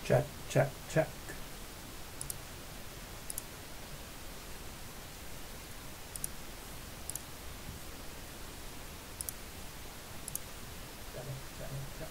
Check, check, check. Check, check, check.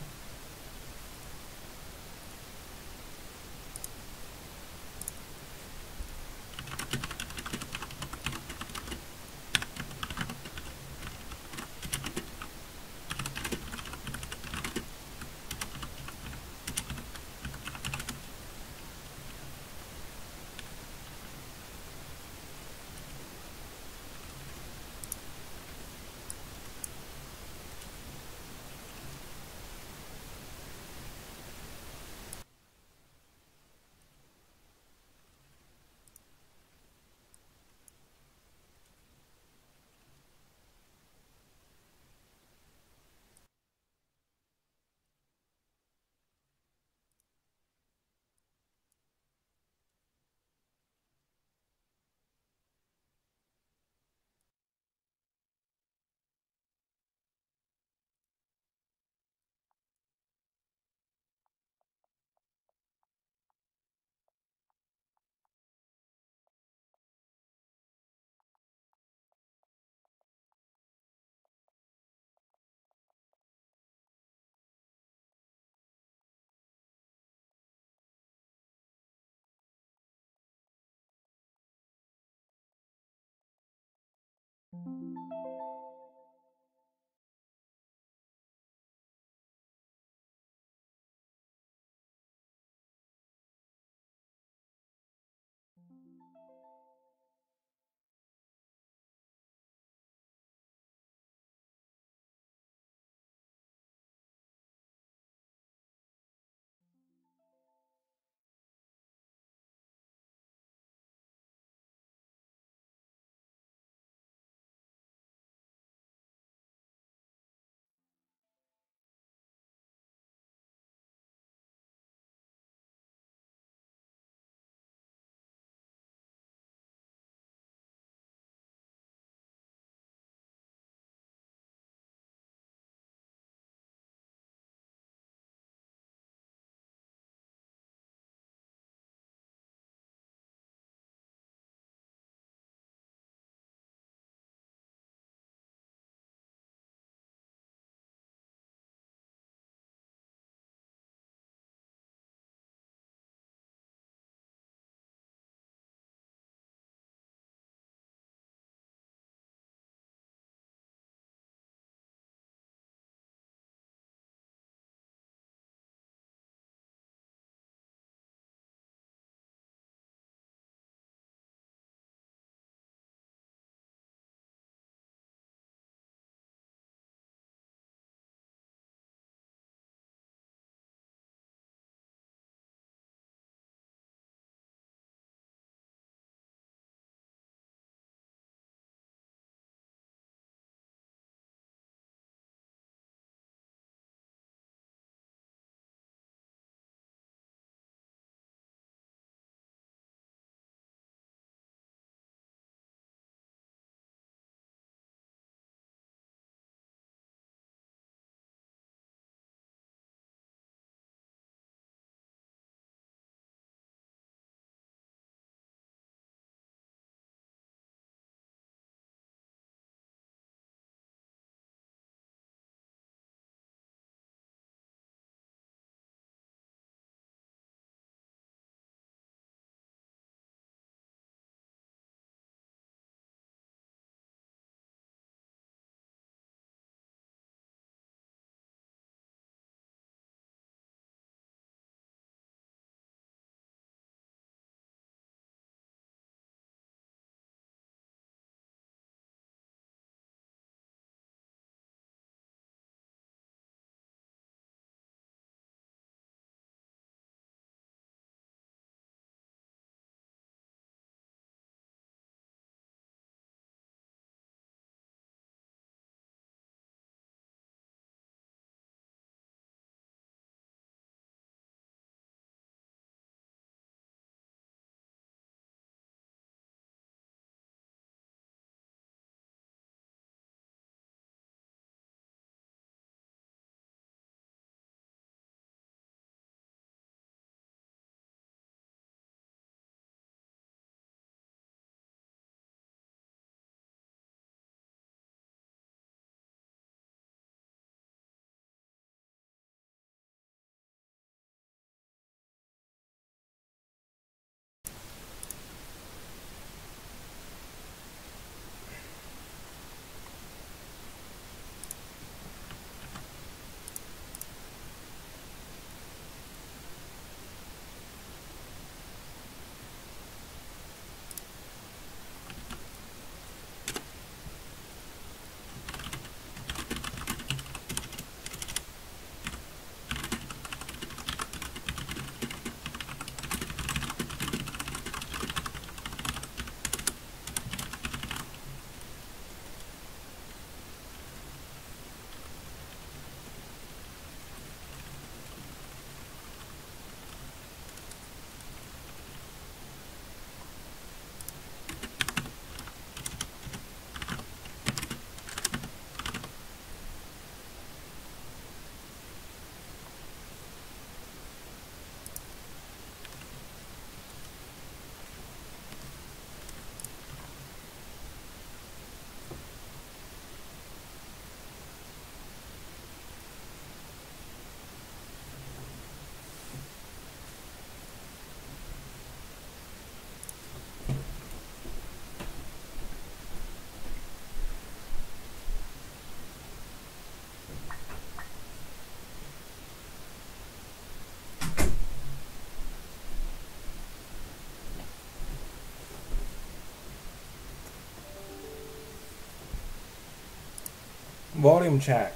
volume check.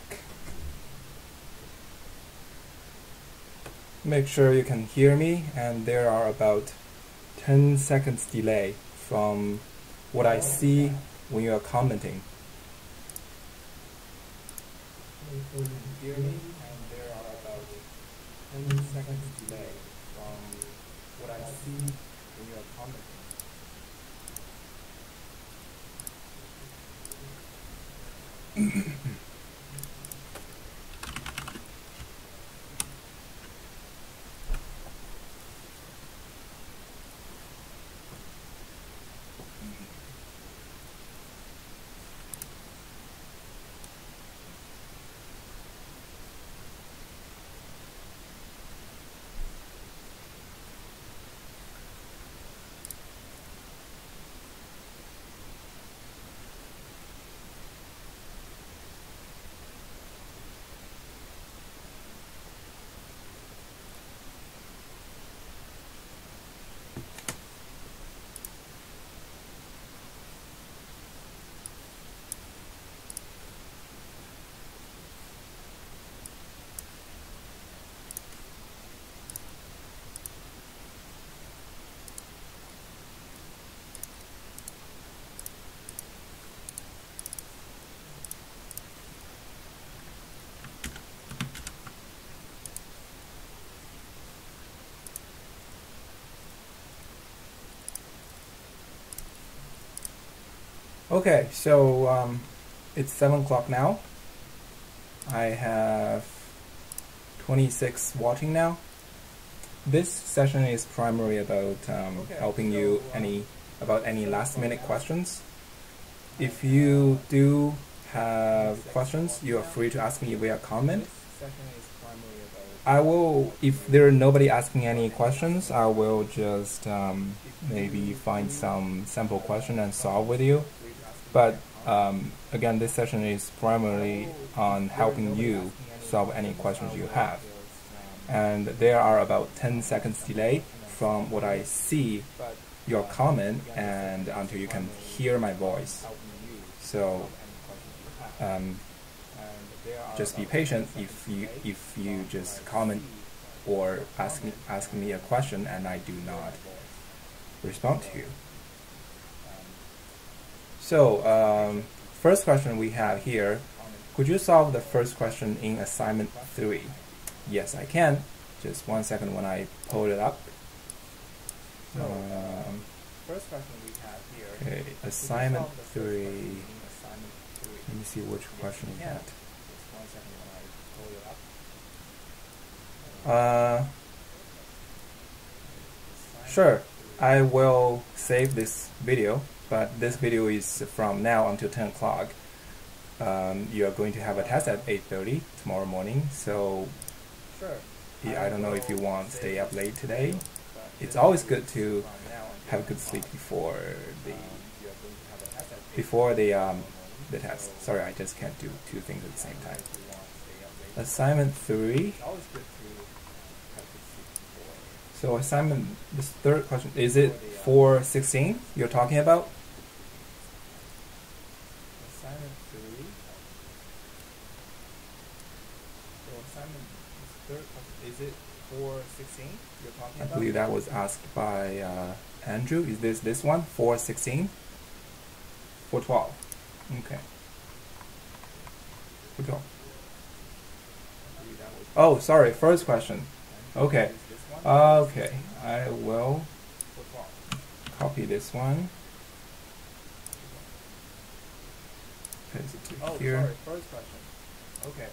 Make sure you can hear me, and there are about 10 seconds delay from what I see when you are commenting. Make sure you can hear me, and there are about 10 seconds delay from what I see when you are commenting. Okay, so it's 7 o'clock now. I have 26 watching now. This session is primarily about helping you about any last-minute questions. If you do have questions, you are free to ask me via comment. I will, if there are nobody asking any questions, I will just maybe find some sample question and solve with you. But again, this session is primarily on helping you solve any questions you have. And there are about 10 seconds delay from what I see your comment and until you can hear my voice. So just be patient if you just comment or ask me a question and I do not respond to you. So first question we have here, could you solve the first question in assignment 3? Yes, I can. Just 1 second when I pull it up. First question we have here. Okay, assignment 3. Let me see which question we had. Sure, I will save this video, but this video is from now until 10 o'clock. You are going to have a test at 8:30 tomorrow morning, so sure. I don't know if you want to stay up late today. It's always good to have a good sleep before the test. Sorry, I just can't do two things at the same time. Assignment 3. So assignment, this third question, is it 416 you're talking about? Assignment 3. So assignment, this third question, is it 416 you're talking about? I believe that was asked by Andrew. Is this one? 416? 412. Okay. 412. Oh, sorry, first question. Okay. Okay, I will copy this one. Paste it to here. Sorry, first question. Okay.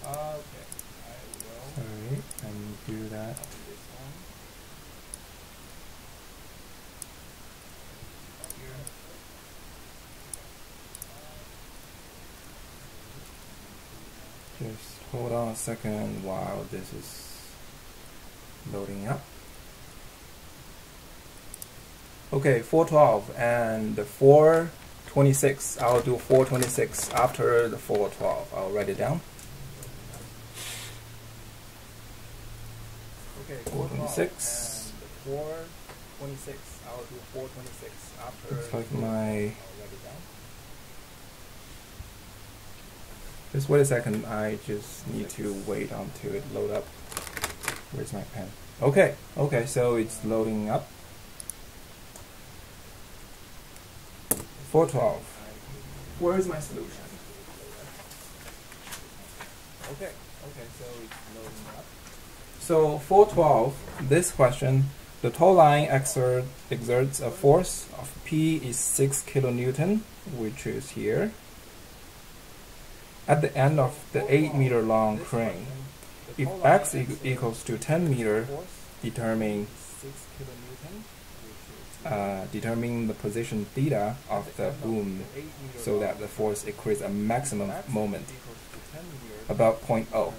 Okay, I will. Sorry, let me do that. Just hold on a second while this is loading up. Okay, 412 and 426. I'll do 426 after the 412. I'll write it down. Okay, 426. 426. I'll do 426 after. Looks like my Just wait a second, I just need to wait until it load up. Where's my pen? Okay, so it's loading up. 412. Where's my solution? Okay, so it's loading up. So 412, this question, the tow line exerts a force of P is 6 kilonewton, which is here, at the end of the 8-meter long crane. If x equals to 10 meter, determine the position theta of the boom so that the force creates a maximum moment about 0.0.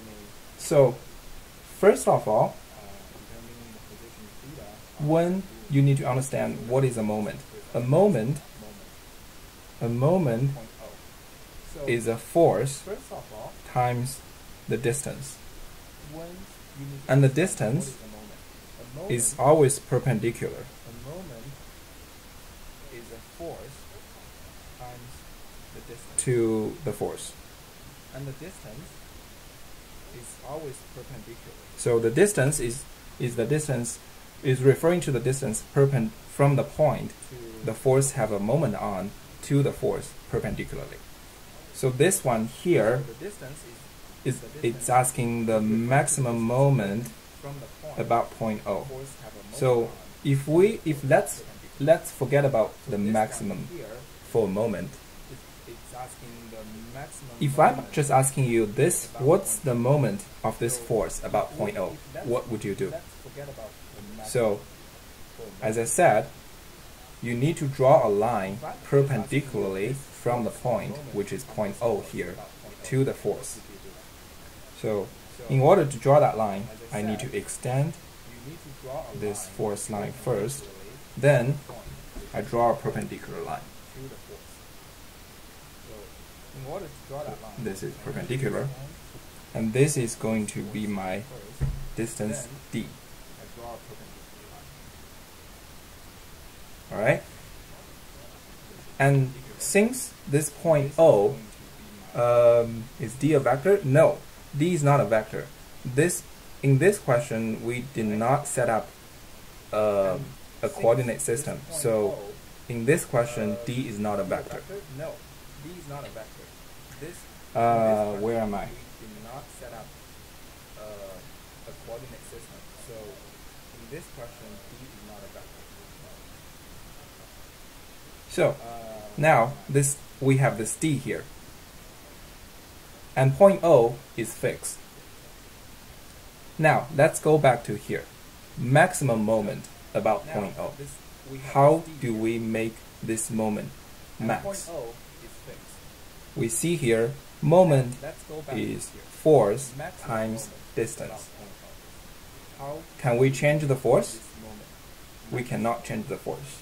So first of all, when you need to understand what is a moment. A moment is a force times the distance. And the distance is always perpendicular. To the force. And the distance is always perpendicular. So the distance is referring to the distance from the point the force have a moment on to the force perpendicularly. So this one here it's asking the maximum moment about 0.0. So let's forget about the maximum for a moment. If I'm just asking you this, what's the moment of this force about 0.0? What would you do? So, as I said, you need to draw a line perpendicularly from the point, which is 0.0 here, to the force. So, in order to draw that line, I need to extend this force line first, then I draw a perpendicular line. This is perpendicular, and this is going to be my distance d. Alright? And since this point O, is d a vector? No, d is not a vector. In this question, we did not set up a coordinate system. So in this question, d is not a vector. No, d is not a vector. Where am I? We did not set up a coordinate system. So in this question, d is not a vector. So now we have this d here, and point O is fixed. Now let's go back to here. Maximum moment about point O. How do we make this moment max? We see here moment is force times distance. Can we change the force? We cannot change the force.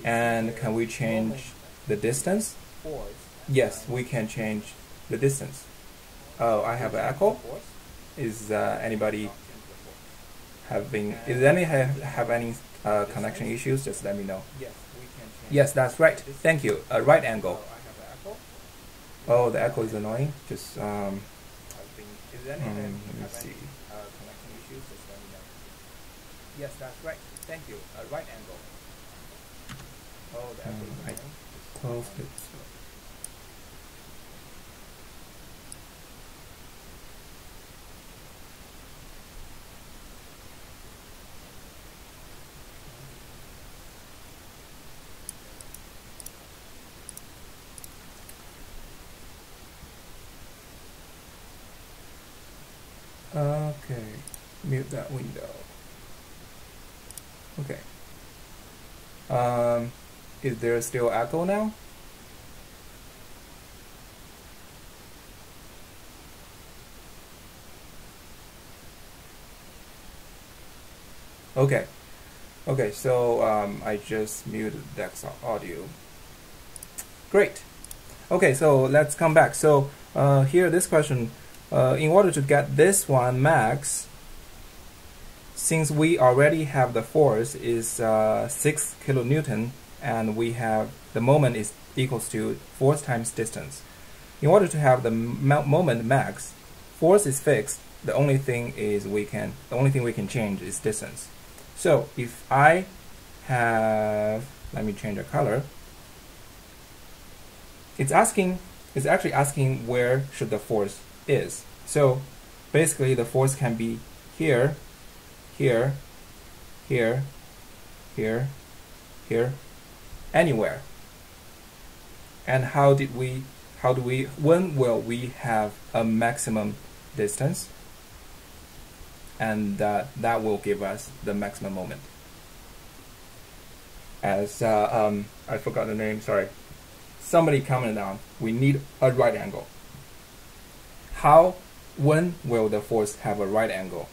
And can we change the distance? Yes, we can change the distance. Oh, I have an echo. Is anybody have any connection issues? Just let me know. Yes, that's right. Thank you. A right angle. Oh, the echo is annoying. Just let me see. Yes, that's right. Thank you. A right angle. Oh, the echo is annoying. I closed it. Okay, mute that window. Okay. Is there still echo now? Okay. Okay, so I just muted Dex audio. Great. Okay, so let's come back. So here, this question. In order to get this one max, since we already have the force is 6 kilonewton, and we have the moment is equals to force times distance. in order to have the moment max, force is fixed. The only thing we can change is distance. So if I have, let me change the color. It's actually asking where should the force is. So basically the force can be here, here, here, here, here, anywhere. And when will we have a maximum distance? And that will give us the maximum moment. As I forgot the name, sorry. Somebody commented on, we need a right angle. When will the force have a right angle?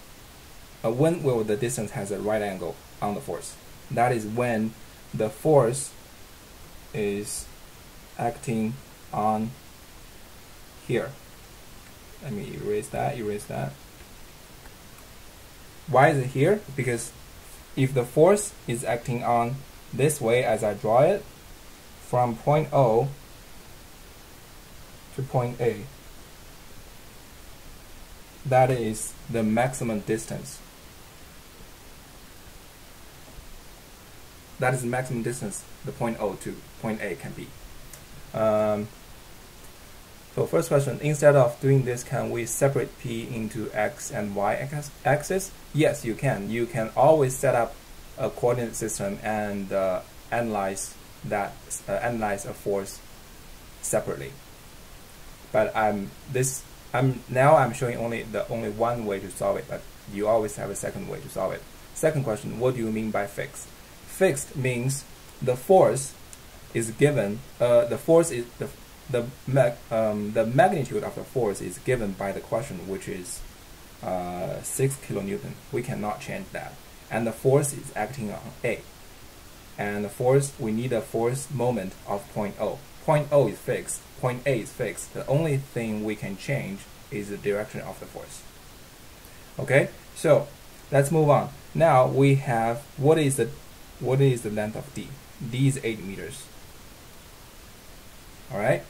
When will the distance has a right angle on the force? That is when the force is acting on here. Let me erase that. Why is it here? Because if the force is acting on this way as I draw it, from point O to point A, that is the maximum distance. That is the maximum distance the point O to point A can be. So first question, instead of doing this, can we separate P into X and Y axis? Yes, you can. You can always set up a coordinate system and analyze a force separately. But I'm showing only one way to solve it, but you always have a second way to solve it. Second question, what do you mean by fixed? Fixed means the force is given. The magnitude of the force is given by the question, which is 6 kilonewton. We cannot change that, and the force is acting on A. And the force, we need a force moment of point O. Point O is fixed. Point A is fixed. The only thing we can change is the direction of the force. Okay, so let's move on. Now we have what is the length of D? D is 8 meters. All right.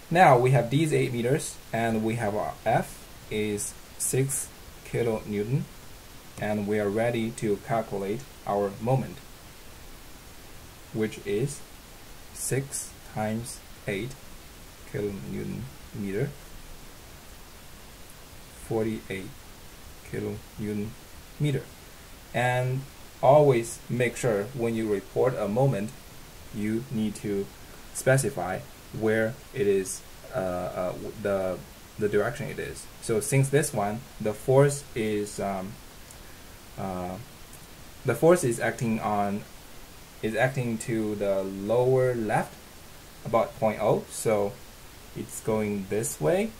Now we have D is 8 meters, and we have our F is 6 kilonewton, and we are ready to calculate our moment, which is 6 times 8 kilonewton meter, 48 kilonewton meter. And always make sure when you report a moment, you need to specify where it is, the direction it is. So since this one, the force is acting to the lower left about point O, so it's going this way,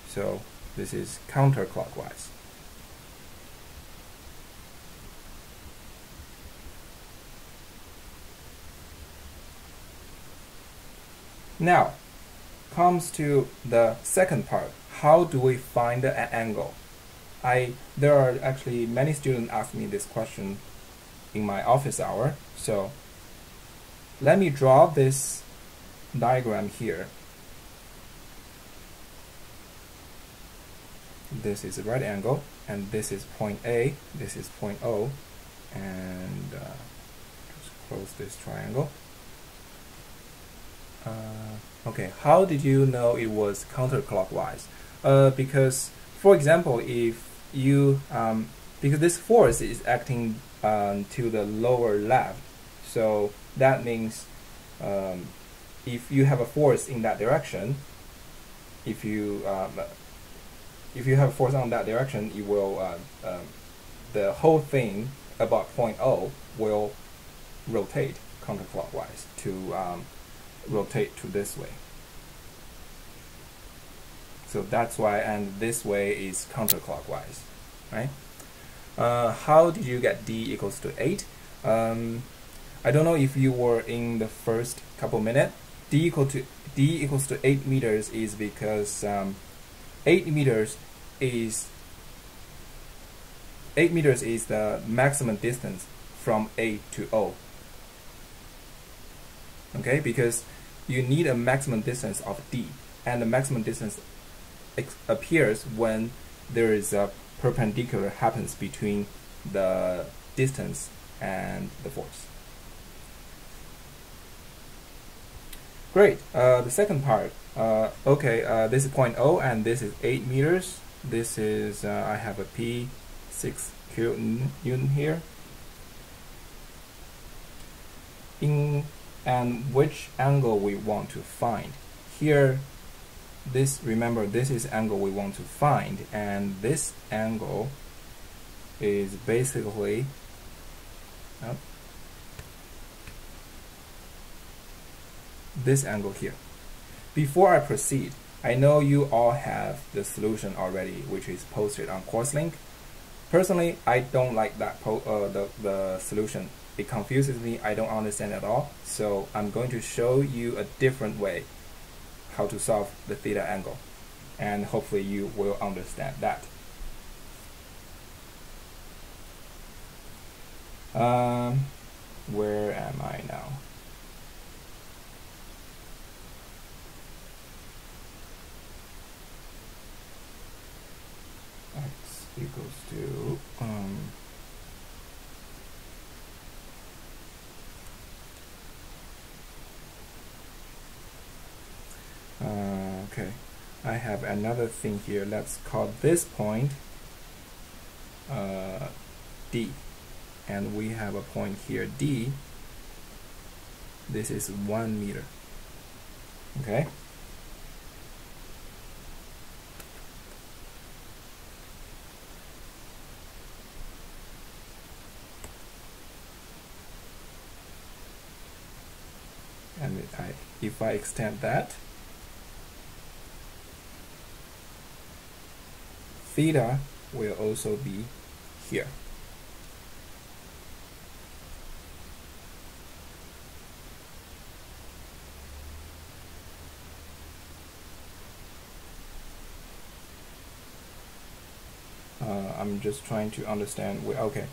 so this is counterclockwise. Now comes to the second part. How do we find an angle? There are actually many students ask me this question in my office hour, so let me draw this diagram here. This is a right angle, and this is point A, this is point O, and just close this triangle. Okay, how did you know it was counterclockwise? Because, for example, if you because this force is acting to the lower left, so that means if you have a force in that direction, if you have a force on that direction, you will the whole thing about point O will rotate counterclockwise to rotate to this way. So that's why, and this way is counterclockwise, right? How did you get D equals to 8? I don't know if you were in the first couple minutes. D equals to 8 meters is because 8 meters is the maximum distance from A to O. Okay, because you need a maximum distance of D. and the maximum distance appears when there is a perpendicular happens between the distance and the force. Great. The second part. This is point O, and this is 8 meters. This is I have a P 6 kilonewton here. And which angle we want to find here? Remember, this is angle we want to find, and this angle is basically this angle here. Before I proceed, I know you all have the solution already, which is posted on CourseLink. Personally, I don't like that the solution. It confuses me. I don't understand at all. So I'm going to show you a different way how to solve the theta angle, and hopefully you will understand that. Where am I now? X equals to okay, I have another thing here. Let's call this point D, and we have a point here D. This is 1 meter. Okay. And if I extend that, theta will also be here. I'm just trying to understand. Okay,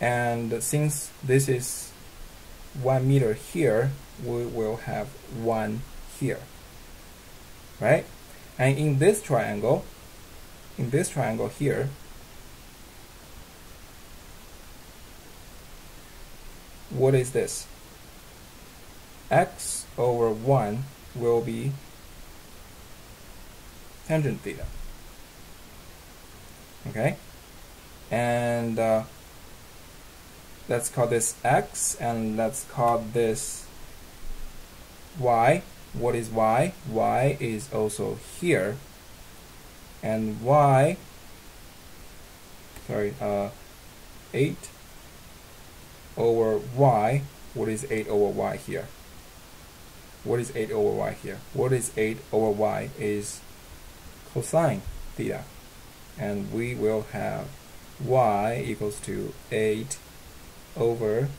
and since this is 1 meter here, we will have 1 here, right? And in this triangle here, what is this? X over 1 will be tangent theta. Okay, and let's call this X, and let's call this Y. What is Y? Y is also here, and Y, 8 over Y. What is 8 over Y here? What is 8 over Y here? What is 8 over Y is cosine theta, and we will have Y equals to 8 over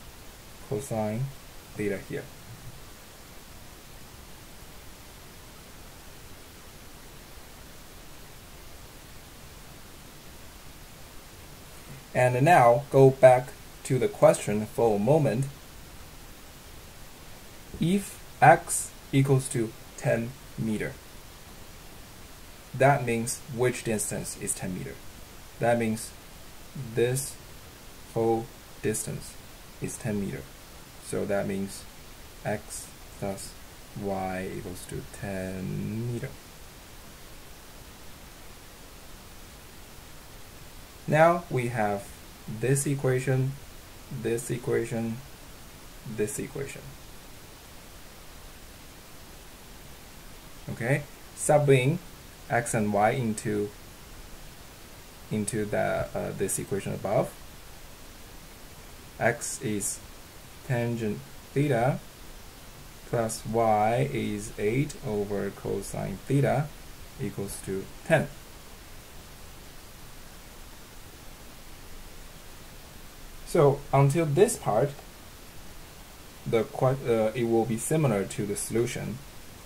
cosine theta here. And now go back to the question for a moment. If X equals to 10 meter, that means which distance is 10 meter? That means this whole distance is 10 meter. So that means X plus Y equals to 10 meter. Now we have this equation, this equation, this equation. Okay, subbing X and Y into this equation above. X is tangent theta plus Y is 8 over cosine theta equals to 10. So until this part, it will be similar to the solution,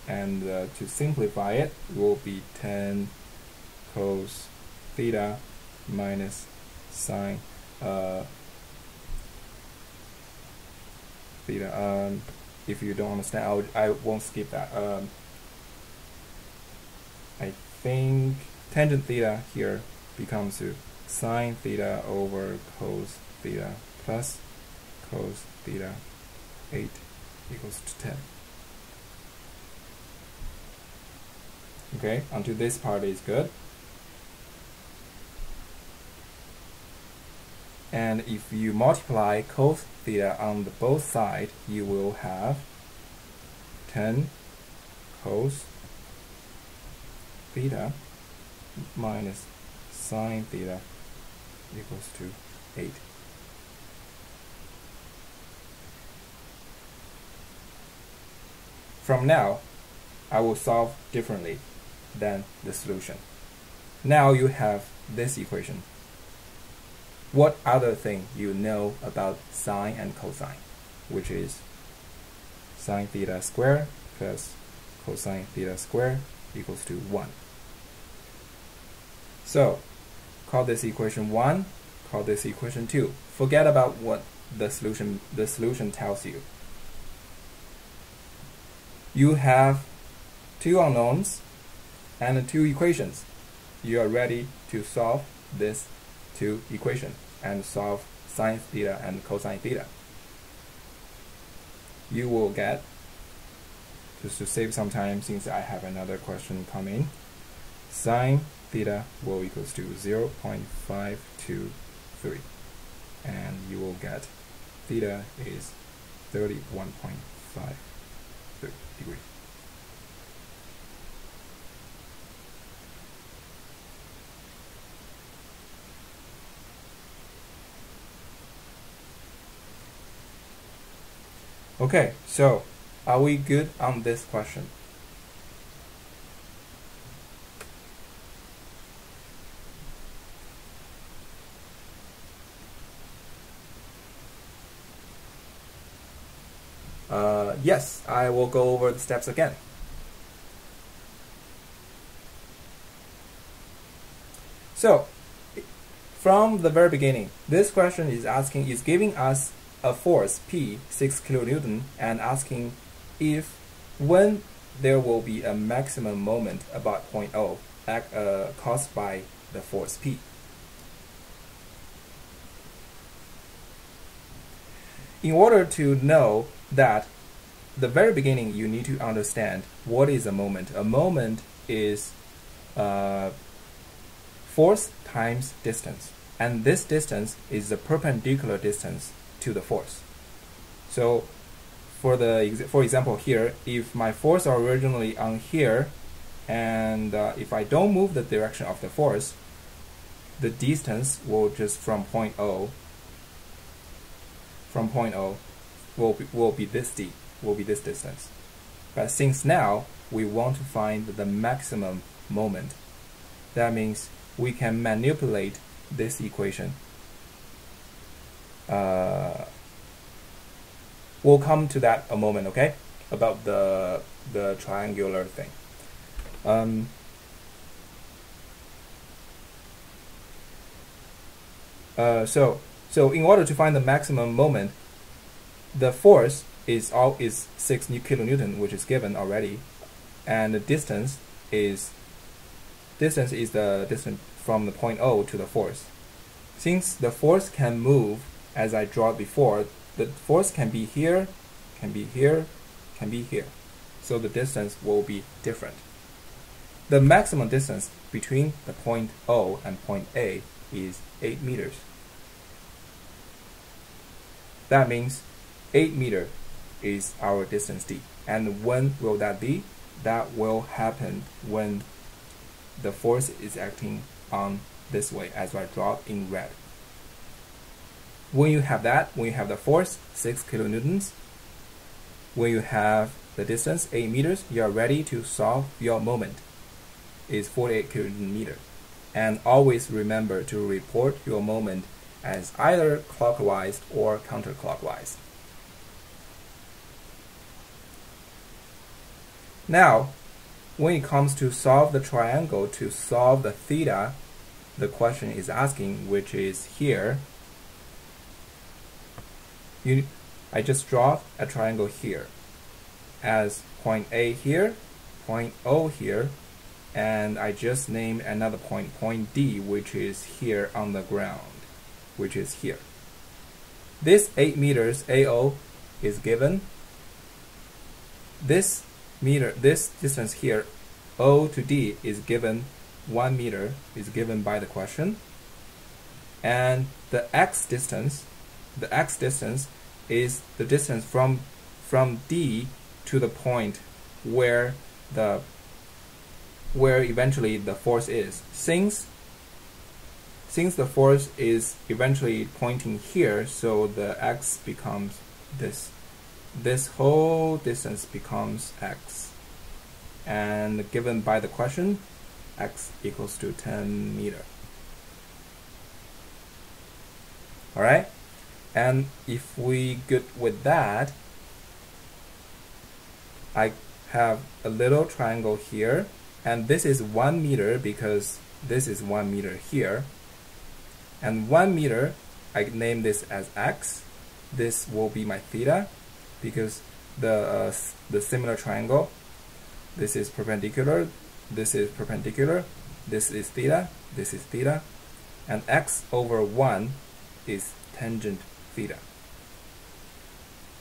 and to simplify it, it will be 10 cos theta minus sine theta. If you don't understand, I won't skip that. I think tangent theta here becomes sine theta over cos theta plus cos theta 8 equals to 10. Okay, until this part is good. And if you multiply cos theta on the both sides, you will have 10 cos theta minus sine theta equals to 8. From now, I will solve differently than the solution. Now you have this equation. What other thing you know about sine and cosine, which is sine theta squared plus cosine theta squared equals to 1. So, call this equation 1, call this equation 2. Forget about what the solution tells you. You have two unknowns and two equations. You are ready to solve this two equations and solve sine theta and cosine theta. You will get, just to save some time since I have another question coming, sine theta will equals to 0.523, and you will get theta is 31.5 degree. Okay, so are we good on this question? Yes, I will go over the steps again. So, from the very beginning, this question is giving us a force P, 6 kilonewton, and asking if when there will be a maximum moment about point O caused by the force P. In order to know that, the very beginning you need to understand what is a moment. A moment is force times distance, and this distance is the perpendicular distance to the force. So for example here, if my force are originally on here, and if I don't move the direction of the force, the distance will just from point O will be this distance. But since now we want to find the maximum moment, that means we can manipulate this equation. We'll come to that a moment, okay? About the triangular thing. So in order to find the maximum moment, the force is 6 kilonewton, which is given already, and the distance is the distance from the point O to the force. Since the force can move, as I draw before, the force can be here, can be here, can be here. So the distance will be different. The maximum distance between the point O and point A is 8 meters. That means 8 meters is our distance d. And when will that be? That will happen when the force is acting on this way, as I draw in red. When you have that, when you have the force, 6 kilonewtons, when you have the distance, 8 meters, you are ready to solve your moment. Is 48 kilonewton meter. And always remember to report your moment as either clockwise or counterclockwise. Now, when it comes to solve the triangle, to solve the theta, the question is asking, which is here. I just draw a triangle here as point A here, point O here, and I just named another point, point D, which is here on the ground, which is here. This 8 meters AO is given. This distance here, O to D, is given 1 meter, is given by the question. And the x distance is the distance from D to the point where eventually the force is. Since the force is eventually pointing here, so the x becomes this. This whole distance becomes x. And given by the question, x equals to 10 meter. Alright? And if we good with that, I have a little triangle here, and this is 1 meter because this is 1 meter here. And 1 meter, I name this as x. This will be my theta because the similar triangle, this is perpendicular, this is perpendicular, this is theta, and x over 1 is tangent theta.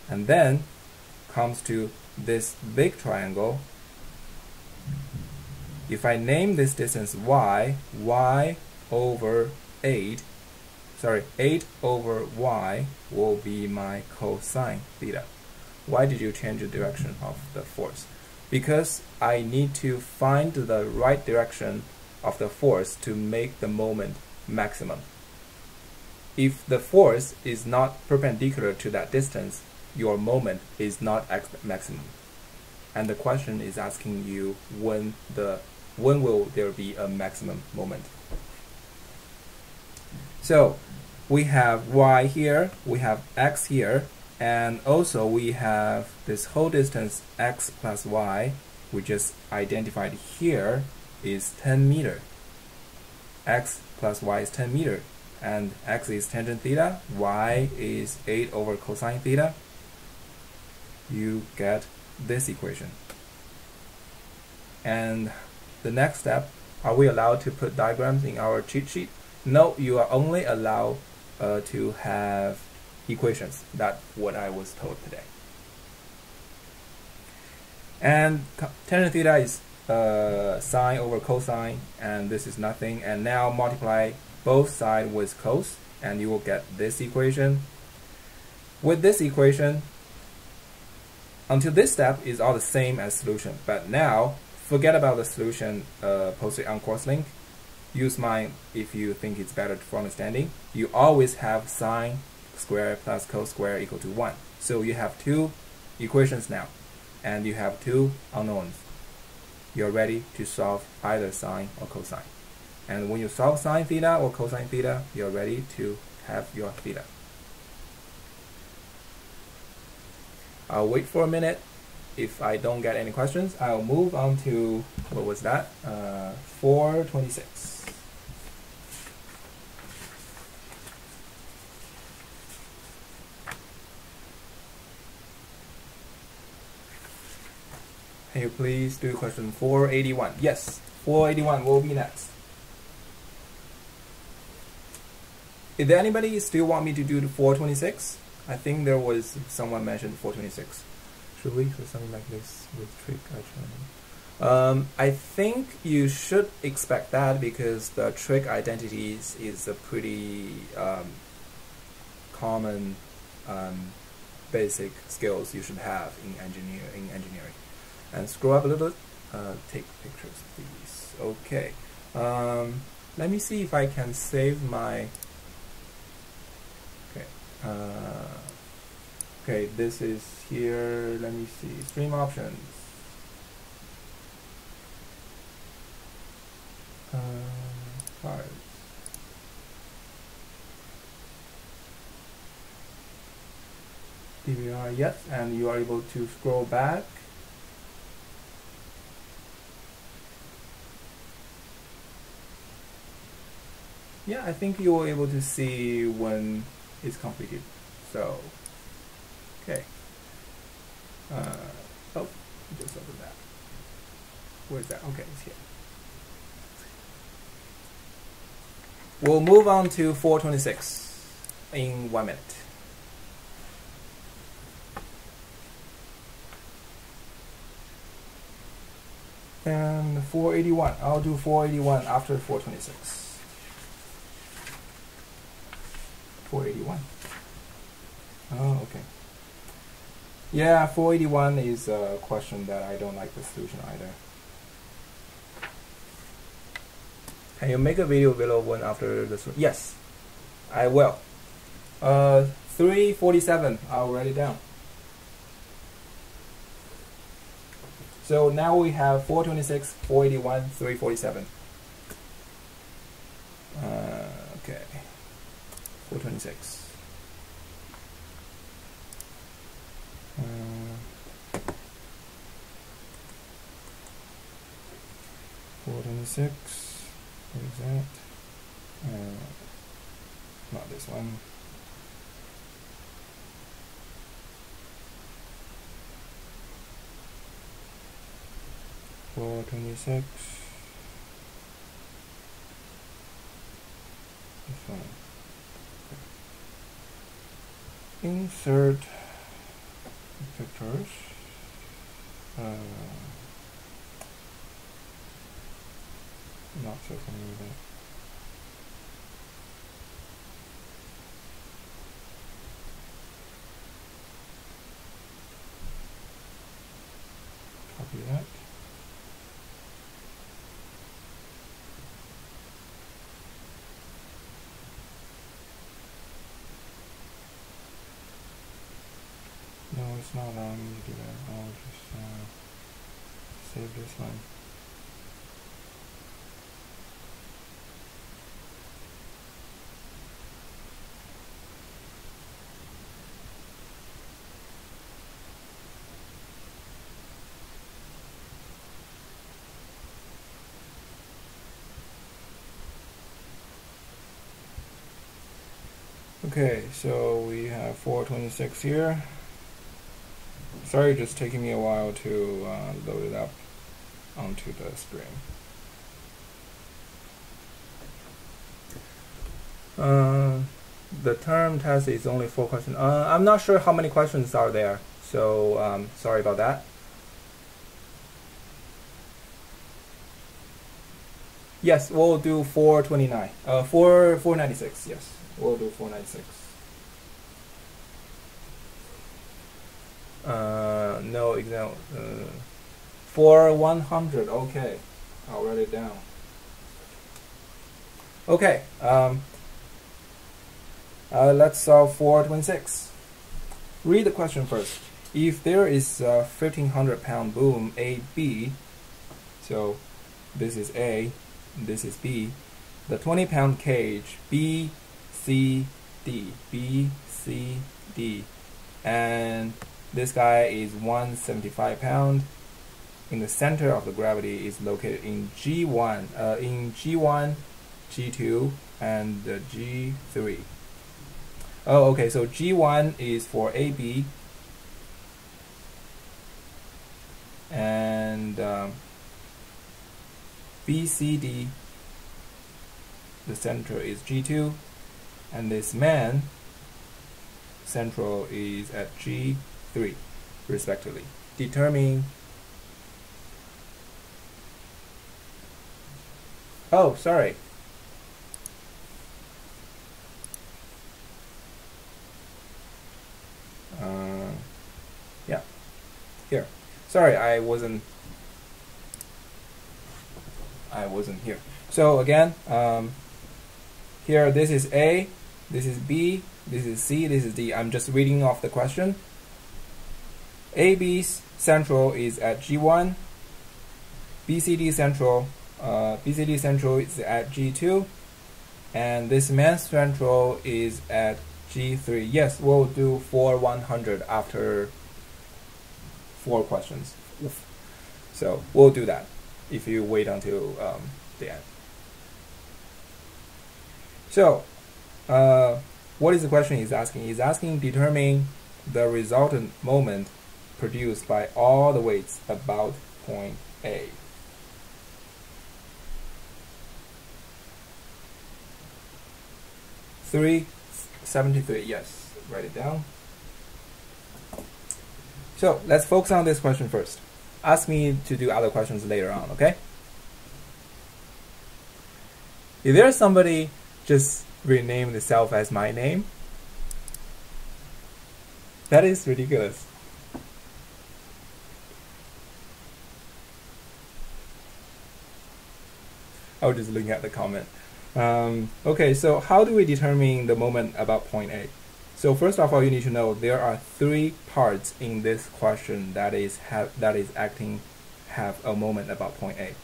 And then comes to this big triangle. If I name this distance y over 8 over y will be my cosine theta. Why did you change the direction of the force? Because I need to find the right direction of the force to make the moment maximum. If the force is not perpendicular to that distance, your moment is not maximum. And the question is asking you when will there be a maximum moment. So we have y here, we have x here, and also we have this whole distance x plus y, we just identified here, is 10 meter. X plus y is 10 meter, and x is tangent theta, y is 8 over cosine theta. You get this equation. And the next step, are we allowed to put diagrams in our cheat sheet? No, you are only allowed to have equations. That's what I was told today. And tangent theta is sine over cosine, and this is nothing. And now multiply both sides with cos, and you will get this equation. With this equation, until this step is all the same as solution. But now, forget about the solution posted on course link. Use mine if you think it's better for understanding. You always have sine square plus cos square equal to 1. So you have two equations now, and you have two unknowns. You're ready to solve either sine or cosine. And when you solve sine theta or cosine theta, you're ready to have your theta. I'll wait for a minute. If I don't get any questions, I'll move on to, what was that? 426. Can you please do question 481? Yes, 481 will be next. Is there anybody still want me to do the 426? I think there was someone mentioned 426. Should we do something like this with trig actually? I think you should expect that because the trig identities is a pretty common basic skills you should have in engineering. And scroll up a little bit. Take pictures, please. Okay. Let me see if I can save my. Okay. Okay, this is here. Let me see. Stream options. Cards. DVR, yes, and you are able to scroll back. Yeah, I think you were able to see when it's completed. So, okay. Oh, just open that. Where's that? Okay, it's here. we'll move on to 426 in 1 minute. And 481, I'll do 481 after 426. 481. Oh, okay. Yeah, 481 is a question that I don't like the solution either. Can you make a video below one after this one? Yes, I will. 347, I'll write it down. So now we have 426, 481, 347. Okay, 426. 426. What is that? Not this one. Four 26. This one. Insert pictures. Not so familiar with that. Copy that. No, it's not allowing me to do that. I'll just save this one. Okay, so we have 426 here. Sorry, just taking me a while to load it up onto the screen. The term test is only 4 questions. I'm not sure how many questions are there, so sorry about that. Yes, we'll do 429. 496, yes. We'll do 496. No example. For 100, okay. I'll write it down. Okay, let's solve 426. Read the question first. If there is a 1,500-pound boom AB, so this is A, this is B, the 20-pound cage B, C, D, B, C, D, and this guy is 175 pound. In the center of the gravity is located in G1, G2, and G3. Oh, okay. So G1 is for AB, and BCD. The center is G2, and this man central is at G3, respectively. Determine. Oh, sorry. Yeah. Here. Sorry, I wasn't here. So again, here this is A, this is B, this is C, this is D. I'm just reading off the question. AB's central is at G1. BCD central is at G2, and this man's central is at G3. Yes, we'll do 100 after 4 questions. Oof. So we'll do that if you wait until the end. So what is the question he's asking? He's asking determine the resultant moment produced by all the weights about point A. 373, yes, write it down. So let's focus on this question first. Ask me to do other questions later on, okay? Is there somebody just rename themselves as my name? That is ridiculous. I was just looking at the comment. Okay, so how do we determine the moment about point A? So first of all, you need to know there are three parts in this question that is have a moment about point A.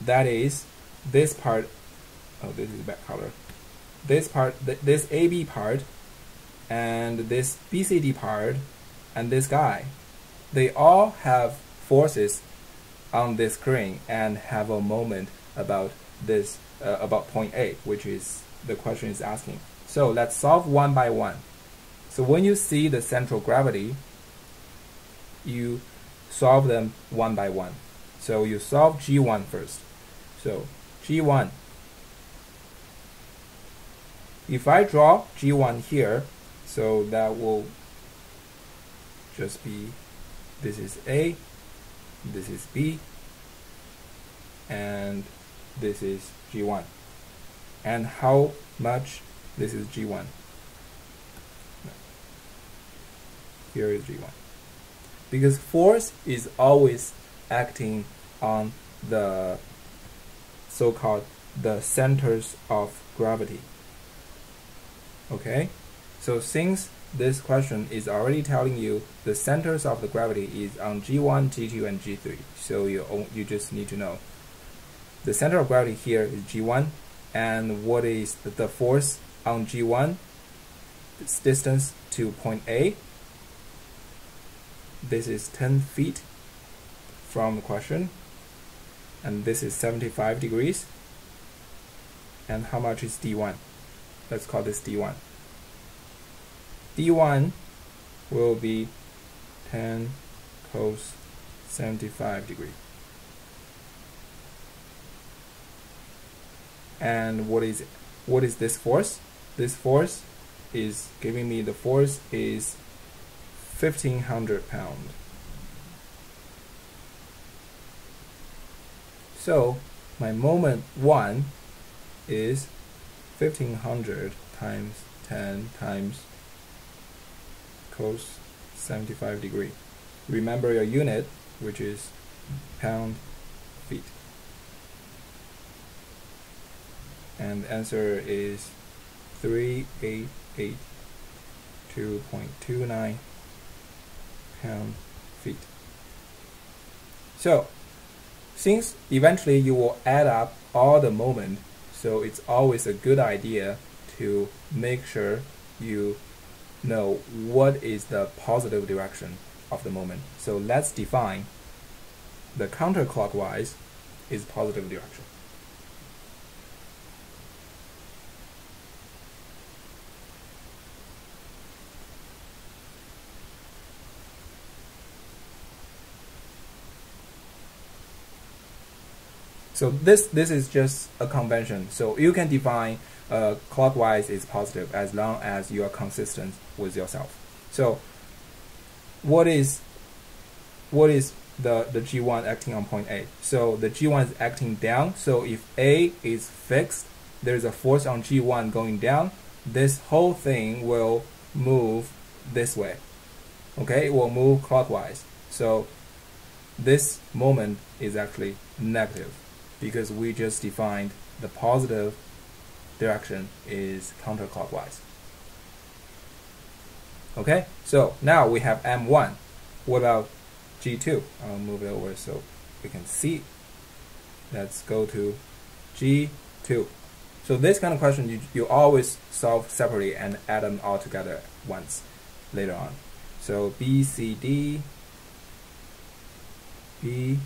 That is this part. Oh, this is back color. This part, this AB part, and this BCD part, and this guy. They all have forces on this screen and have a moment about this about point A, which is the question is asking. So let's solve one by one. So when you see the central gravity, you solve them one by one. So you solve G1 first. So G1. If I draw G1 here, so that will just be, this is A, this is B, and this is G1. And how much? This is G1. Here is G1. Because force is always acting on the so-called the centers of gravity. Okay? So since this question is already telling you the centers of the gravity is on G1, G2, and G3. So you just need to know the center of gravity here is G1, and what is the force on G1, its distance to point A. This is 10 feet from the question, and this is 75 degrees. And how much is D1? Let's call this D1. D1 will be 10 cos 75 degrees. And what is this force? This force is giving me the force is 1,500 pounds. So my moment 1 is 1,500 times 10 times cos 75 degree. Remember your unit, which is pound feet. And the answer is 3,882.29 pound feet. So since eventually you will add up all the moment, so it's always a good idea to make sure you know what is the positive direction of the moment. So let's define the counterclockwise is positive direction. So this is just a convention. So you can define clockwise is positive as long as you are consistent with yourself. So what is the G1 acting on point A? So the G1 is acting down. So if A is fixed, there's a force on G1 going down. This whole thing will move this way. Okay, it will move clockwise. So this moment is actually negative, because we just defined the positive direction is counterclockwise. Okay, so now we have M1. What about G2? I'll move it over so we can see. Let's go to G2. So this kind of question you always solve separately and add them all together once later on. So B, C, D, B,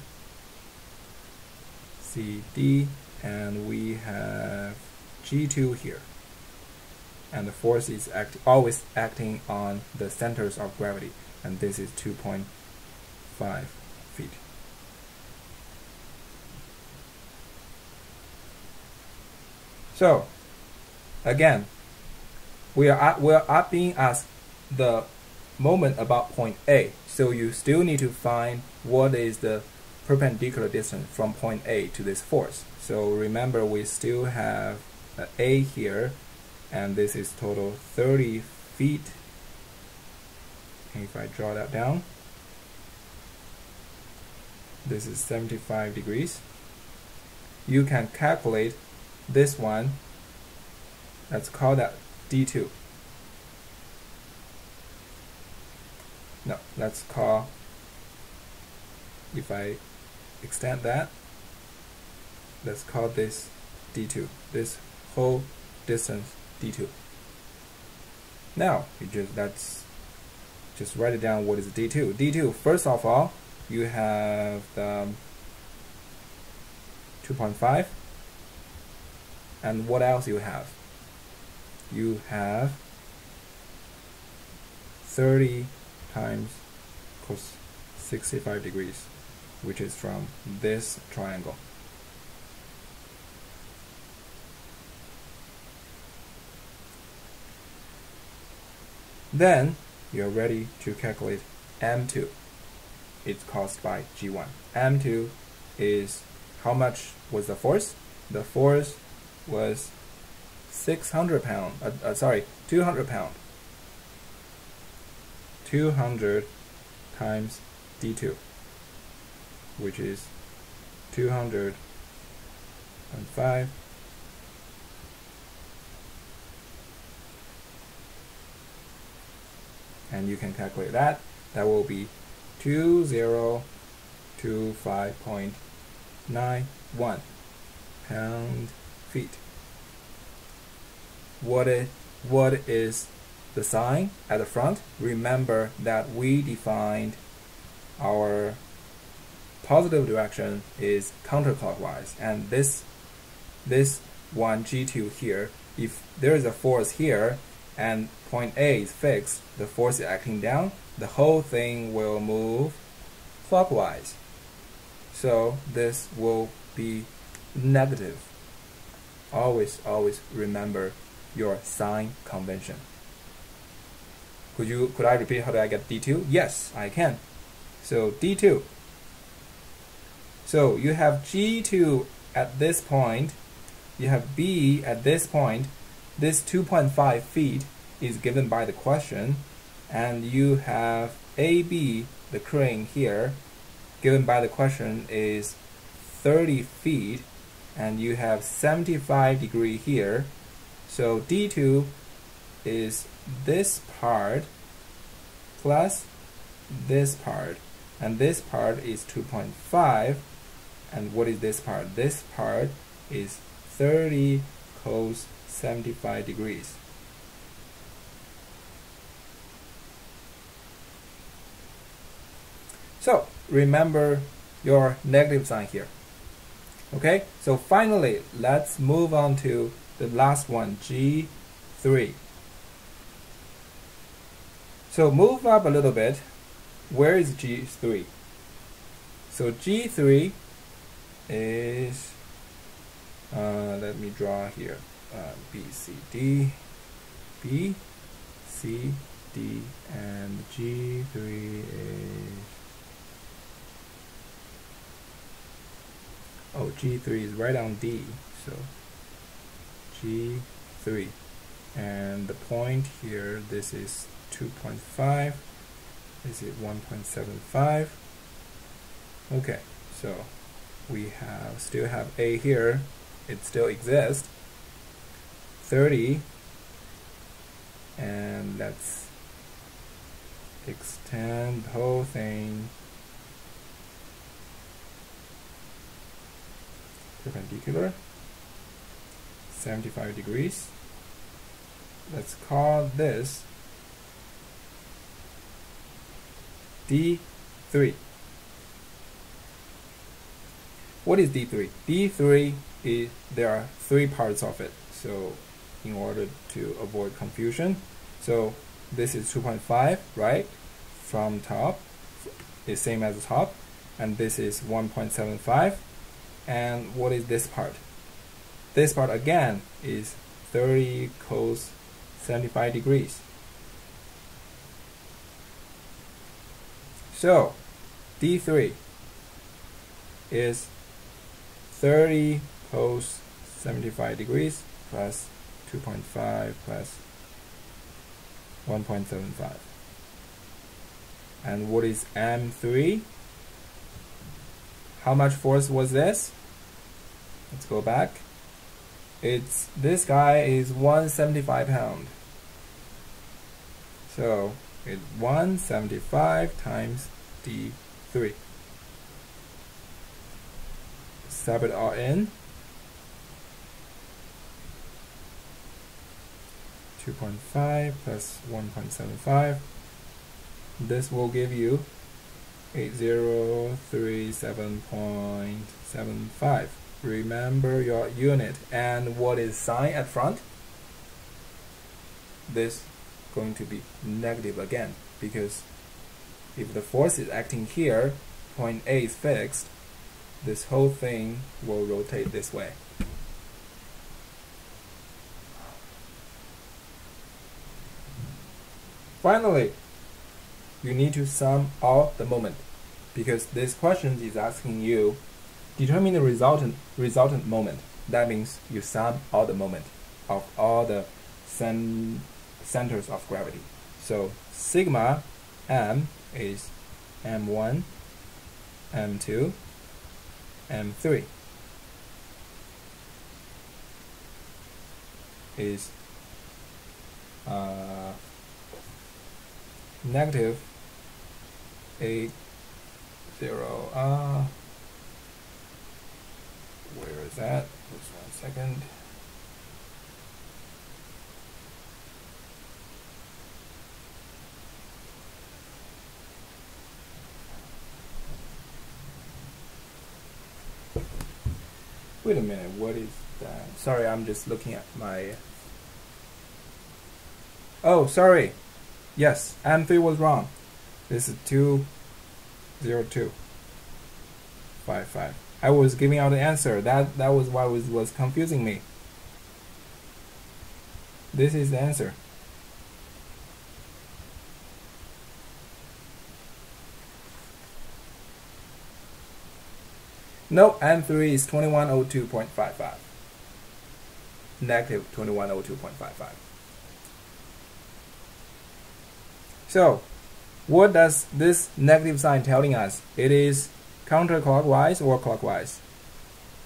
C, D, and we have G2 here. And the force is always acting on the centers of gravity, and this is 2.5 feet. So again, we are being asked the moment about point A. So you still need to find what is the perpendicular distance from point A to this force. So remember, we still have A here, and this is total 30 feet. And if I draw that down, this is 75 degrees. You can calculate this one. Let's call that D2. No, let's call, if I extend that, let's call this D2, this whole distance D2. Now, let's just write it down. What is D2? D2, first of all, you have the 2.5, and what else you have? You have 30 times cos 65 degrees, which is from this triangle. Then you're ready to calculate M2. It's caused by G1. M2 is how much was the force? The force was 200 pounds. 200 times D2, which is 200.5 . And you can calculate that. That will be 2025.91 pound-feet. What is the sign at the front? Remember that we defined our positive direction is counterclockwise, and this one G2 here, if there is a force here and point A is fixed, the force is acting down, the whole thing will move clockwise. So this will be negative. Always remember your sign convention. Could I repeat how do I get D2? Yes, I can. So D2. So you have G2 at this point, you have B at this point. This 2.5 feet is given by the question, and you have AB, the crane here, given by the question is 30 feet, and you have 75 degree here. So D2 is this part plus this part, and this part is 2.5, and what is this part? This part is 30 cos 75 degrees. So remember your negative sign here. Okay, so finally let's move on to the last one, G3. So move up a little bit. Where is G3? So G3 is, let me draw here, B, C, D, B, C, D, and G3 is, oh, G3 is right on D, so G3, and the point here, this is 2.5, this is 1.75. Okay, so we still have A here, it still exists, 30, and let's extend the whole thing perpendicular, 75 degrees. Let's call this D3. What is D3? D3 is, there are three parts of it. So in order to avoid confusion, so this is 2.5, right? From top, is same as the top, and this is 1.75. And what is this part? This part again is 30 cos 75 degrees. So D3 is 30 cos 75 degrees plus 2.5 plus 1.75. And what is M3? How much force was this? Let's go back. This guy is 175 pounds. So it's 175 times D3. Sub it all in. 2.5 plus 1.75. This will give you 8037.75. Remember your unit. And what is sign at front? This going to be negative again, because if the force is acting here, point A is fixed, this whole thing will rotate this way. Finally, you need to sum all the moment, because this question is asking you determine the resultant moment. That means you sum all the moment of all the centers of gravity. So sigma m is m1, m2, m3 is negative 8, 0. Where is that? Just 1 second. Wait a minute, what is that? Sorry, I'm just looking at my... Oh, sorry. Yes, M3 was wrong. This is 20255. I was giving out the answer. That was why it was confusing me. This is the answer. No, M3 is 2102.55. Negative 2102.55. So, what does this negative sign telling us? It is counterclockwise or clockwise?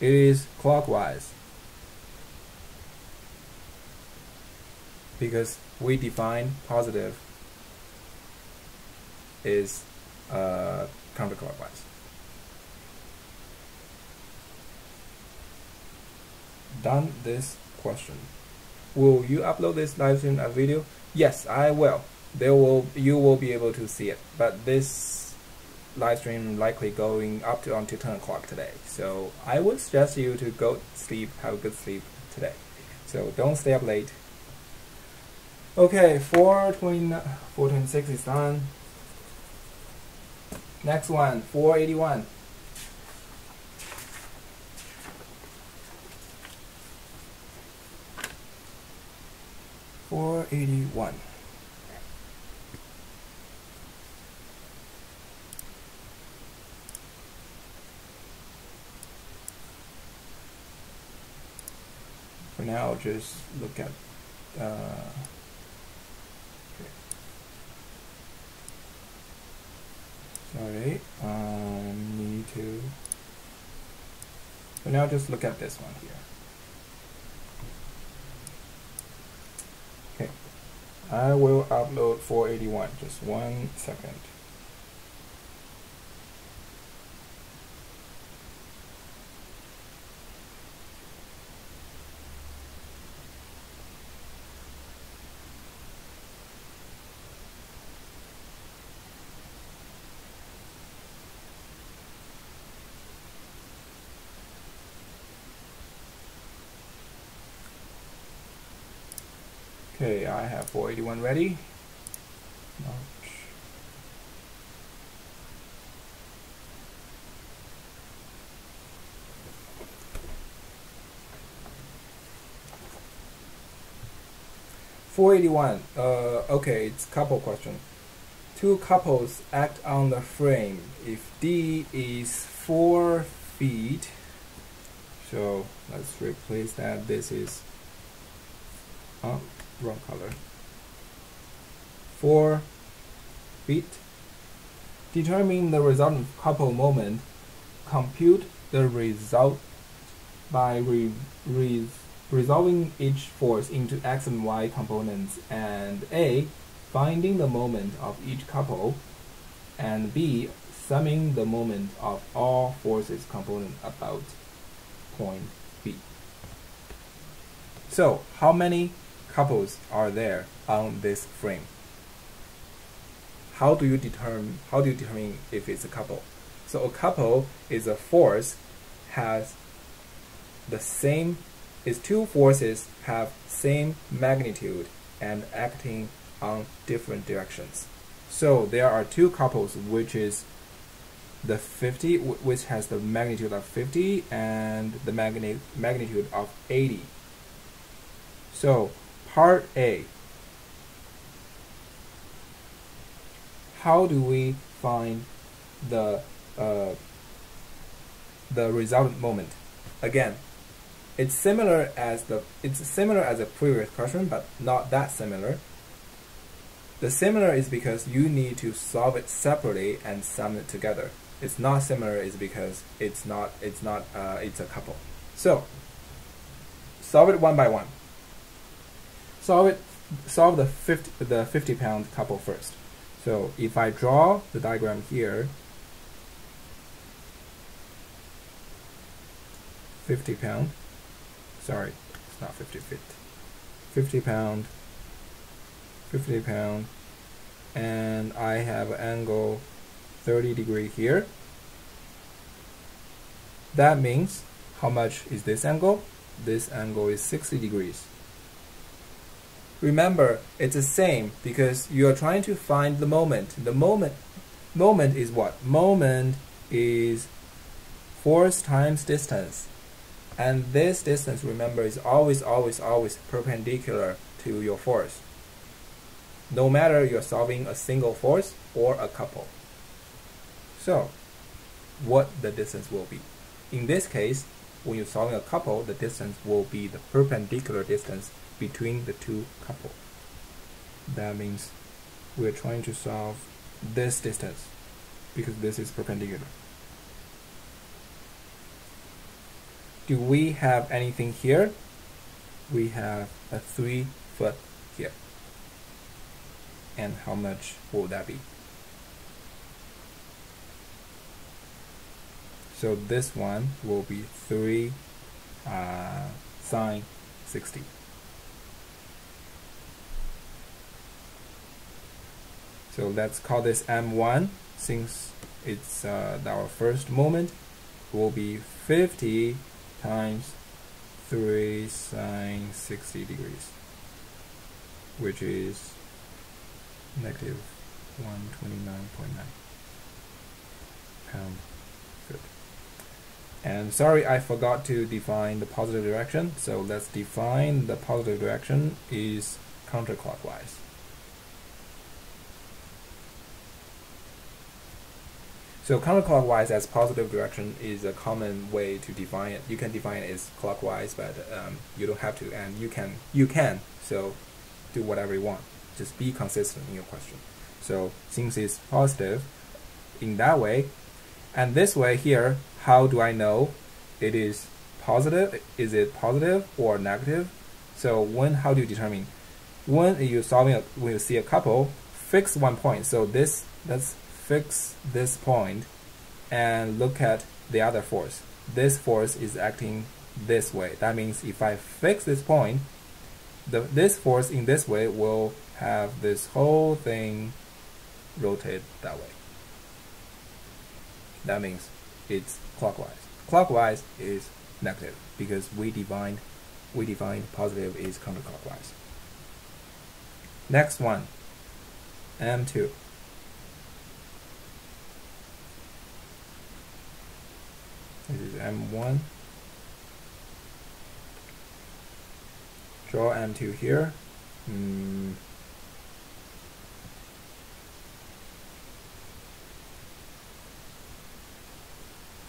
It is clockwise, because we define positive is counterclockwise. Done this question. Will you upload this live stream as video? Yes, I will. You will be able to see it, but this live stream likely going up to until 10 o'clock today. So I would suggest you to go sleep, have a good sleep today. So don't stay up late. Okay, 426 is done. Next one, 481. For now, I'll just look at okay. Sorry, need to. For now, just look at this one here. Okay, I will upload 481. Just 1 second. Okay, I have 481 ready. March. 481. Okay, it's couple question. Two couples act on the frame if D is 4 feet. So let's replace that. This is wrong color. 4 feet. Determine the resultant couple moment. Compute the result by resolving each force into x and y components, and A, finding the moment of each couple, and B, summing the moment of all forces component about point B. So, how many couples are there on this frame? How do you determine if it's a couple? So a couple is a force has the same, its two forces have same magnitude and acting on different directions. So there are two couples, which is the 50, which has the magnitude of 50 and the magnitude of 80. So part A, how do we find the resultant moment? Again, it's similar as the previous question, but not that similar. The similar is because you need to solve it separately and sum it together. It's not similar is because it's a couple. So solve it one by one. Solve the 50-pound couple first. So if I draw the diagram here, 50 pound, sorry, it's not 50 feet, 50 pound, 50 pound, and I have an angle 30 degree here. That means how much is this angle? This angle is 60 degrees. Remember, it's the same because you are trying to find the moment. The moment is what? Moment is force times distance. And this distance, remember, is always perpendicular to your force. No matter you're solving a single force or a couple. So, what the distance will be? In this case, when you're solving a couple, the distance will be the perpendicular distance between the two couple. That means we're trying to solve this distance because this is perpendicular. Do we have anything here? We have a 3 foot here. And how much will that be? So this one will be 3 sine 60. So let's call this M1, since it's our first moment. It will be 50 times 3 sine 60 degrees, which is negative 129.9 pound foot. And sorry, I forgot to define the positive direction. So let's define the positive direction is counterclockwise. So counterclockwise as positive direction is a common way to define it. You can define it as clockwise, but you don't have to, and you can. So do whatever you want. Just be consistent in your question. So since it's positive, in that way, and this way here, how do I know it is positive? Is it positive or negative? So how do you determine? When you're solving when you see a couple, fix one point. So let's fix this point and look at the other force. This force is acting this way. That means if I fix this point, this force in this way will have this whole thing rotate that way. That means it's clockwise. Clockwise is negative because we defined positive is counterclockwise. Next one, M2. This is M1. Draw M2 here.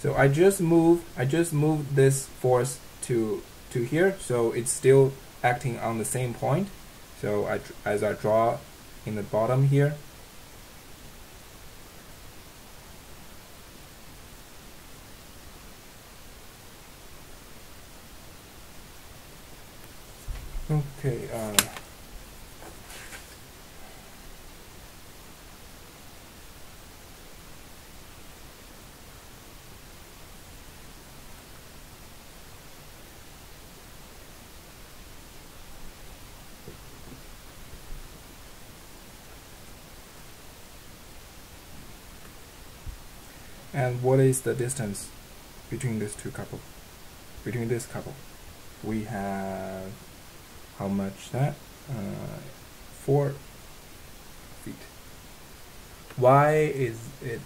So I just moved this force to here, so it's still acting on the same point. So as I draw in the bottom here, okay. And what is the distance between these two couple? Between this couple, we have how much that? 4 feet. Why is it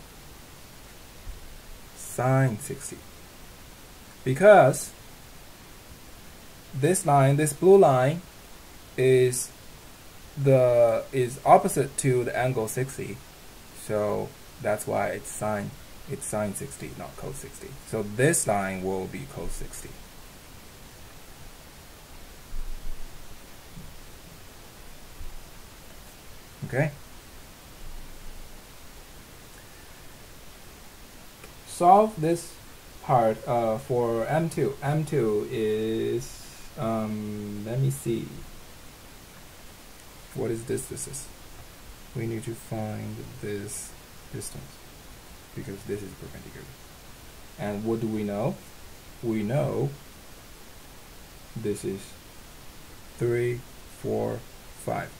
sine 60? Because this line, this blue line, is opposite to the angle 60, so that's why it's sine 60, not cos 60. So this line will be cos 60. Okay. Solve this part for M2. M2 is let me see. What is this? This is. We need to find this distance because this is perpendicular. And what do we know? We know this is 3, 4, 5.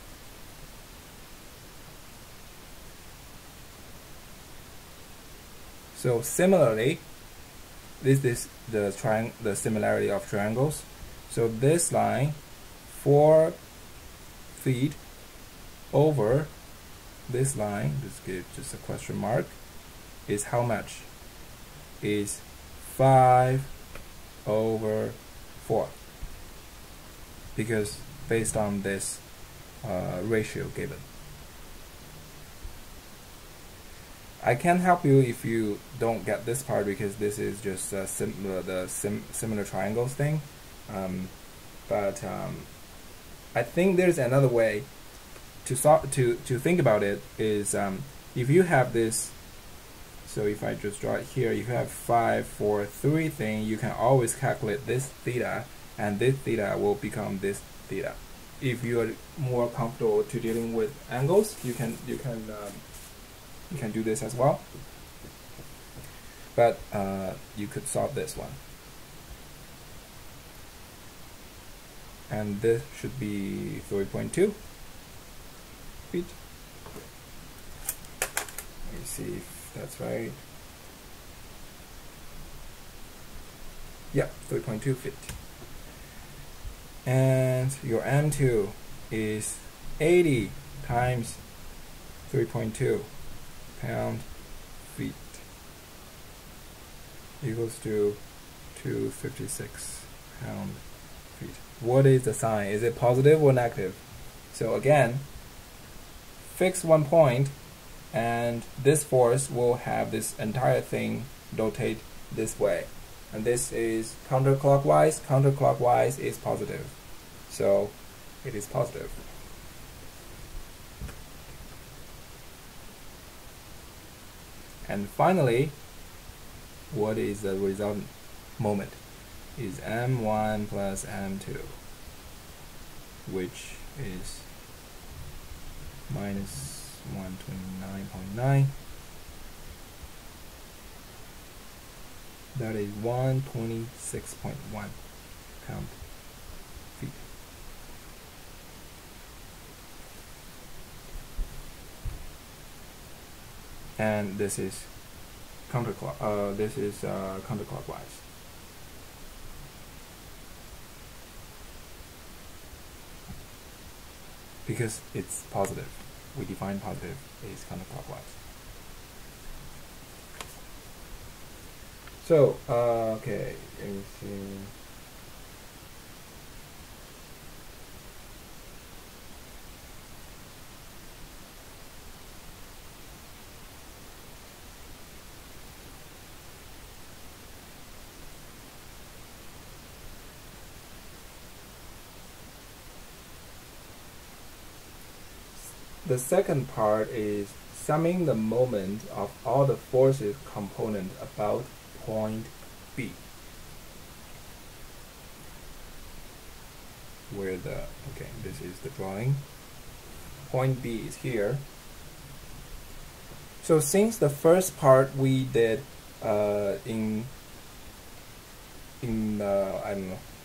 So similarly, this is the similarity of triangles. So this line, 4 feet over this line, let's give just a question mark, is how much? Is 5 over 4. Because based on this ratio given. I can help you if you don't get this part because this is just similar triangles thing. But I think there's another way to think about it is if you have this. So if I just draw it here, if you have 5, 4, 3 thing, you can always calculate this theta, and this theta will become this theta. If you are more comfortable to dealing with angles, you can do this as well. But you could solve this one, and this should be 3.2 feet. Let me see if that's right. Yeah, 3.2 feet. And your M2 is 80 times 3.2 pound-feet equals to 256 pound-feet. What is the sign? Is it positive or negative? So again, fix one point, and this force will have this entire thing rotate this way. And this is counterclockwise. Counterclockwise is positive. So it is positive. And finally, what is the resultant moment? Is M1 plus M2, which is minus 129.9. That is 126.1 pound-feet. And this is counterclockwise. Because it's positive. We define positive is counterclockwise. So, okay, let me see. . the second part is summing the moment of all the forces component about point B. Okay, this is the drawing. Point B is here. So since the first part we did in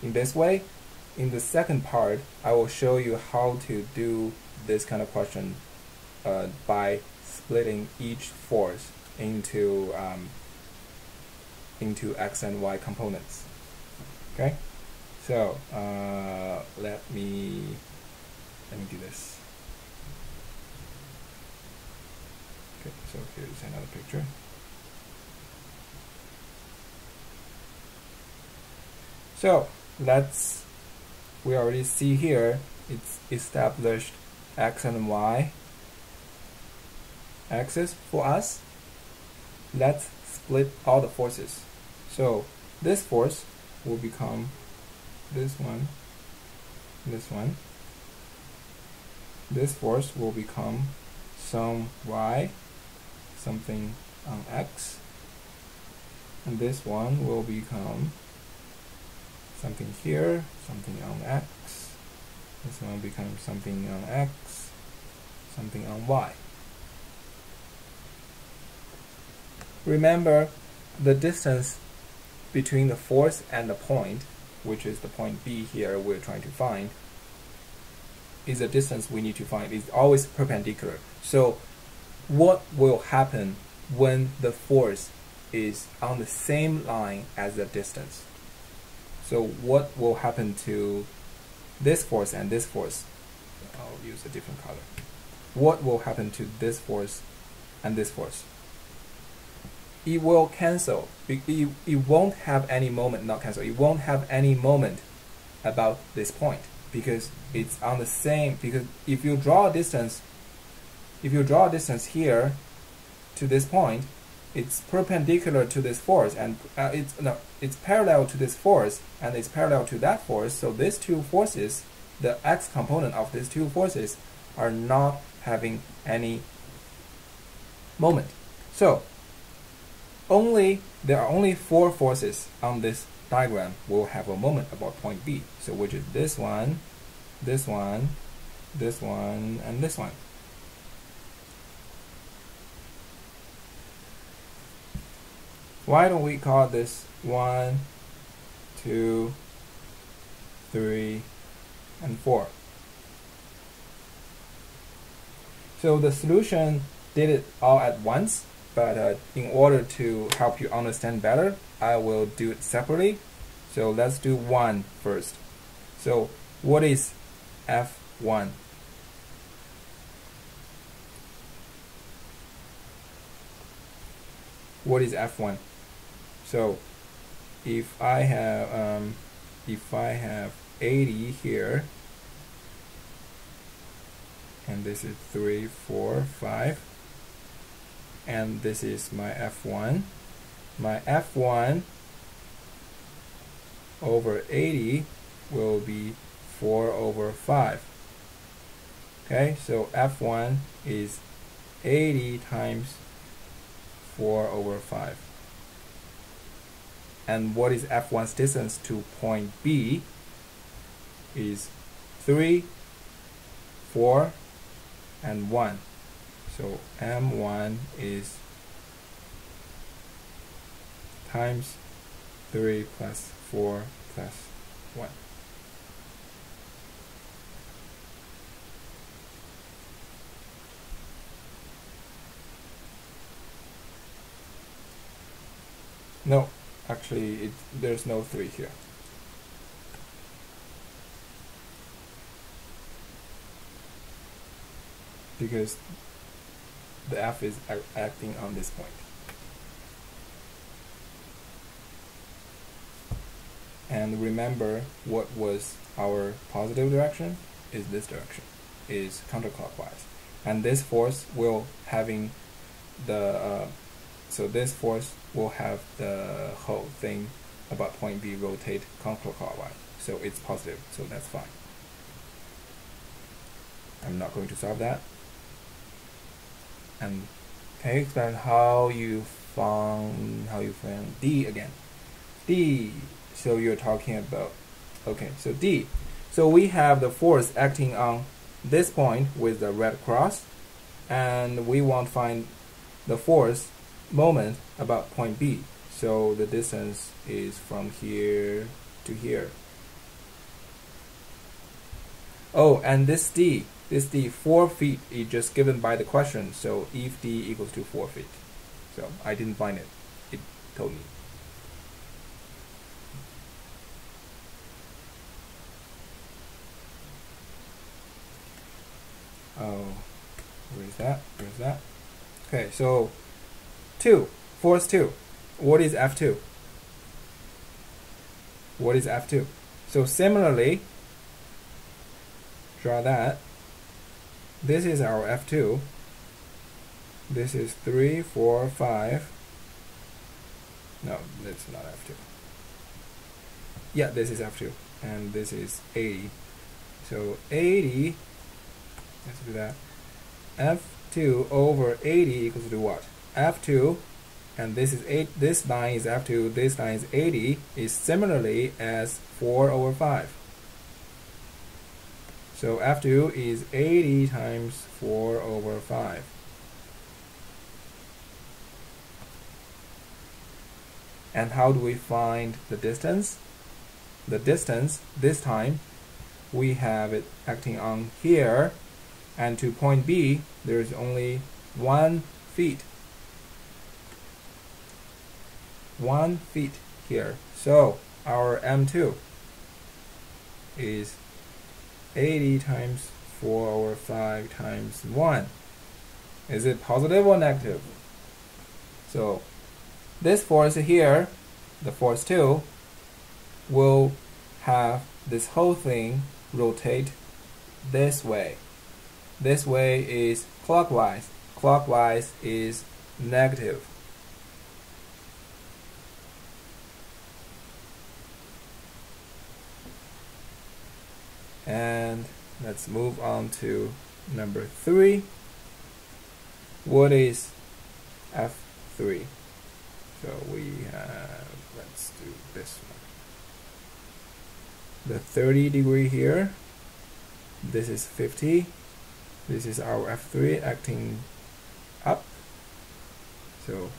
this way, in the second part I will show you how to do this kind of question by splitting each force into x and y components. Okay, so let me do this. Okay, so here's another picture. So we already see here it's established x and y axis for us. Let's split all the forces. So this force will become this one, this one. This force will become some y, something on x, and this one will become something here, something on x. This one will become something on x, something on y. Remember, the distance between the force and the point, which is the point B here we're trying to find, is the distance we need to find. It's always perpendicular. So what will happen when the force is on the same line as the distance? So what will happen to this force and this force? I'll use a different color. What will happen to this force and this force? It will cancel. It won't have any moment, not cancel. It won't have any moment about this point because it's on the same. Because if you draw a distance here to this point, it's perpendicular to this force, and it's parallel to this force, and it's parallel to that force. So these two forces, the x component of these two forces, are not having any moment. So there are only 4 forces on this diagram will have a moment about point B. So which is this one, this one, this one, and this one. Why don't we call this 1, 2, 3, and 4? So the solution did it all at once, but in order to help you understand better, I will do it separately. So let's do 1 first. So what is F1? What is F1? So if I have 80 here, and this is 3, 4, 5, and this is my F1. My F1 over 80 will be 4 over 5. Okay, so F1 is 80 times 4 over 5. And what is F1's distance to point B? Is 3, 4, and 1. So M1 is times 3 plus 4 plus 1. No, actually there's no 3 here. Because the F is acting on this point. And remember, what was our positive direction is this direction, is counterclockwise. And this force will having the so this force will have the whole thing about point B rotate counterclockwise. So it's positive, so that's fine. I'm not going to solve that. And can you explain how you found D again? D. So you're talking about, okay, so D. So we have the force acting on this point with the red cross, and we want to find the force moment about point B. So the distance is from here to here. Oh, and this D, 4 feet is just given by the question. So if D equals to 4 feet. So I didn't find it. It told me. Oh, where is that? Where is that? Okay, so 2, force 2. What is F2? What is F2? So similarly, draw that. This is our F2. This is 3, 4, 5. No, that's not F2. Yeah, this is F2. And this is 80. So 80, let's do that. F2 over 80 equals to what? F2, and this is 8. This line is F2. This line is 80. Is similarly as 4 over 5. So F2 is 80 times 4 over 5. And how do we find the distance? The distance, this time, we have it acting on here, and to point B, there's only 1 feet. 1 feet here. So our M2 is 80 times 4 over 5 times 1. Is it positive or negative? So this force here, the force 2, will have this whole thing rotate this way. This way is clockwise. Clockwise is negative. And let's move on to number 3. What is F3? So we have, let's do this one. The 30 degree here. This is 50. This is our F3 acting up. So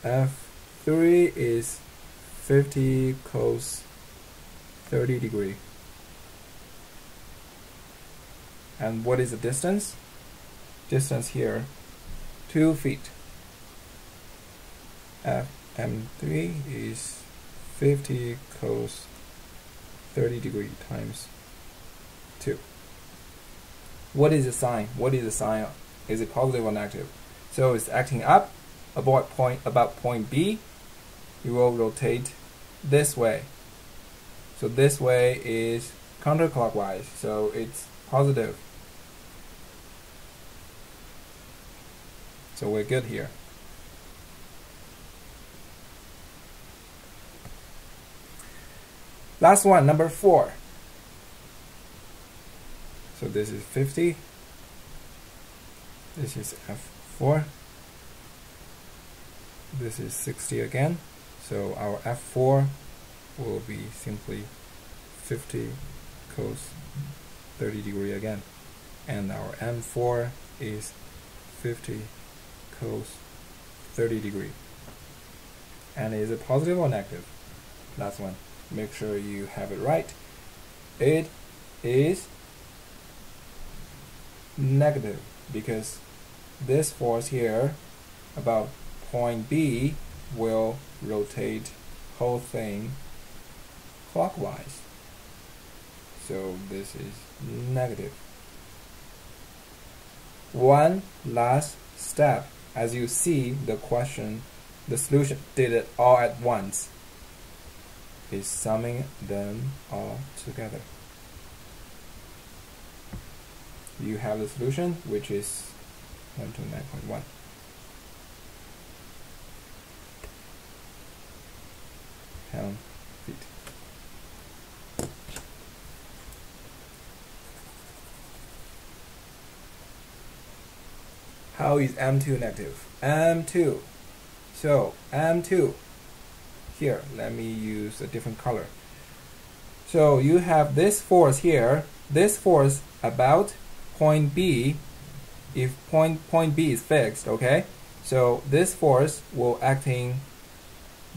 F3 is 50 cos 30 degree. And what is the distance? Distance here, 2 feet. M3 is 50 cos 30 degree times 2. What is the sign? What is the sign? Is it positive or negative? So it's acting up about point B. You will rotate this way. So this way is counterclockwise. So it's positive. So we're good here. Last one, number 4. So this is 50. This is F4. This is 60 again. So our F4 will be simply 50 cos 30 degree again. And our M4 is 50 cos 30 degree. And is it positive or negative? Last one. Make sure you have it right. It is negative because this force here about point B will rotate whole thing clockwise. So this is negative. One last step. As you see, the question, the solution did it all at once. Is summing them all together. You have the solution, which is 129.1. pound-feet. How is M2 negative? M2. So M2. Here, let me use a different color. So you have this force here. This force about point B. If point B is fixed, okay? So this force will acting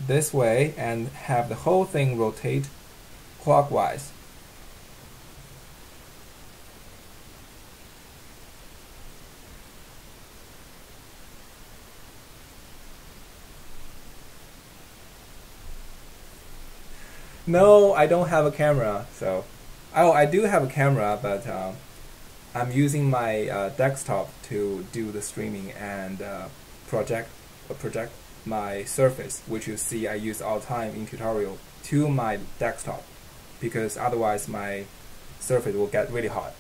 this way and have the whole thing rotate clockwise. No, I don't have a camera. So, oh, I do have a camera, but I'm using my desktop to do the streaming and project my Surface, which you see I use all the time in tutorial, to my desktop, because otherwise my Surface will get really hot.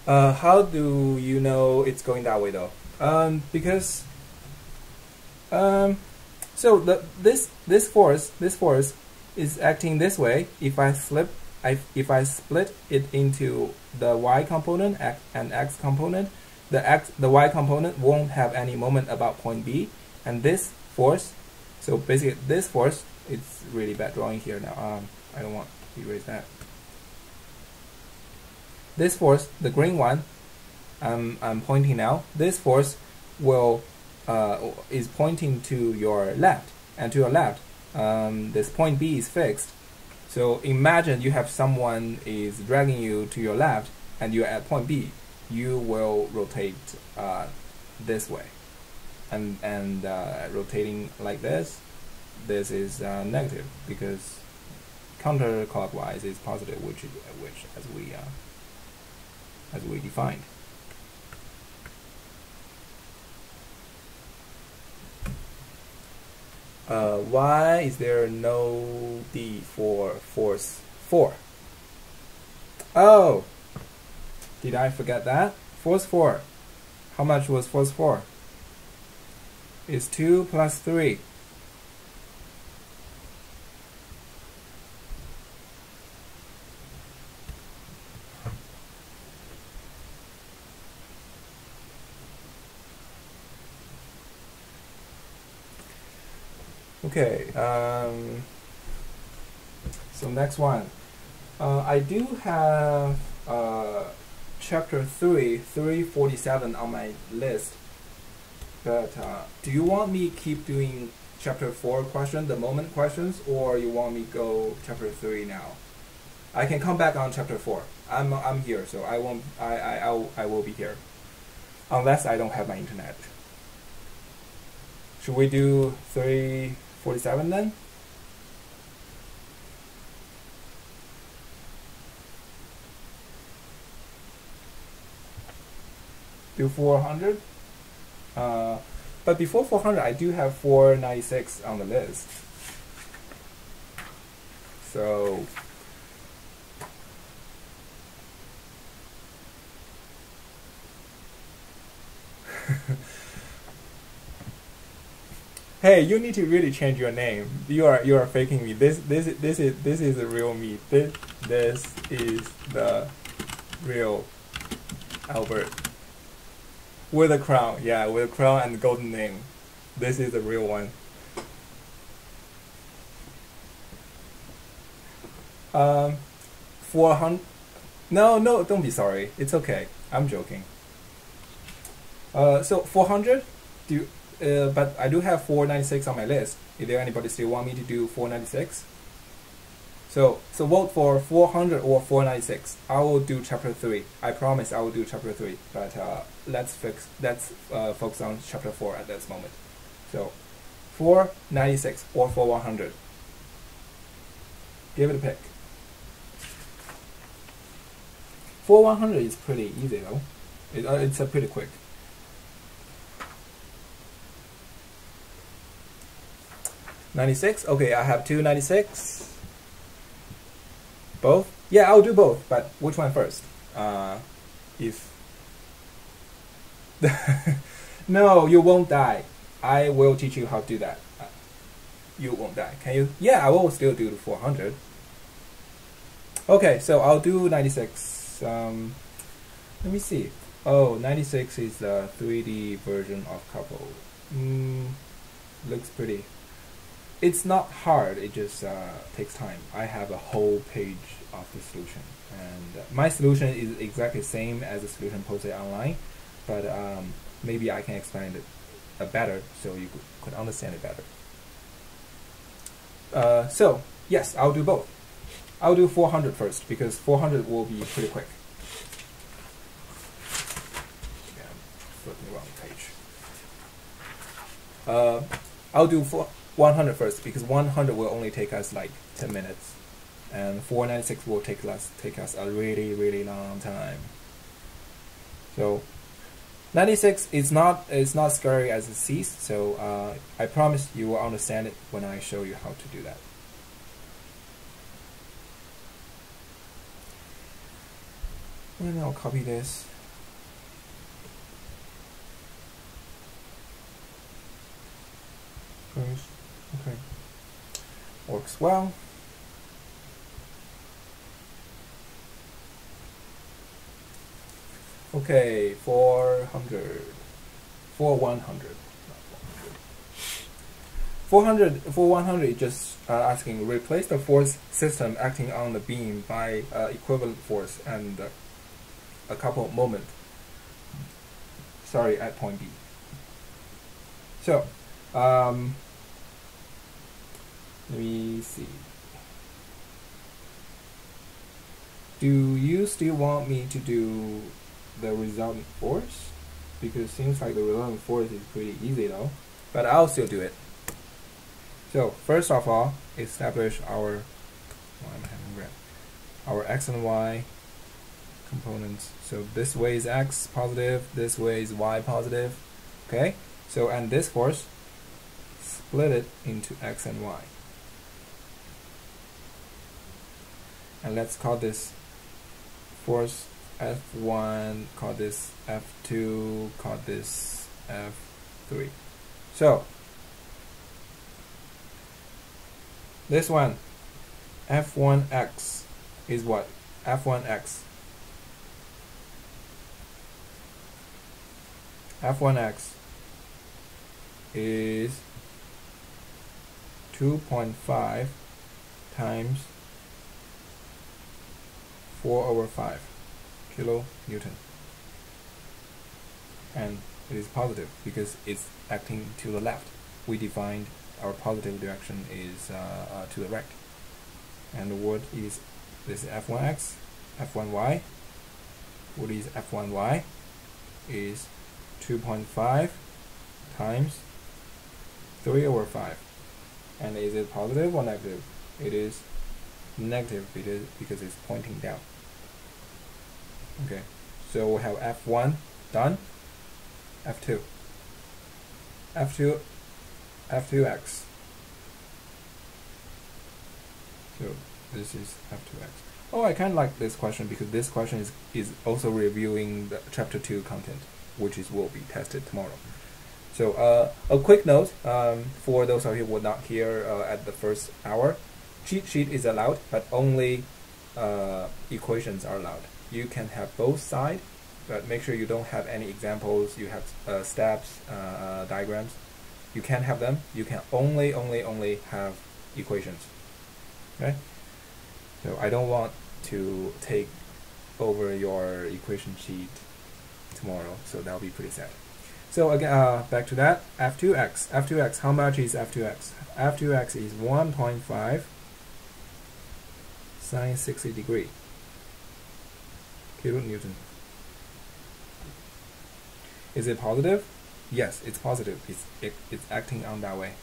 How do you know it's going that way though? Because so this force is acting this way. If I split it into the y component and x component, the y component won't have any moment about point B, and this force, so basically this force, it's really bad drawing here now. I don't want to erase that. This force, the green one, I'm pointing now. This force will is pointing to your left, and to your left, this point B is fixed. So imagine you have someone is dragging you to your left, and you're at point B. You will rotate this way, and rotating like this. This is negative because counterclockwise is positive, which as we defined. Why is there no D for force 4? Oh, did I forget that? Force 4. How much was force 4? It's 2 plus 3. Okay, so next one. I do have chapter 347 on my list, but do you want me keep doing chapter 4 question, the moment questions, or you want me go chapter 3 now? I can come back on chapter 4. I'm here, so I will be here, unless I don't have my internet. Should we do 347 then? Do 400? But before 400, I do have 496 on the list. So hey, you need to really change your name. You are faking me. This is the real me. This is the real Albert. With a crown, yeah, with a crown and golden name. This is the real one. 400. No, don't be sorry. It's okay. I'm joking. So 400. But I do have 496 on my list. Is there anybody still want me to do 496? So vote for 400 or 496. I will do chapter 3. I promise I will do chapter 3. But let's focus on chapter 4 at this moment. So 496 or 4100. Give it a pick. 4100 is pretty easy though. It's pretty quick. $96. Okay, I have 296. Both? Yeah, I'll do both, but which one first? If no, you won't die. I will teach you how to do that. You won't die. Can you? Yeah, I will still do the 400. Okay, so I'll do 96. Let me see. Oh, 96 is the 3D version of couple. Looks pretty. It's not hard, it just takes time. I have a whole page of the solution, and my solution is exactly the same as the solution posted online, but maybe I can explain it better so you could understand it better. So yes, I'll do both. I'll do 400 first because 400 will be pretty quick. Yeah, I'm flipping the wrong page. I'll do 100 first because 100 will only take us like 10 minutes, and 496 will take us a really long time. So 96 is not scary as it seems. So I promise you will understand it when I show you how to do that. And I'll copy this. First, okay, works well. Okay, 400, for 100, 400 for 100. Just asking, replace the force system acting on the beam by equivalent force and a couple moment. Sorry, at point B. So, let me see. Do you still want me to do the resultant force? Because it seems like the resultant force is pretty easy though, but I'll still do it. So first of all, establish our x and y components. So this way is x positive, this way is y positive. Okay, so and this force, split it into x and y, and let's call this force F1, call this F2, call this F3. So this one, F1x is what? F1x is 2.5 times 4/5 kilonewton, and it is positive because it's acting to the left. We defined our positive direction is to the right. And what is this? F1x, F1y. What is F1y? Is 2.5 times 3/5. And is it positive or negative? It is negative because it's pointing down. Okay, so we have F1 done. F2, F2x. So this is F2x. Oh, I kind of like this question because this question is also reviewing the chapter 2 content, which will be tested tomorrow. So a quick note for those of you who were not here at the first hour, cheat sheet is allowed, but only equations are allowed. You can have both sides, but make sure you don't have any examples. You have steps, diagrams. You can't have them. You can only have equations. Okay. So I don't want to take over your equation sheet tomorrow, so that'll be pretty sad. So again, back to that. F2x. F2x. How much is F2x? F2x is 1.5 sine 60 degree kilonewton. Is it positive? Yes, it's positive. It's acting on that way.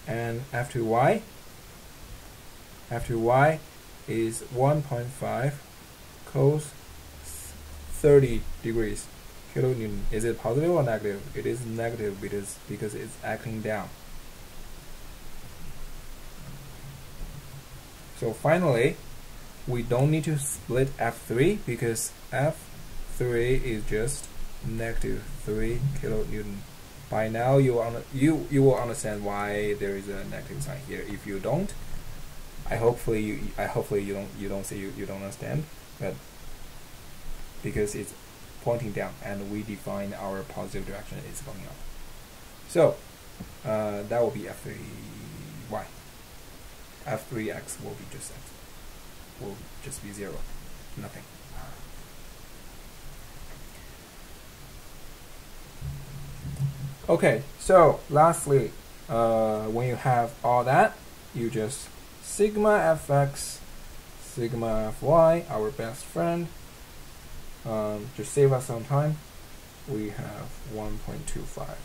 And F2y. F2y is 1.5 cos 30 degrees kilonewton. Is it positive or negative? It is negative because it's acting down. So finally, we don't need to split F3 because F3 is just negative 3 kilonewton. By now you will understand why there is a negative sign here. If you don't, hopefully you don't see you don't understand, but because it's pointing down and we define our positive direction is going up. So that will be f3y. f3x will be just x. Will just be 0. Nothing. Okay, so lastly, when you have all that, you just sigma fx, sigma fy, our best friend. Just save us some time. We have 1.25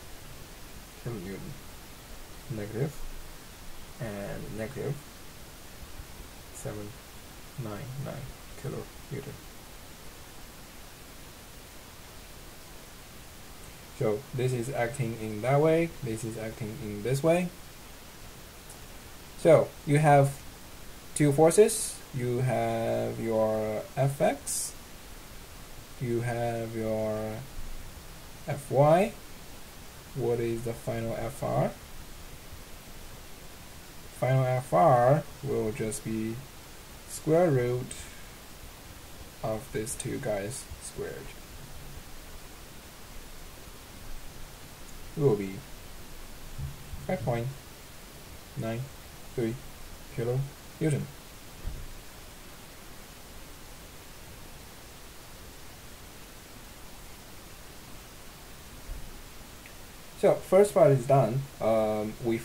kilonewton negative and negative 799 kilonewton. So this is acting in that way, this is acting in this way. So you have two forces, you have your Fx, you have your Fy. What is the final Fr? Final Fr will just be square root of these two guys squared. It will be 5.93 kilonewton. So first part is done. We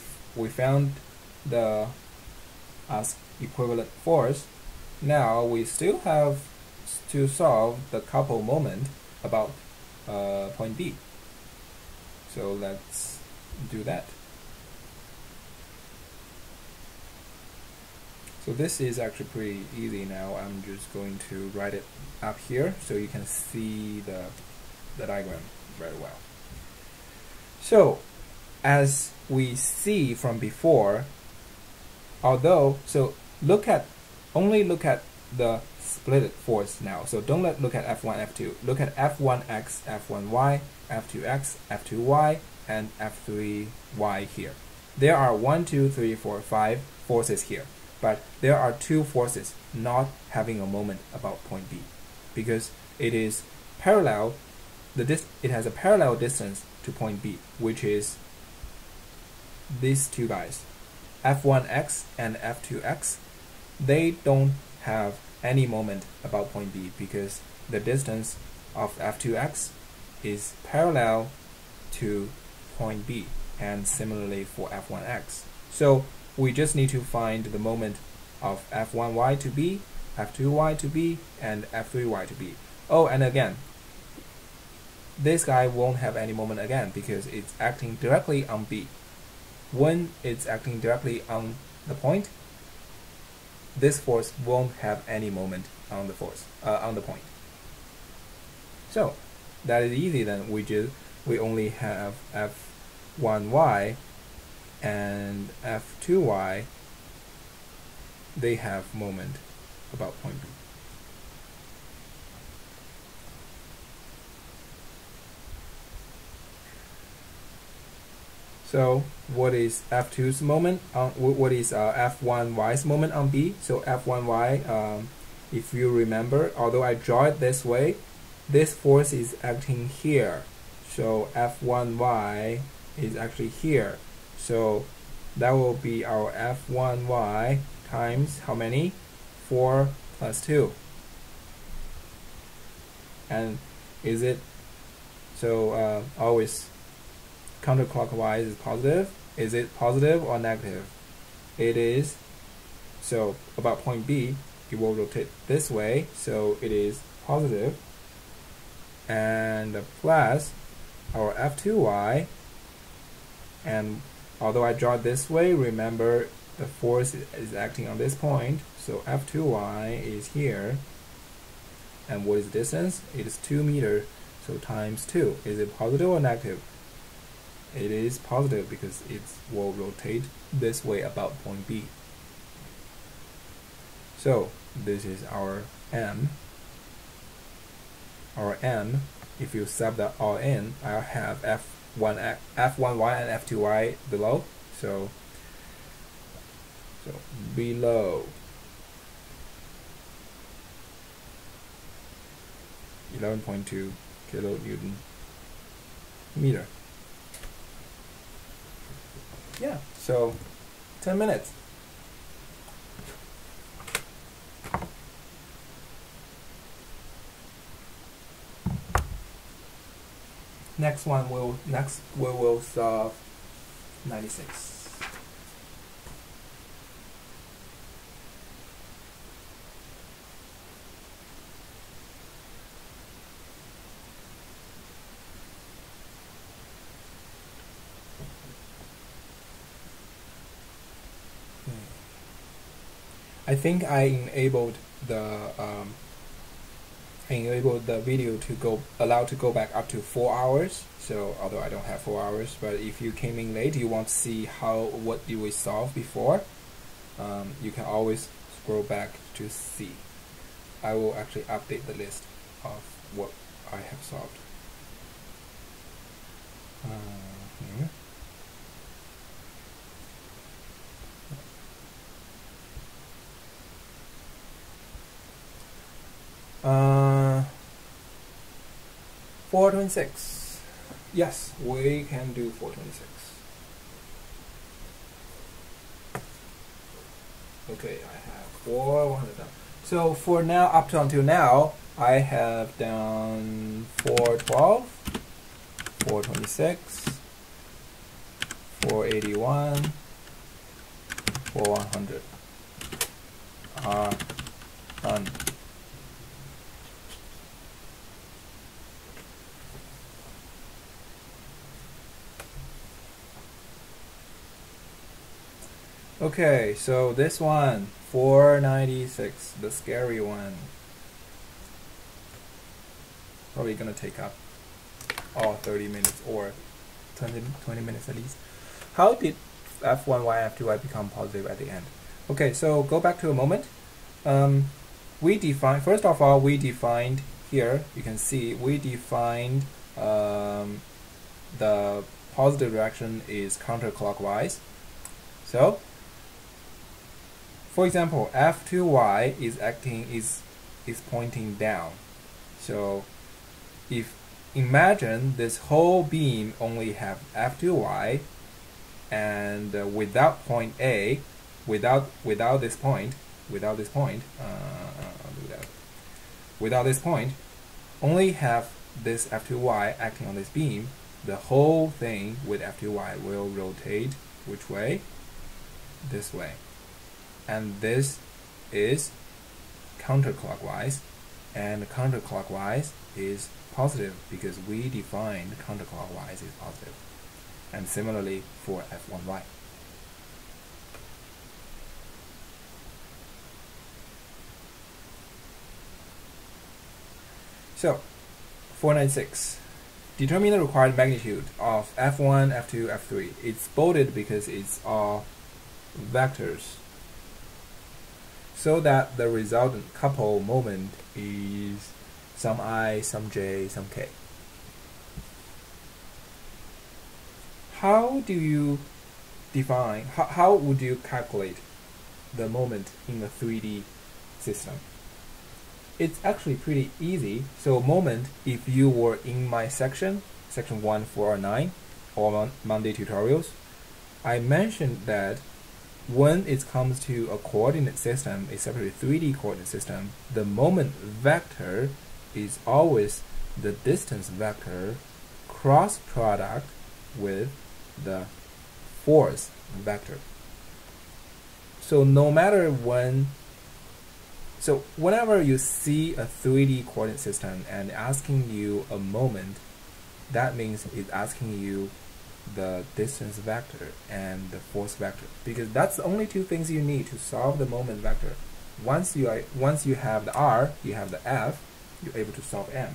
found the equivalent force. Now we still have to solve the couple moment about point B. So let's do that. So this is actually pretty easy now. I'm just going to write it up here so you can see the diagram very well. So as we see from before, only look at the split force now. So don't look at F1, F2. Look at F1x, F1y, F2x, F2y, and F3y here. There are 1, 2, 3, 4, 5 forces here, but there are two forces not having a moment about point B because it is parallel. It has a parallel distance to point B, which is these two guys, F1x and F2x. They don't have any moment about point B because the distance of F2x is parallel to point B, and similarly for F1x. So we just need to find the moment of F1y to B, F2y to B, and F3y to B. Oh, and again, this guy won't have any moment again because it's acting directly on B. When it's acting directly on the point, this force won't have any moment on the point. So that is easy then. We only have F1y and F2y. They have moment about point B. So what is F2's moment? What is F1y's moment on B? So F1y, if you remember, although I draw it this way, this force is acting here. So F1y is actually here. So that will be our F1y times how many? 4 plus 2. And is it, so always counterclockwise is positive. Is it positive or negative? It is. So about point B, it will rotate this way, so it is positive. And plus our F2y, and although I draw it this way, remember the force is acting on this point, so F2y is here. And what is the distance? It is 2 meters, so times 2. Is it positive or negative? It is positive because it will rotate this way about point B. So this is our M. Our M, if you sub that all in, I'll have F1y and F2y below. So So below 11.2 kilonewton meter. Yeah, so 10 minutes. Next we will solve 96. I think I enabled the video to allow to go back up to 4 hours. So although I don't have 4 hours, but if you came in late, you want to see what did we solve before, you can always scroll back to see. I will actually update the list of what I have solved. Here. 426. Yes, we can do 426. Okay, I have 400 down. So for now, up to until now, I have down 412, 426, 481, 4100 are done. Okay, so this one, 496, the scary one. Probably gonna take up all 30 minutes or 20 minutes at least. How did F1y, F2y become positive at the end? Okay, so go back to a moment. First of all, we defined here, you can see, we defined the positive direction is counterclockwise. So, for example, F2y is pointing down. So if imagine this whole beam only have F2y, and without point A, without this point, only have this F2y acting on this beam, the whole thing with F2y will rotate which way? This way. And this is counterclockwise, and counterclockwise is positive because we defined counterclockwise is positive. And similarly for F1y. So 496. Determine the required magnitude of F1, F2, F3. It's bolded because it's all vectors, so that the resultant couple moment is some I, some J, some K. How do you define, how would you calculate the moment in a 3D system? It's actually pretty easy. So moment, if you were in my section 149 or Monday tutorials, I mentioned that when it comes to a coordinate system, especially a 3D coordinate system, the moment vector is always the distance vector cross product with the force vector. So no matter whenever you see a 3D coordinate system and asking you a moment, that means it's asking you the distance vector and the force vector, because that's the only two things you need to solve the moment vector. Once you have the R, you have the F, you're able to solve M.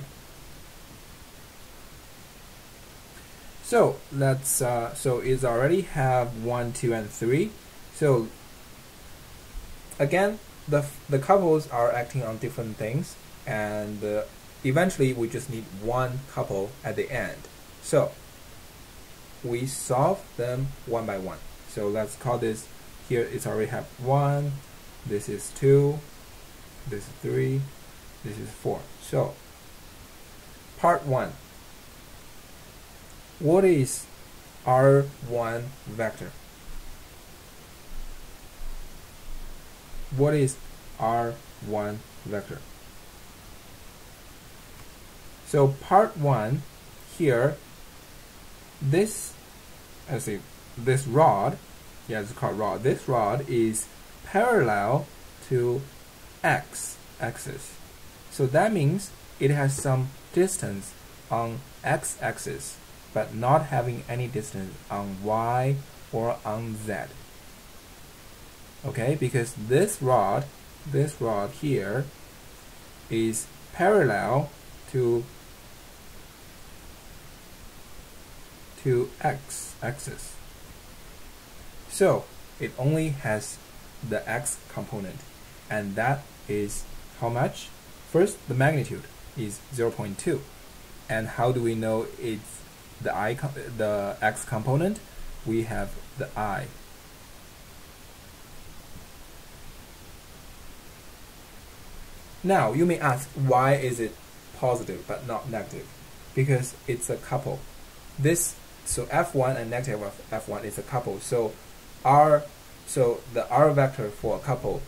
So let's so it's already have 1, 2, and 3. So again, the couples are acting on different things, and eventually we just need one couple at the end. So we solve them one by one. So let's call this here it's already have 1, this is 2, this is 3, this is 4. So part 1. What is R1 vector? What is R1 vector? So part 1 here, this rod, yeah, it's called rod. This rod is parallel to x-axis. So that means it has some distance on x-axis, but not having any distance on y or on z. Okay, because this rod here is parallel to x-axis. So it only has the x component, and that is how much? First, the magnitude is 0.2. And how do we know it's the x component? We have the I. Now you may ask, why is it positive but not negative? Because it's a couple. So F1 and negative of F1 is a couple. So the R vector for a couple,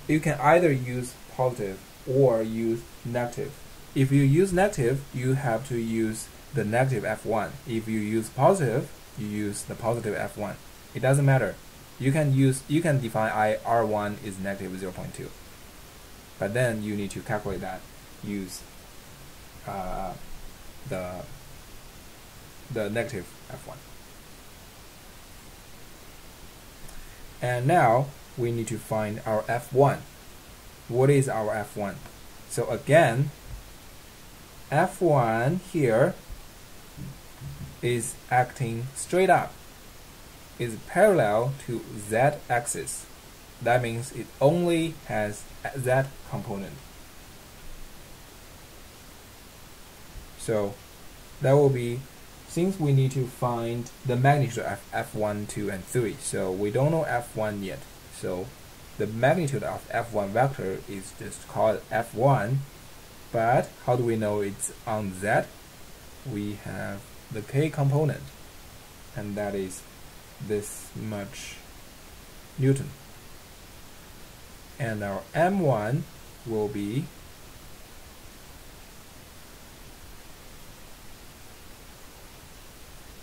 you can either use positive or use negative. If you use negative, you have to use the negative F1. If you use positive, you use the positive F1. It doesn't matter. You can define R1 is negative 0.2. But then you need to calculate that. Use the negative F1. And now we need to find our F1. What is our F1? So again, F1 here is acting straight up, is parallel to z-axis. That means it only has z component. So that will be, since we need to find the magnitude of F1, 2, and 3, so we don't know F1 yet. So the magnitude of F1 vector is just called F1, but how do we know it's on Z? We have the K component, and that is this much Newton. And our M1 will be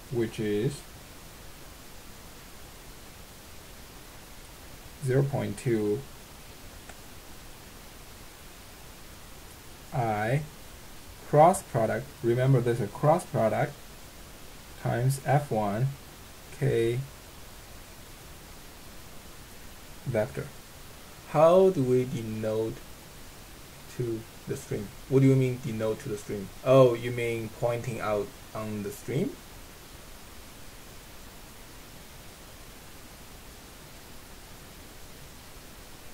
which is 0.2 I cross product, remember this is a cross product, times F1 K vector. How do we denote to the stream? What do you mean denote to the stream? Oh, you mean pointing out on the stream?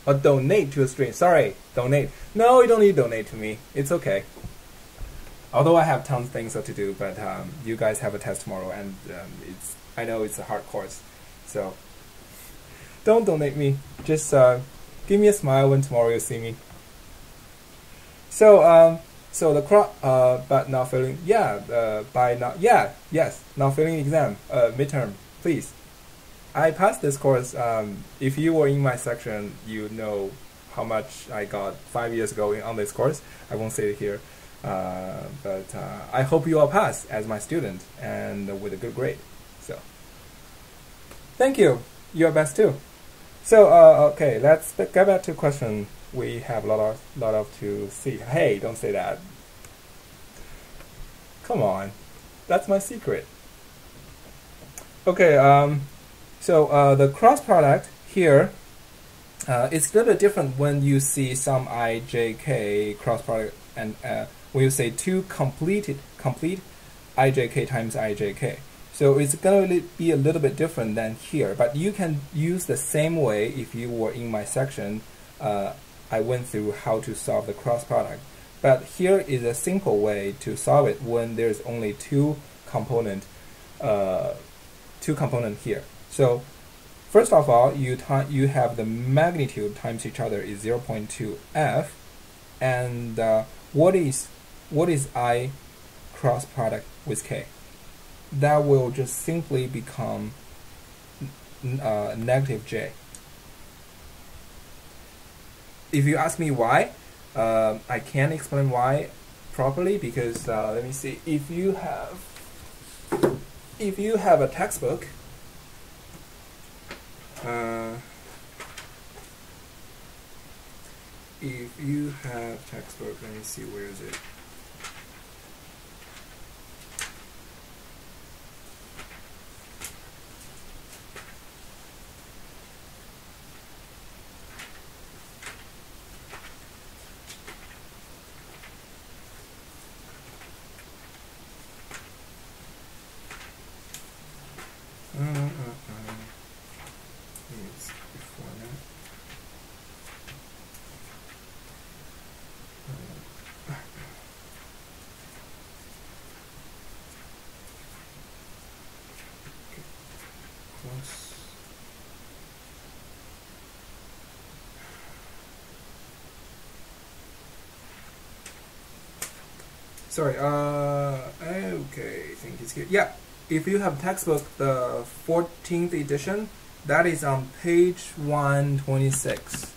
Or donate to a stream. Sorry, donate. No, you don't need to donate to me. It's okay. Although I have tons of things to do, but you guys have a test tomorrow, and I know it's a hard course, so don't donate me. Just give me a smile when tomorrow you see me. So so the but not failing. Yeah, by not. Yeah, yes, not failing exam. Midterm, please. I passed this course. If you were in my section, you know how much I got 5 years ago on this course. I won't say it here, but I hope you all pass as my student and with a good grade. So, thank you. You're best too. So, okay, let's get back to question. We have a lot of to see. Hey, don't say that. Come on, that's my secret. Okay. So the cross product here, it's a little bit different when you see some ijk cross product, and when you say two complete ijk times ijk. So it's going to be a little bit different than here, but you can use the same way if you were in my section. I went through how to solve the cross product, but here is a simple way to solve it when there's only two component here. So first of all, you have the magnitude times each other is 0.2 f, and what is I cross product with k? That will just simply become negative j. If you ask me why, I can't explain why properly, because let me see. If you have a textbook, let me see, where is it? It's before that. Close. Sorry, okay, I think it's here. Yeah, if you have textbook, the 14th edition, that is on page 126.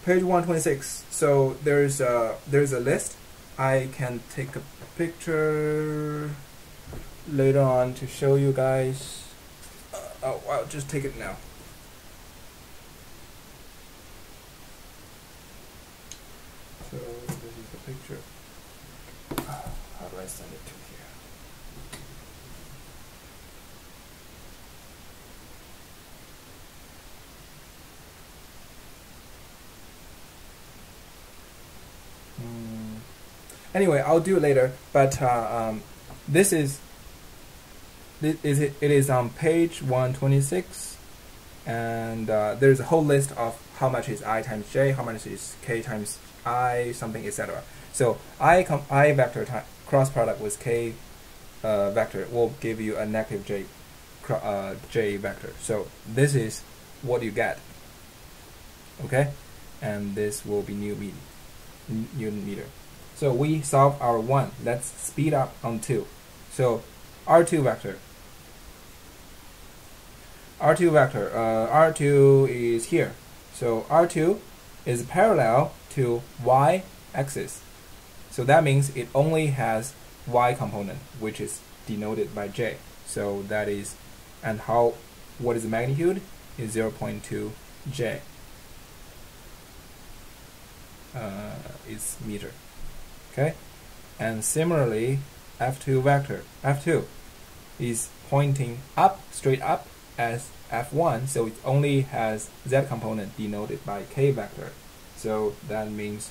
Page 126. So there's a list. I can take a picture later on to show you guys. Oh, I'll just take it now. So this is the picture. How do I send it to here? Anyway, I'll do it later. But it is on page 126, and there's a whole list of how much is I times j, how much is k times I, something, etc. So I vector cross product with k vector will give you a negative j vector. So this is what you get. Okay, and this will be Newton meter. So we solve our 1. Let's speed up on 2. So R2 vector. R2 is here. So R2 is parallel to y axis. So that means it only has y component, which is denoted by j. So that is, and what is the magnitude? Is 0.2 j. Is meter. Okay, and similarly, F2 vector. F2 is pointing up, straight up, as F1, so it only has z component denoted by k vector. So that means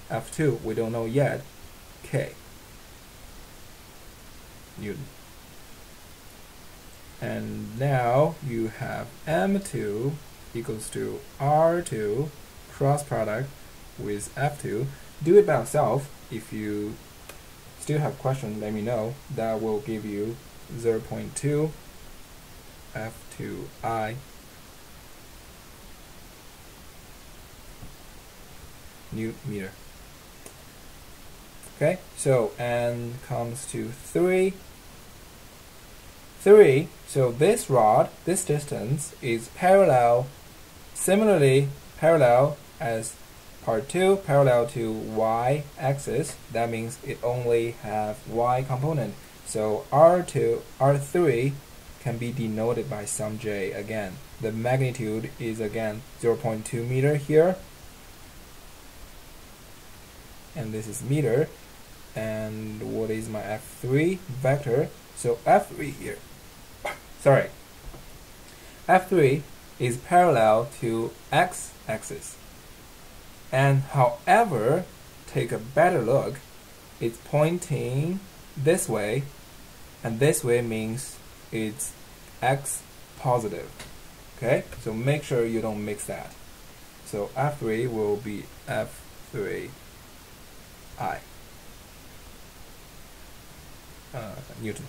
F2, we don't know yet, k Newton. And now you have M2 equals to R2 cross product with F2. Do it by yourself. If you still have questions, let me know. That will give you 0.2 F2I Newton meter. Okay, so n comes to 3. So this rod, this distance is similarly parallel as part 2, parallel to y axis. That means it only have y component. So R3 can be denoted by some j again. The magnitude is again 0.2 meter here. And this is meter. And what is my F3 vector? So F3 here. Sorry. F3 is parallel to x axis. And however, take a better look, it's pointing this way, and this way means it's x positive. Okay, so make sure you don't mix that. So F3 will be F3I Newton.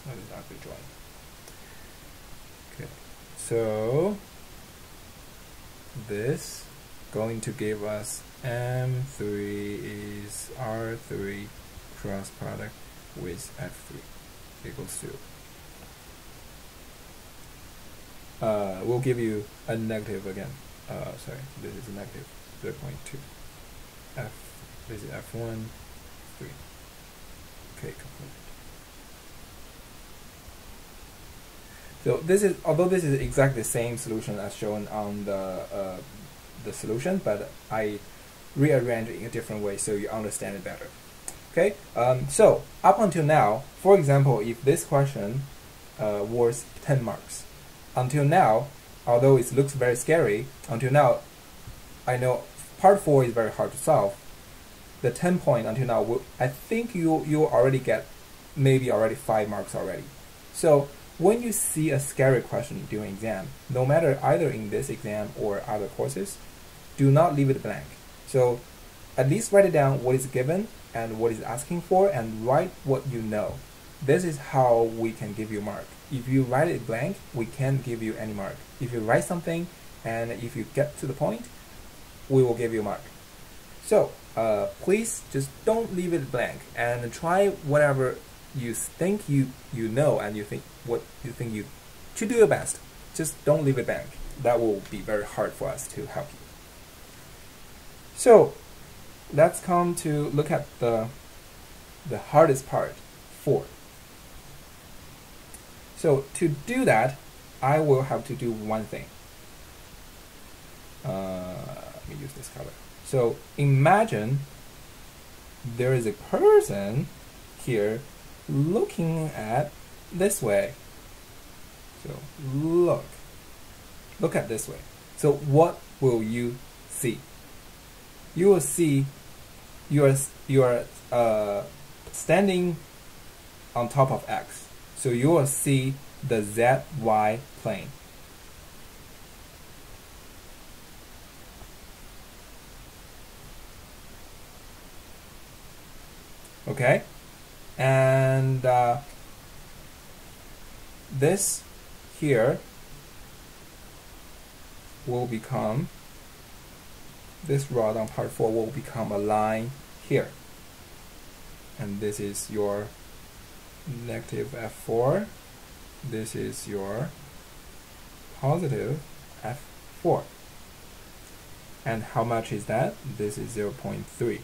That is actually drawing. Okay, so this going to give us M3 is R3 cross product with F3 equals 0. We'll give you a negative again. Sorry, this is a negative 0.2. This is F1, 3. Okay, complete. So this is, although this is exactly the same solution as shown on the solution, but I rearrange it in a different way so you understand it better. Okay, so up until now, for example, if this question was 10 marks, until now, although it looks very scary, until now, I know part 4 is very hard to solve. The 10 point until now, I think you already get maybe already 5 marks already. So when you see a scary question during exam, no matter either in this exam or other courses, do not leave it blank. So at least write it down what is given and what is asking for, and write what you know. This is how we can give you a mark. If you write it blank, we can't give you any mark. If you write something and if you get to the point, we will give you a mark. So please just don't leave it blank and try whatever you think you know and you think you should do your best. Just don't leave it blank. That will be very hard for us to help you. So let's come to look at the hardest part, 4. So to do that, I will have to do one thing. Let me use this color. So imagine there is a person here looking at this way. So look at this way. So what will you see? You will see you are standing on top of X. So you will see the ZY plane. Okay, and this here will become, this rod on part 4 will become a line here, and this is your negative F4, this is your positive F4, and how much is that? This is 0.3.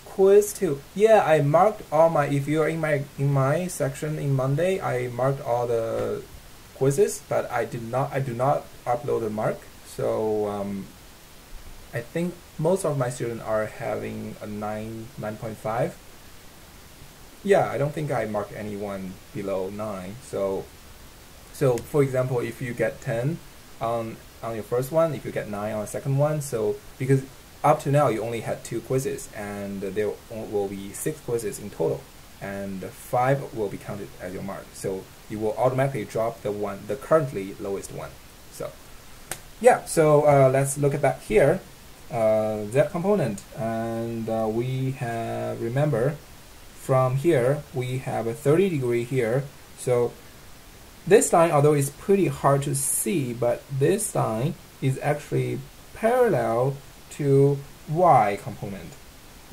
Quiz 2. Yeah, I marked all my, if you're in my section in Monday, I marked all the quizzes, but I do not upload a mark. So I think most of my students are having a 9.5. Yeah, I don't think I marked anyone below 9. So for example, if you get 10 on your first one, if you get 9 on the second one, so because up to now you only had 2 quizzes, and there will be 6 quizzes in total, and 5 will be counted as your mark. So you will automatically drop the currently lowest one. So yeah, so let's look at that here. Z component, and we have, remember, from here we have a 30 degree here. So this line, although it's pretty hard to see, but this line is actually parallel to Y component,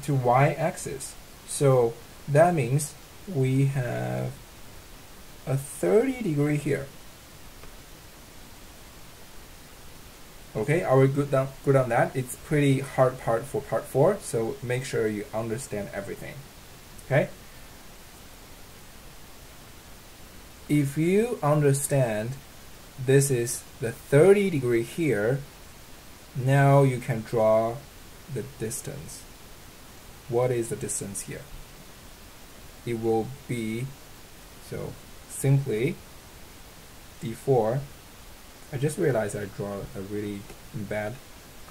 to Y axis. So that means we have a 30 degree here. Okay, are we good on that? It's pretty hard part for part 4, so make sure you understand everything. Okay? If you understand this is the 30 degree here, now you can draw the distance. What is the distance here? It will be, so simply D4. I just realized I draw a really bad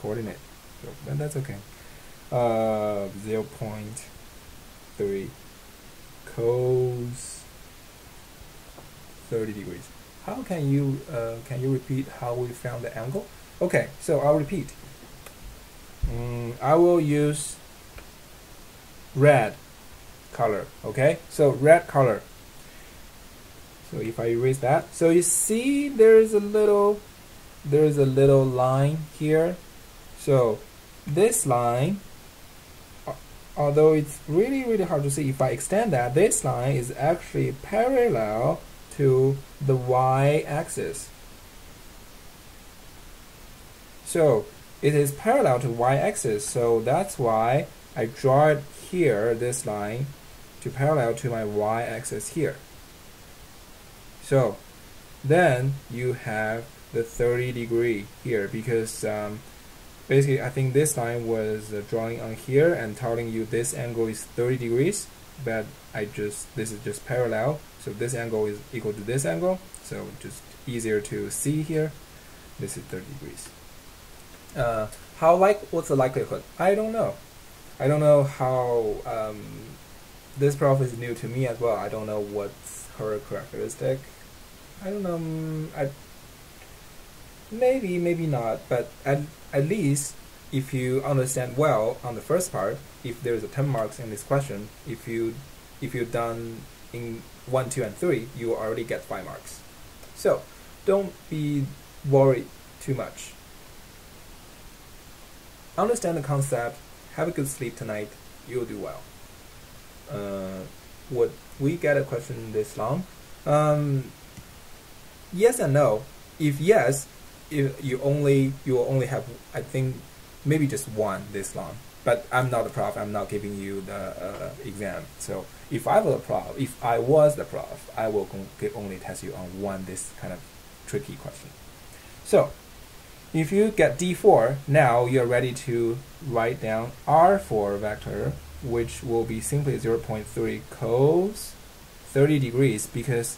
coordinate, so, but that's okay. 0.3 cos 30 degrees. How can you repeat how we found the angle? Okay, so I'll repeat. I will use red color. Okay, so red color. So if I erase that, so you see there's a little line here. So this line, although it's really hard to see, if I extend that, this line is actually parallel to the y-axis. So it is parallel to y-axis, so that's why I draw it here, this line, to parallel to my y-axis here. So then you have the 30-degree here, because basically I think this line was drawing on here and telling you this angle is 30 degrees, but this is just parallel, so this angle is equal to this angle, so just easier to see here. This is 30 degrees. What's the likelihood? I don't know. I don't know how. This prof is new to me as well. I don't know what's her characteristic. I don't know. Maybe not. But at least if you understand well on the first part, if there's a 10 marks in this question, if you've done in 1, 2, and 3, you already get 5 marks. So don't be worried too much. Understand the concept, have a good sleep tonight, you'll do well. Would we get a question this long? Yes and no. If yes, you will only have, I think, maybe just one this long. But I'm not the prof, I'm not giving you the exam. So if I was the prof, I will only test you on one this kind of tricky question. So if you get D4, now you're ready to write down R4 vector, which will be simply 0.3 cos 30 degrees, because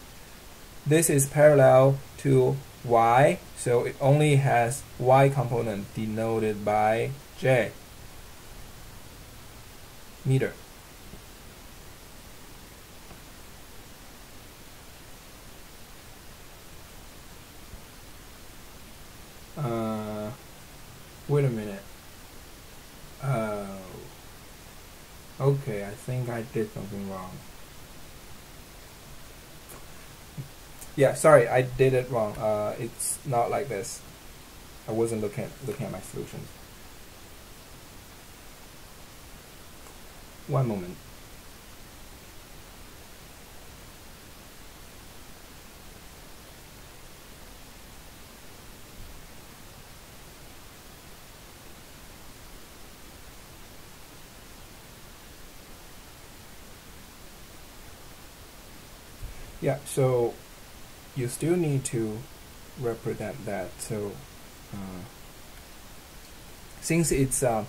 this is parallel to y, so it only has y component denoted by J meter. Wait a minute. Okay, I think I did something wrong. Yeah, sorry, I did it wrong. It's not like this. I wasn't looking at my solutions. One moment. Yeah, so you still need to represent that. So since it's the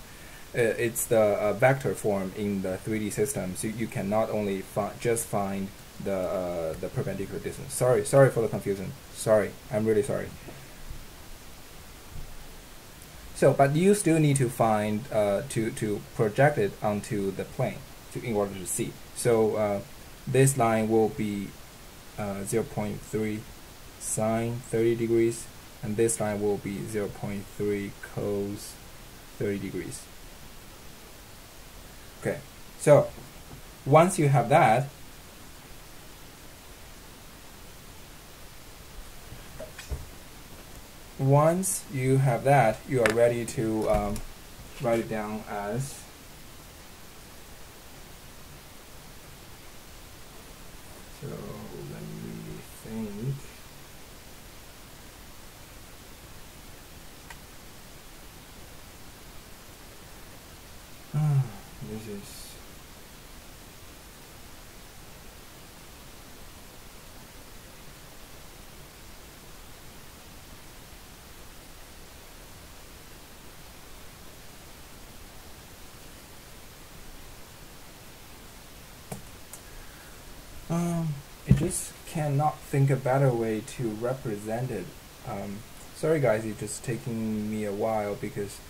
vector form in the 3D system, so you cannot only just find the perpendicular distance. Sorry for the confusion. Sorry, I'm really sorry. So, but you still need to find to project it onto the plane in order to see. So this line will be 0.3 sine 30 degrees, and this line will be 0.3 cos 30 degrees. Okay, so once you have that, you are ready to write it down as so. Let me think. This is I just cannot think a better way to represent it. Sorry guys, it's just taking me a while because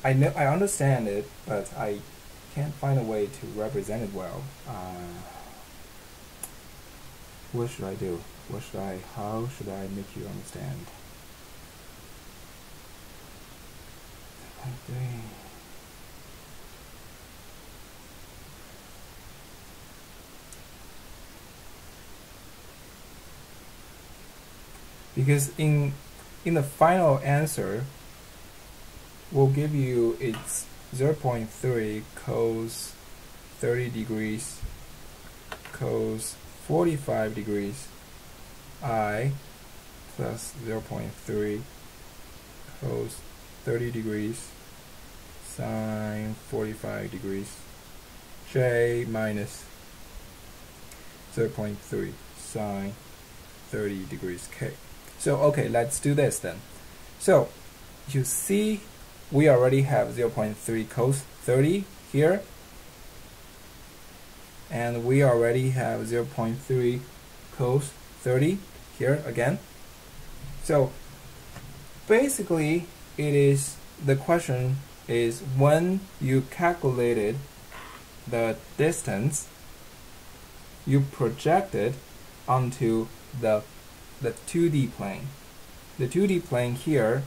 I understand it, but I can't find a way to represent it well. What should I do? How should I make you understand? 0.3. Because in the final answer will give you it's 0.3 cos 30 degrees cos 45 degrees I plus 0.3 cos 30 degrees sine 45 degrees j minus 0.3 sine 30 degrees k. So okay, let's do this then. So you see we already have 0.3 cos 30 here, and we already have 0.3 cos 30 here again. So basically the question is when you calculated the distance, you project it onto the 2D plane. The 2D plane here,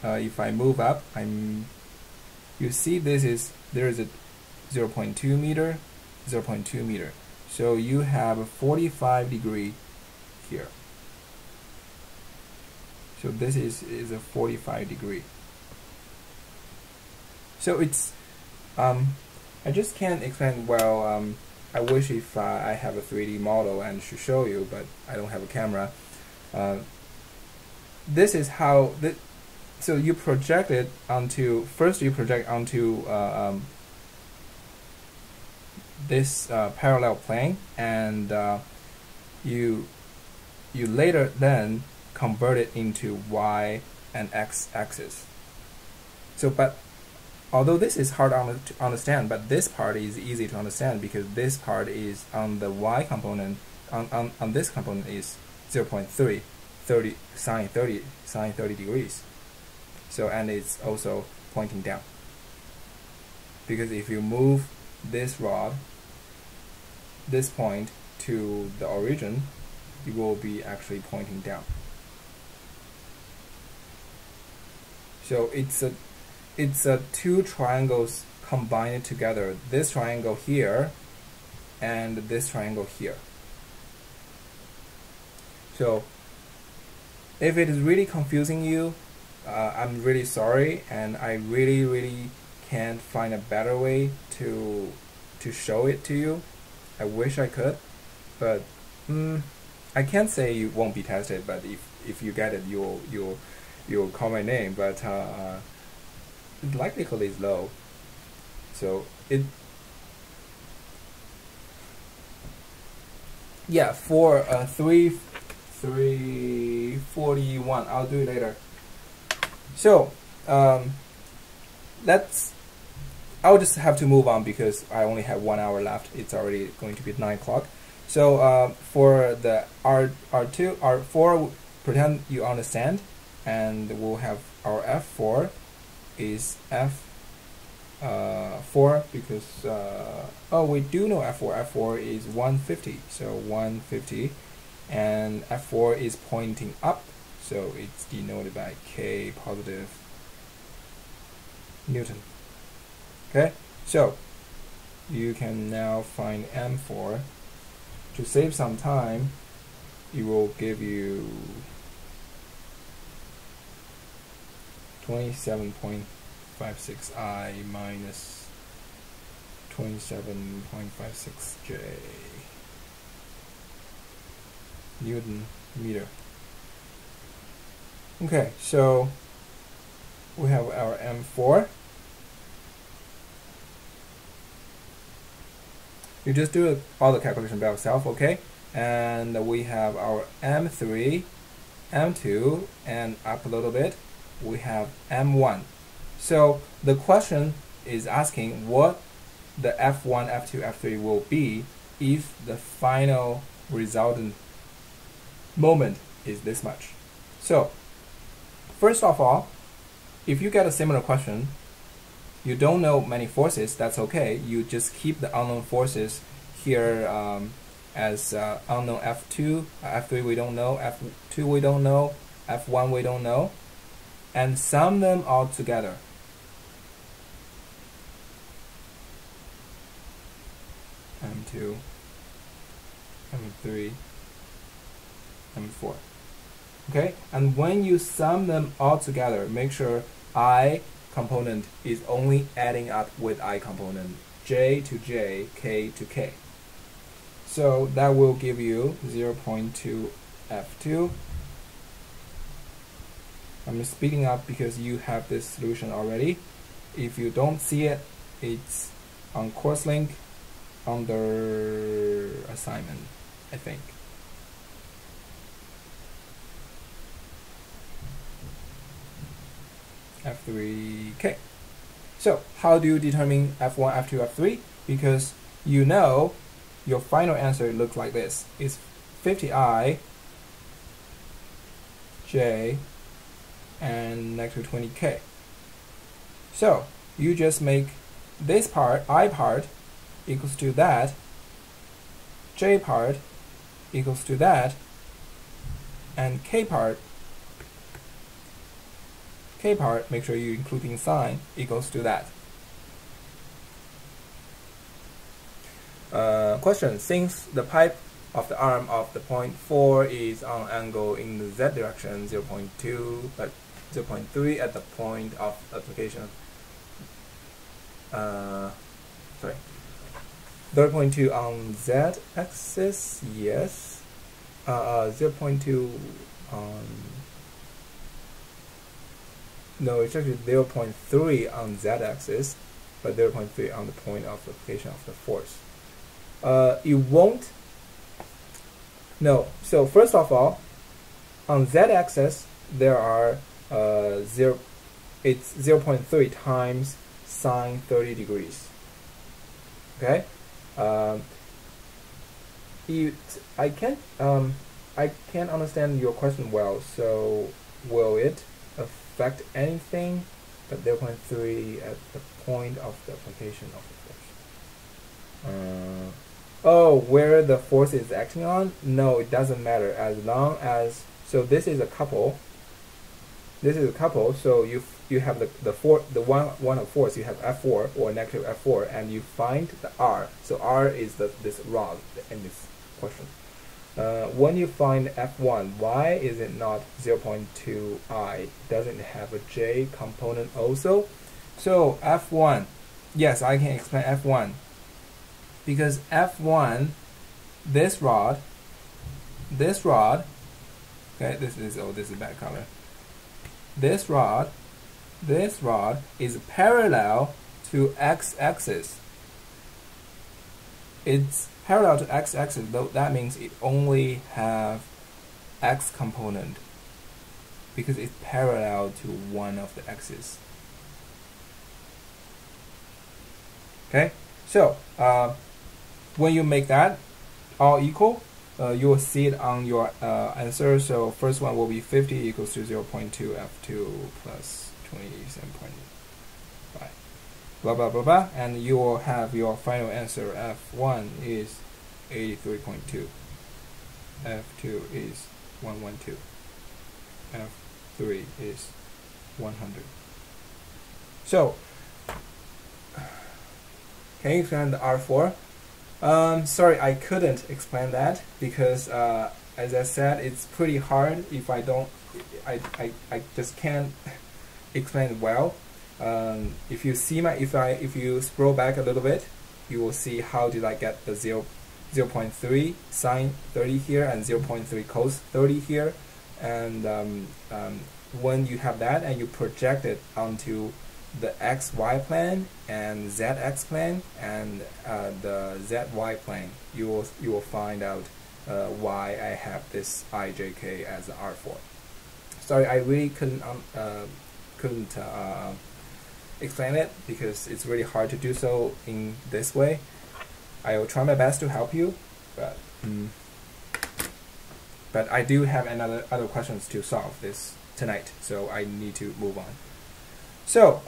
if I move up, you see there is a 0.2 meter, 0.2 meter. So you have a 45 degree here. So this is a 45 degree. So it's I just can't explain well. I wish if I have a 3D model and should show you, but I don't have a camera. This is how so you project it onto, first you project onto this parallel plane, and you later then convert it into y and x axis. So but although this is hard to understand, but this part is easy to understand because this part is on the y component, on this component is 0.3 sine 30 degrees. So and it's also pointing down, because if you move this rod, this point to the origin, it will be actually pointing down. So it's a two triangles combined together, this triangle here and this triangle here. So if it is really confusing you, I'm really sorry, and I really can't find a better way to show it to you. I wish I could, but I can't say you won't be tested. But if you get it, you'll call my name. But the likelihood is low. So yeah, for 341, I'll do it later. So I'll just have to move on because I only have 1 hour left. It's already going to be 9 o'clock. So for the R2, R4, pretend you understand, and we'll have our F4 is F4 because oh, we do know F4. F4 is 150, so 150, and F4 is pointing up, so it's denoted by K positive Newton. Okay, so you can now find M4. To save some time, it will give you 27.56 I minus 27.56 J Newton meter. Okay, so we have our M4. You just do all the calculation by yourself, okay? And we have our M3, M2, and up a little bit, we have M1. So the question is asking what the F1, F2, F3 will be if the final resultant moment is this much. So first of all, if you get a similar question, you don't know many forces, that's okay. You just keep the unknown forces here as unknown F2, F3 we don't know, F2 we don't know, F1 we don't know, and sum them all together. M2, M3, M4. Okay, and when you sum them all together, make sure I component is only adding up with I component, J to J, K to K. So that will give you 0.2 F2. I'm speeding up because you have this solution already. If you don't see it, it's on course link under assignment, I think. F3K. So how do you determine F1, F2, F3? Because you know your final answer looks like this. It's 50I, J, and negative 20K. So you just make this part, I part, equals to that, J part equals to that, and K part, make sure you including sign, equals to that. Question, since the pipe of the arm of the point 4 is on angle in the Z direction 0.2 but 0.3 at the point of application, sorry, 0.2 on Z axis, yes, 0.2 on, no, it's actually 0.3 on Z axis, but 0.3 on the point of application of the force. It won't, no, so first of all, on Z axis there are it's 0.3 times sine 30 degrees. Okay, I can't understand your question well. So will it affect anything but 0.3 at the point of the application of the force? Oh, where the force is acting on? No, it doesn't matter as long as, so this is a couple. This is a couple, so you have the one of force, you have F4 or negative F4, and you find the R. So R is this rod in this question. When you find F1, why is it not 0.2 I? Doesn't it have a J component also? So F1, yes, I can explain F1. Because F1, this rod, okay, this is bad color. This rod is parallel to x-axis. It's parallel to x-axis, though that means it only have x component because it's parallel to one of the axes. Okay, so when you make that all equal, you will see it on your answer. So first one will be 50 equals to 0.2 F2 plus 27.5. Blah blah blah blah, and you will have your final answer. F1 is 83.2, F2 is 112, F3 is 100. So can you explain the R4? Sorry, I couldn't explain that because as I said, it's pretty hard. If I don't, I just can't explain it well. If you see if you scroll back a little bit, you will see how did I get the 0.3 sine 30 here and 0.3 cos 30 here, and when you have that and you project it onto the XY plane and ZX plane and the ZY plane, you will find out why I have this IJK as R4. Sorry, I really couldn't explain it because it's really hard to do so in this way. I will try my best to help you, but I do have other questions to solve this tonight, so I need to move on. So,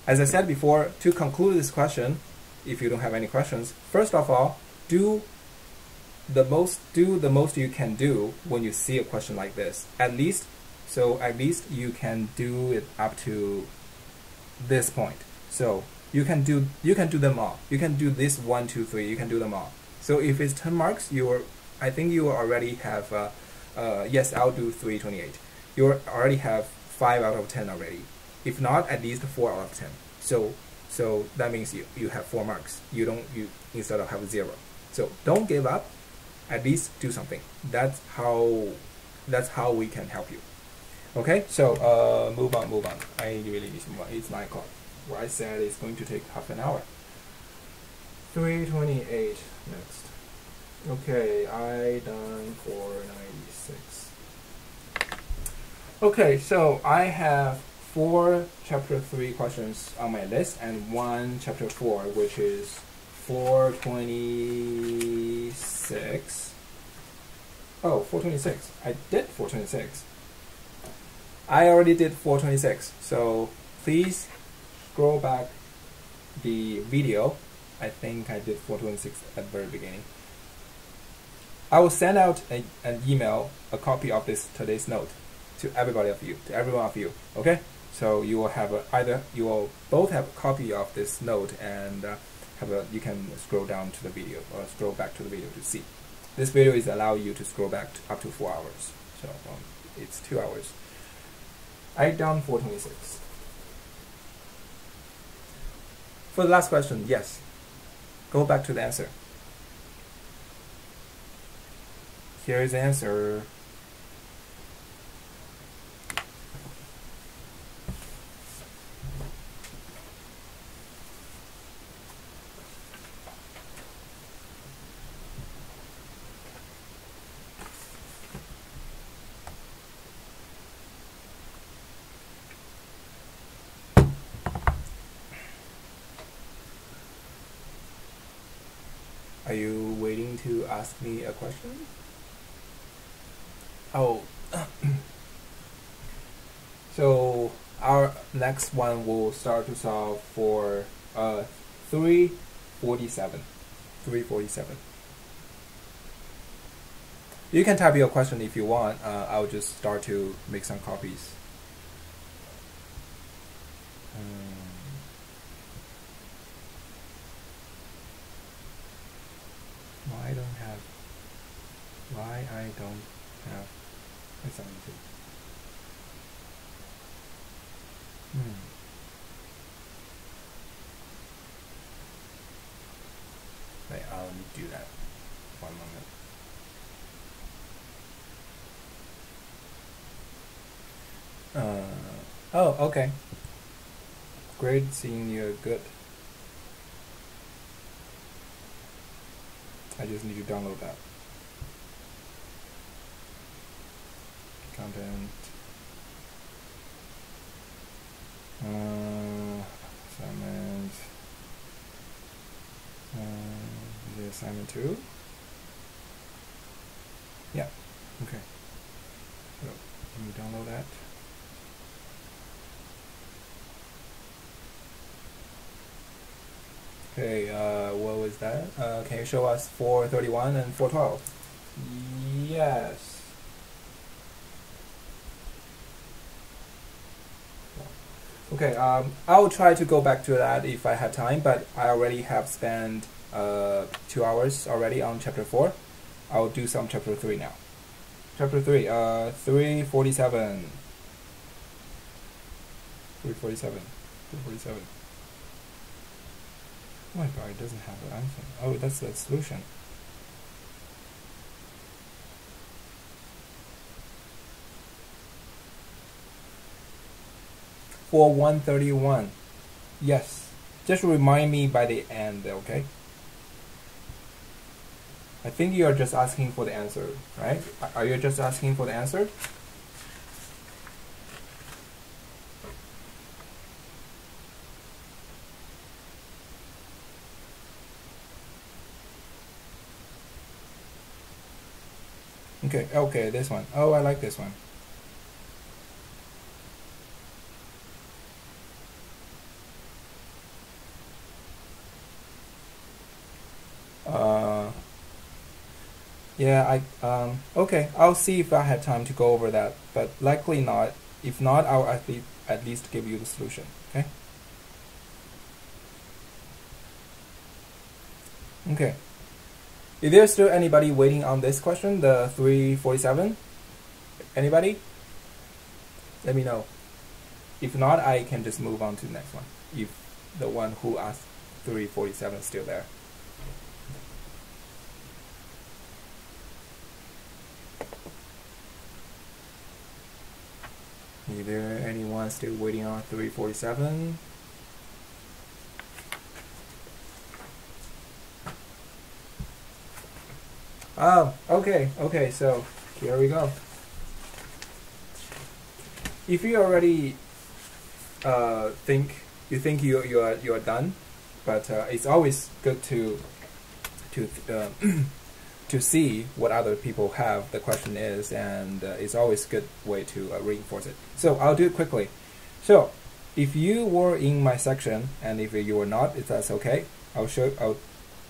as I said before, to conclude this question, if you don't have any questions, first of all, do the most you can do when you see a question like this. At least you can do it up to this point. So you can do them all. You can do this 1, 2, 3. You can do them all. So if it's 10 marks, I think you already have. Yes, I'll do 328. You already have 5 out of 10 already. If not, at least 4 out of 10. So that means you have 4 marks. You instead of have 0. So don't give up. At least do something. That's how we can help you. Okay, so move on. I really need to move on. It's 9 o'clock. Where I said it's going to take half an hour. 328 next. Okay, I done 496. Okay, so I have 4 chapter 3 questions on my list and 1 chapter 4, which is 426. Oh, 426. I did 426. I already did 426. So please scroll back the video. I think I did 426 at the very beginning. I will send out an email, a copy of today's note to everyone of you. Okay? So you will have you will both have a copy of this note and you can scroll down to the video or scroll back to the video to see. This video is allow you to scroll back up to 4 hours. So it's 2 hours. I done 426. For the last question, yes. Go back to the answer. Here is the answer. Are you waiting to ask me a question? Oh, so our next one will start to solve for 347. 347. You can type your question if you want. I'll just start to make some copies. Why I don't have assignment 2? Wait, I'll do that. 1 moment. Oh, okay. Great seeing you're good. I just need to download that. Content. Assignment. The assignment 2? Yeah. Okay. So, let me download that. Okay, what was that? Can you show us 431 and 412? Yes. Okay, I'll try to go back to that if I have time, but I already have spent 2 hours already on chapter 4. I'll do some chapter 3 now. Chapter 3, 347. 347. 347. Oh my god, it doesn't have an answer. Oh, that's the solution. For 131. Yes. Just remind me by the end, okay? I think you are just asking for the answer, right? Are you just asking for the answer? Okay, this one. Oh, I like this one. Yeah, okay, I'll see if I have time to go over that, but likely not. If not, I'll at least give you the solution, okay? Okay. Is there still anybody waiting on this question, the 347? Anybody? Let me know. If not, I can just move on to the next one, if the one who asked 347 is still there. Is there anyone still waiting on 347? Oh, okay, so here we go. If you already think you are done, but it's always good to to see what other people have the question is, and it's always a good way to reinforce it. So I'll do it quickly. So if you were in my section, and if you were not, if that's okay, I'll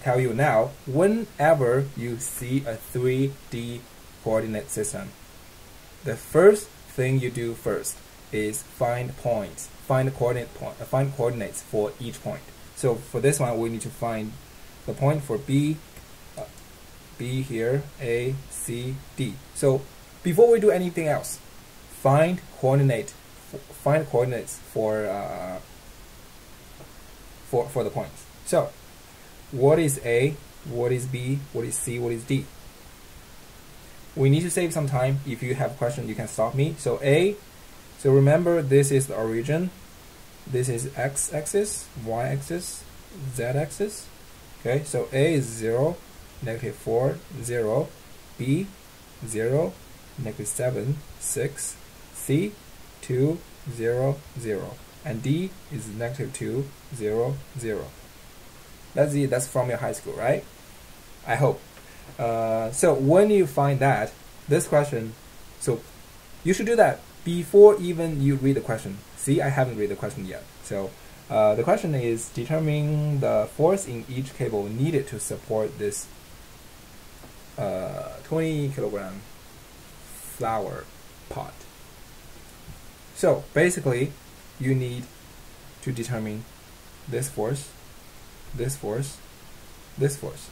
tell you now, whenever you see a 3D coordinate system, the first thing you do first is find points, find coordinates for each point. So for this one, we need to find the point for B here, A, C, D. So before we do anything else, find coordinates for the points. So what is A? What is B? What is C? What is D? We need to save some time. If you have a question, you can stop me. So A. So remember, this is the origin. This is x-axis, y-axis, z-axis. Okay, so A is 0, -4, 0. B, 0, -7, 6. C, 2, 0, 0. And D is -2, 0, 0. That's it. That's from your high school, right? I hope. So when you find that, this question, so you should do that before even you read the question. See, I haven't read the question yet. So the question is, determine the force in each cable needed to support this 20 kilogram flower pot. So basically, you need to determine this force, this force, this force.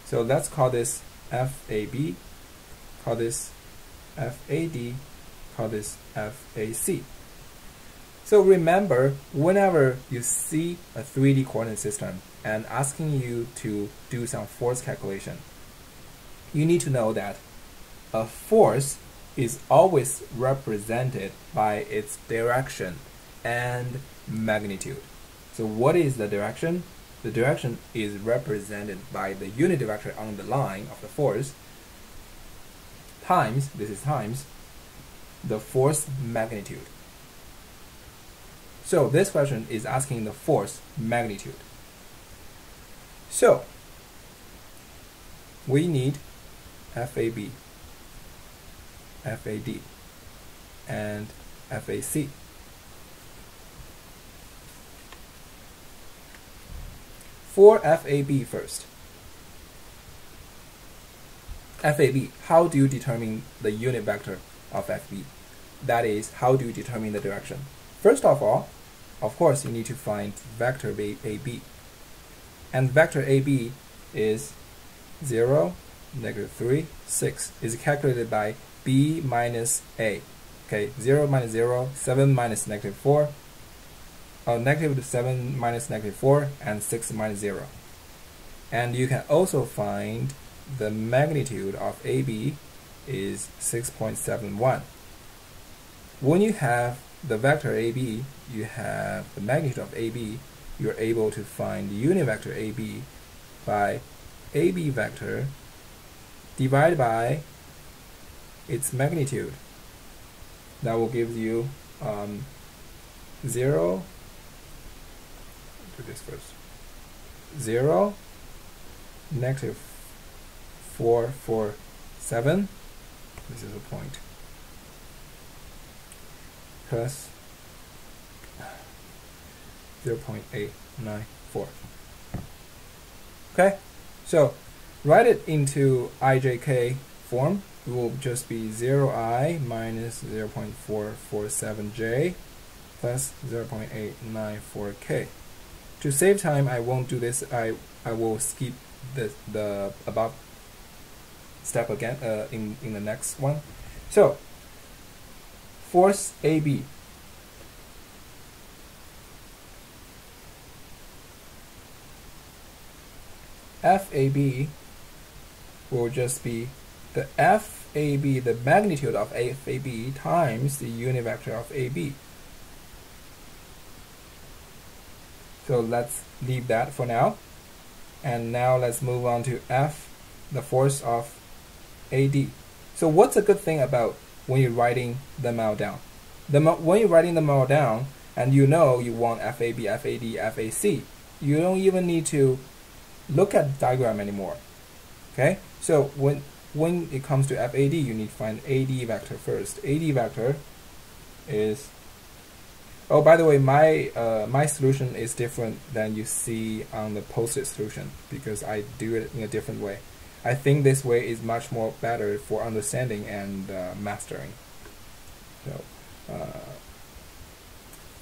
So let's call this FAB, call this FAD, call this FAC. So remember, whenever you see a 3D coordinate system and asking you to do some force calculation, you need to know that a force is always represented by its direction and magnitude. So what is the direction? The direction is represented by the unit vector on the line of the force times, this is times, the force magnitude. So this question is asking the force magnitude. So we need FAB, FAD, and FAC. For FAB first. FAB, how do you determine the unit vector of FB? That is, how do you determine the direction? First of all, of course, you need to find vector AB. And vector AB is 0, -3, 6. Is calculated by B minus A. Okay, 0 minus 0, 7 minus -4. -7 minus -4, and 6 minus 0. And you can also find the magnitude of AB is 6.71. When you have the vector AB, you have the magnitude of AB, you're able to find the unit vector AB by AB vector divided by its magnitude. That will give you 0, do this first, 0, -447, this is a point, plus 0.894. Okay, so write it into IJK form. It will just be 0I minus 0.447J plus 0.894K. To save time, I won't do this. I will skip the above step again in the next one. So force AB. FAB will just be the FAB, the magnitude of FAB times the unit vector of AB. So let's leave that for now. And now let's move on to F, the force of AD. So what's a good thing about when you're writing them all down? When you're writing them all down, and you know you want FAB, FAD, FAC, you don't even need to look at the diagram anymore. Okay? So when it comes to FAD, you need to find AD vector first. AD vector is, oh, by the way, my solution is different than you see on the posted solution because I do it in a different way. I think this way is much more better for understanding and mastering. So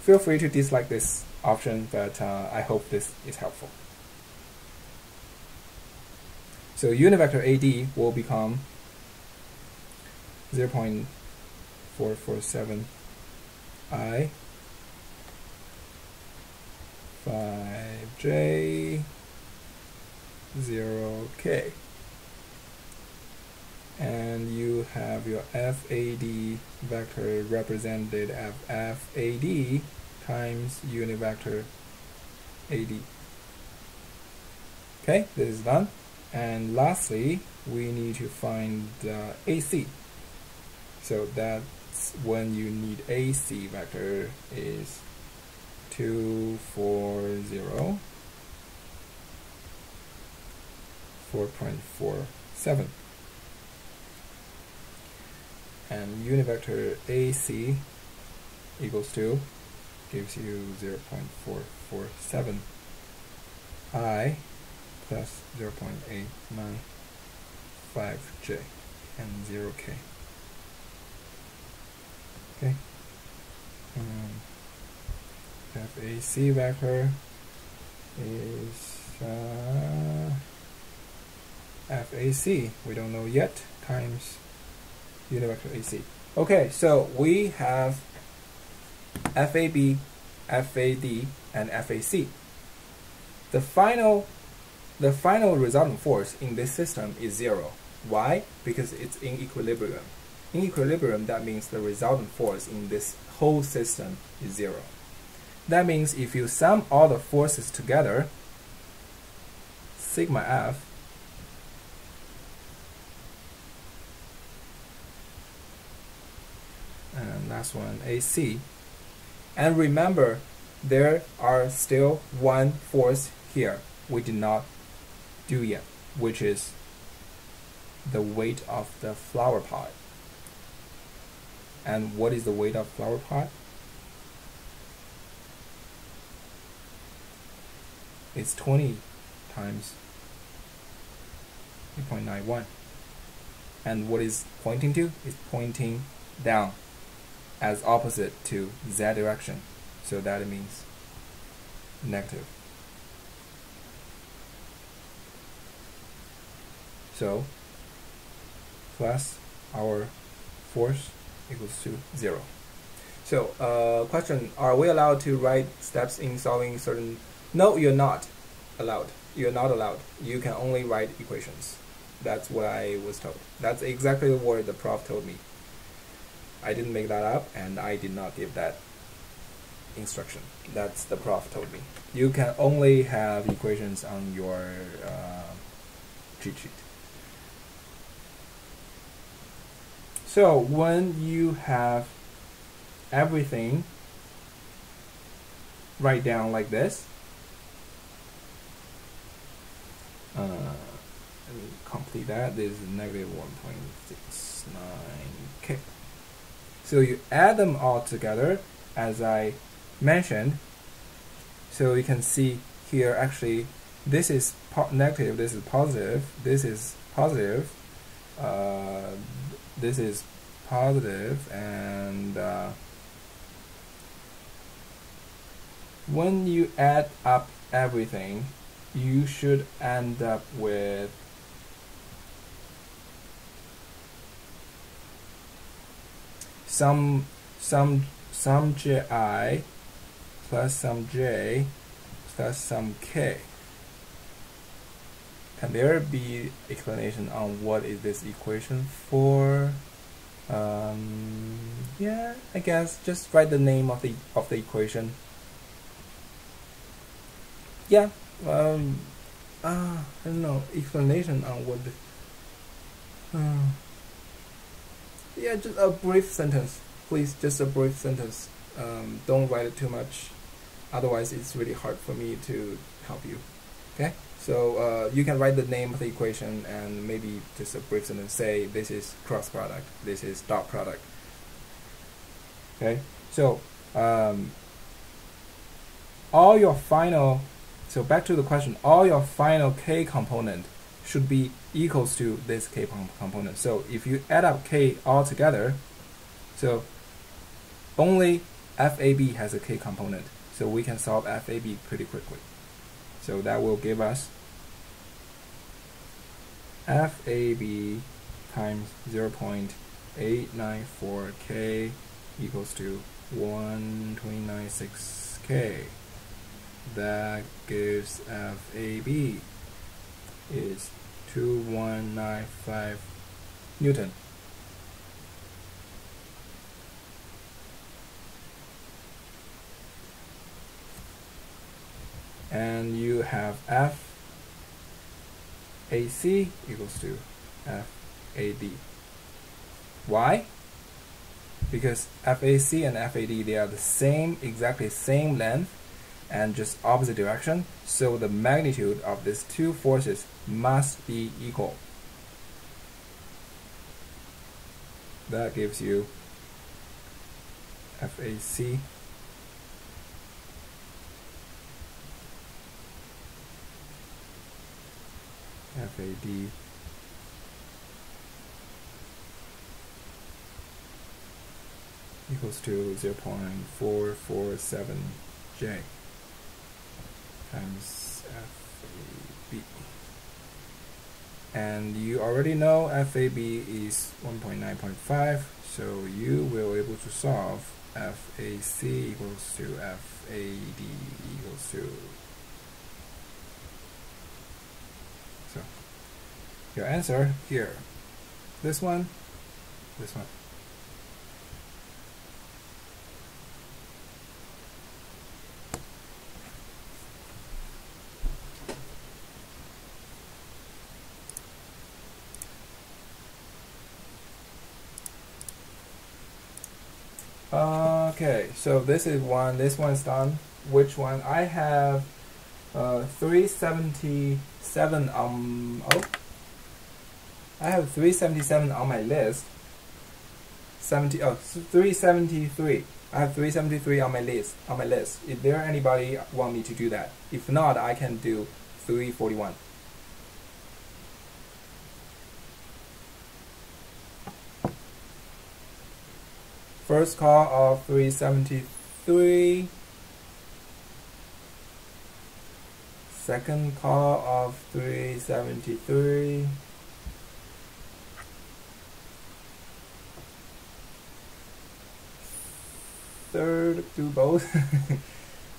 feel free to dislike this option, but I hope this is helpful. So unit vector AD will become 0.447 I 5J 0K. And you have your FAD vector represented as FAD times unit vector AD. Okay, this is done. And lastly, we need to find the AC. So that's when you need AC vector is 240 4.47. And unit vector AC equals to, gives you 0.447 I plus 0.895J and 0K. Okay. FAC vector is FAC, we don't know yet, times unit vector AC. Okay, so we have FAB, FAD, and FAC. The final resultant force in this system is 0. Why? Because it's in equilibrium. In equilibrium, that means the resultant force in this whole system is 0. That means if you sum all the forces together, sigma F and last one AC, and remember there are still one force here we did not do yet, which is the weight of the flower pot. And what is the weight of flower pot? It's 20 times 8.91. And what is pointing to? It's pointing down as opposite to z direction. So that means negative. So plus our force equals to 0. So question, are we allowed to write steps in solving certain? No, you're not allowed. You're not allowed. You can only write equations. That's what I was told. That's exactly what the prof told me. I didn't make that up, and I did not give that instruction. That's the prof told me. You can only have equations on your cheat sheet. So when you have everything write down like this, let me complete that. This is negative 1.69K. So you add them all together as I mentioned. So you can see here actually this is negative, this is positive, this is positive, this is positive, and when you add up everything, you should end up with some ji plus some j plus some k. Can there be explanation on what is this equation for? Yeah, I guess just write the name of the equation. Yeah, I don't know, explanation on what the yeah, just a brief sentence, please. Just a brief sentence. Don't write it too much, otherwise it's really hard for me to help you. Okay, so you can write the name of the equation and maybe just a brief sentence. Say this is cross product, this is dot product. Okay, so all your final, so back to the question, all your final k component should be equals to this k component. So if you add up k all together, so only FAB has a k component, so we can solve FAB pretty quickly. So that will give us FAB times 0.894k equals to 129.6k. That gives FAB is 2195 Newton. And you have FAC equals to FAD. Why? Because FAC and FAD, they are the same, exactly same length and just opposite direction, so the magnitude of these two forces must be equal. That gives you FAC FAD equals to 0.447J times FAB. And you already know FAB is 1.9.5, so you will be able to solve FAC equals to FAD equals to, so your answer here, this one, this one. Okay, so this is one. This one's done. Which one? I have 377 on. Oh, I have 377 on my list. 373. I have 373 on my list. Is there anybody want me to do that? If not, I can do 341. First call of 373. Second call of 373. Third, do both.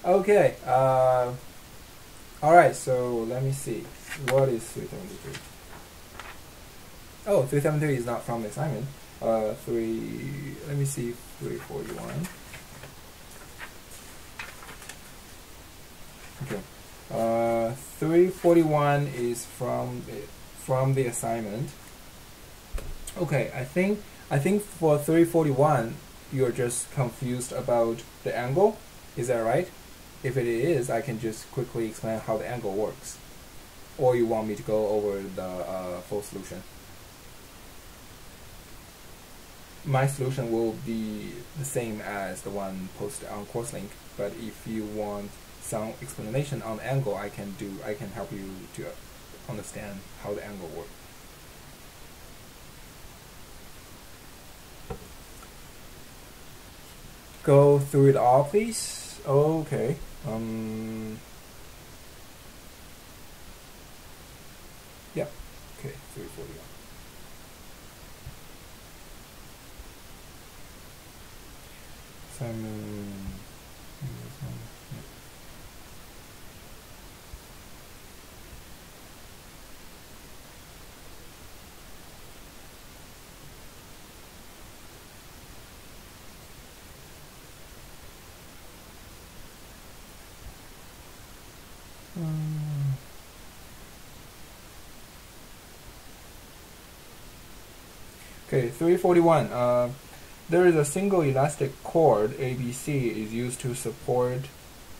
Okay. Alright, so let me see. What is 373? Oh, 373 is not from the assignment. Let me see, 341. Okay. 341 is from the assignment. Okay, I think for 341 you're just confused about the angle. Is that right? If it is, I can just quickly explain how the angle works. Or you want me to go over the full solution? My solution will be the same as the one posted on CourseLink, but if you want some explanation on the angle, I can help you to understand how the angle works. Go through it all, please. Okay. Yep. Okay, 341. Simon. Yep. Okay, 341. There is a single elastic cord ABC is used to support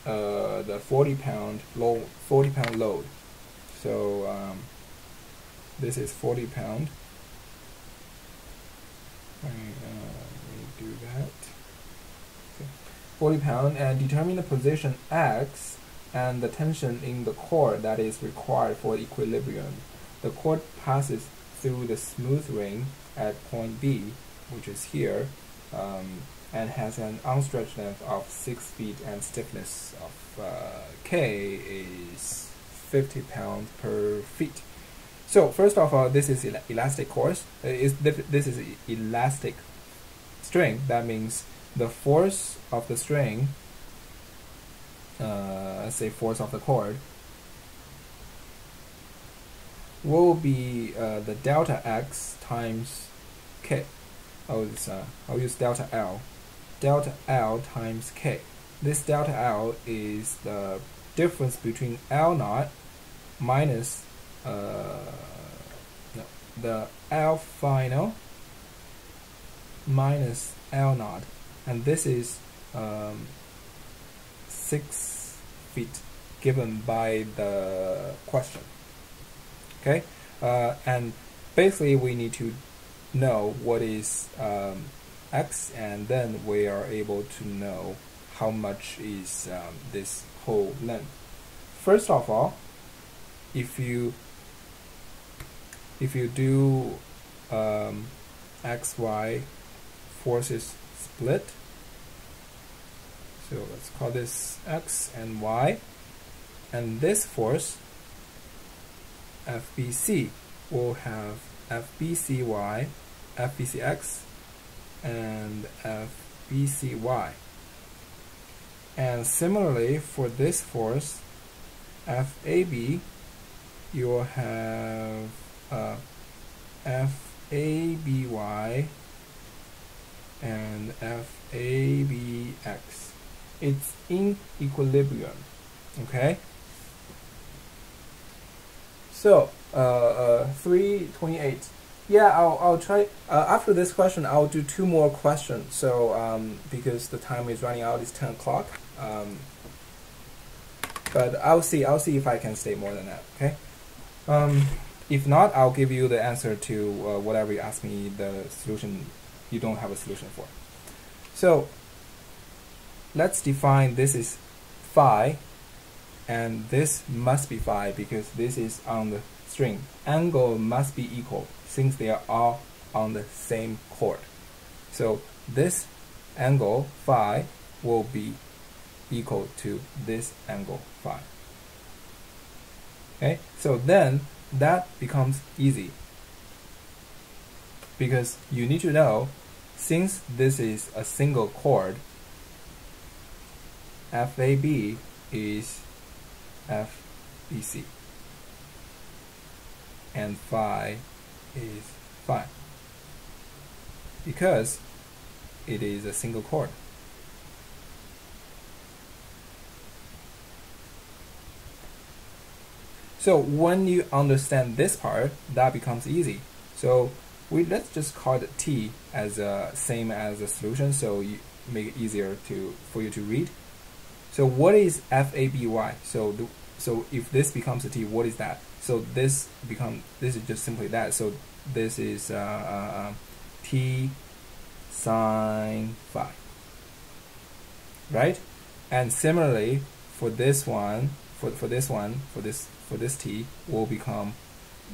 the 40-pound load. So this is 40 pound. Let me do that. Okay. 40 pound, and determine the position X and the tension in the cord that is required for equilibrium. The cord passes through the smooth ring at point B, which is here, and has an unstretched length of 6 feet and stiffness of K is 50 pounds per feet. So first of all, this is elastic course. This is elastic string. That means the force of the string, let's say force of the cord, will be the delta X times K. I'll use delta L. Delta L times K. This delta L is the difference between L naught minus the L final minus L naught, and this is 6 feet given by the question. Okay, and basically we need to know what is X, and then we are able to know how much is this whole length. First of all, if you do XY forces split, so let's call this X and Y, and this force FBC will have FBCY, FBCX, and FBCY. And similarly for this force FAB, you will have FABY and FABX. It's in equilibrium. Okay. So 328. Yeah, I'll try. After this question, I'll do 2 more questions. So because the time is running out, it's 10 o'clock. But I'll see if I can stay more than that. Okay. If not, I'll give you the answer to whatever you ask me. The solution you don't have a solution for. So let's define this is phi, and this must be phi because this is on the string. Angle must be equal since they are all on the same chord. So this angle phi will be equal to this angle phi. Okay, so then that becomes easy because you need to know, since this is a single chord, FAB is FBC and phi is phi because it is a single chord. So when you understand this part, that becomes easy. So let's just call it T as same as a solution, so you make it easier for you to read. So what is FABY? So if this becomes a T, what is that? So this is just simply that. So this is T sine phi, right? And similarly for this one, for this T will become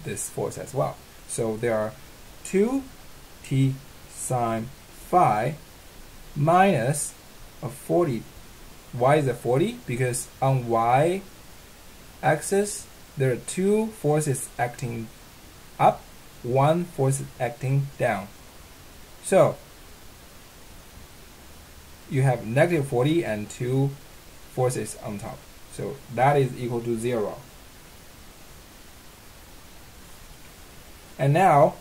this force as well. So there are 2 T sine phi minus a 40. Why is it 40? Because on y axis there are two forces acting up, one force acting down. So you have negative 40 and two forces on top. So that is equal to 0. And now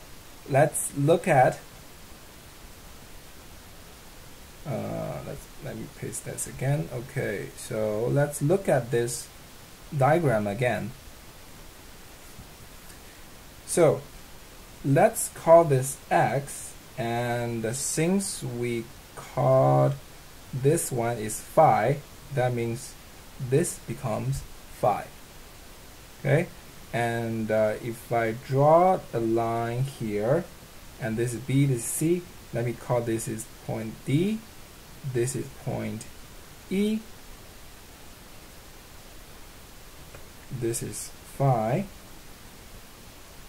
let's look at let me paste this again. Okay, so let's look at this diagram again. So let's call this x, and since we called this one is phi, that means this becomes phi. Okay, and if I draw a line here, and this is B, this is C, let me call this is point D, this is point E, this is phi.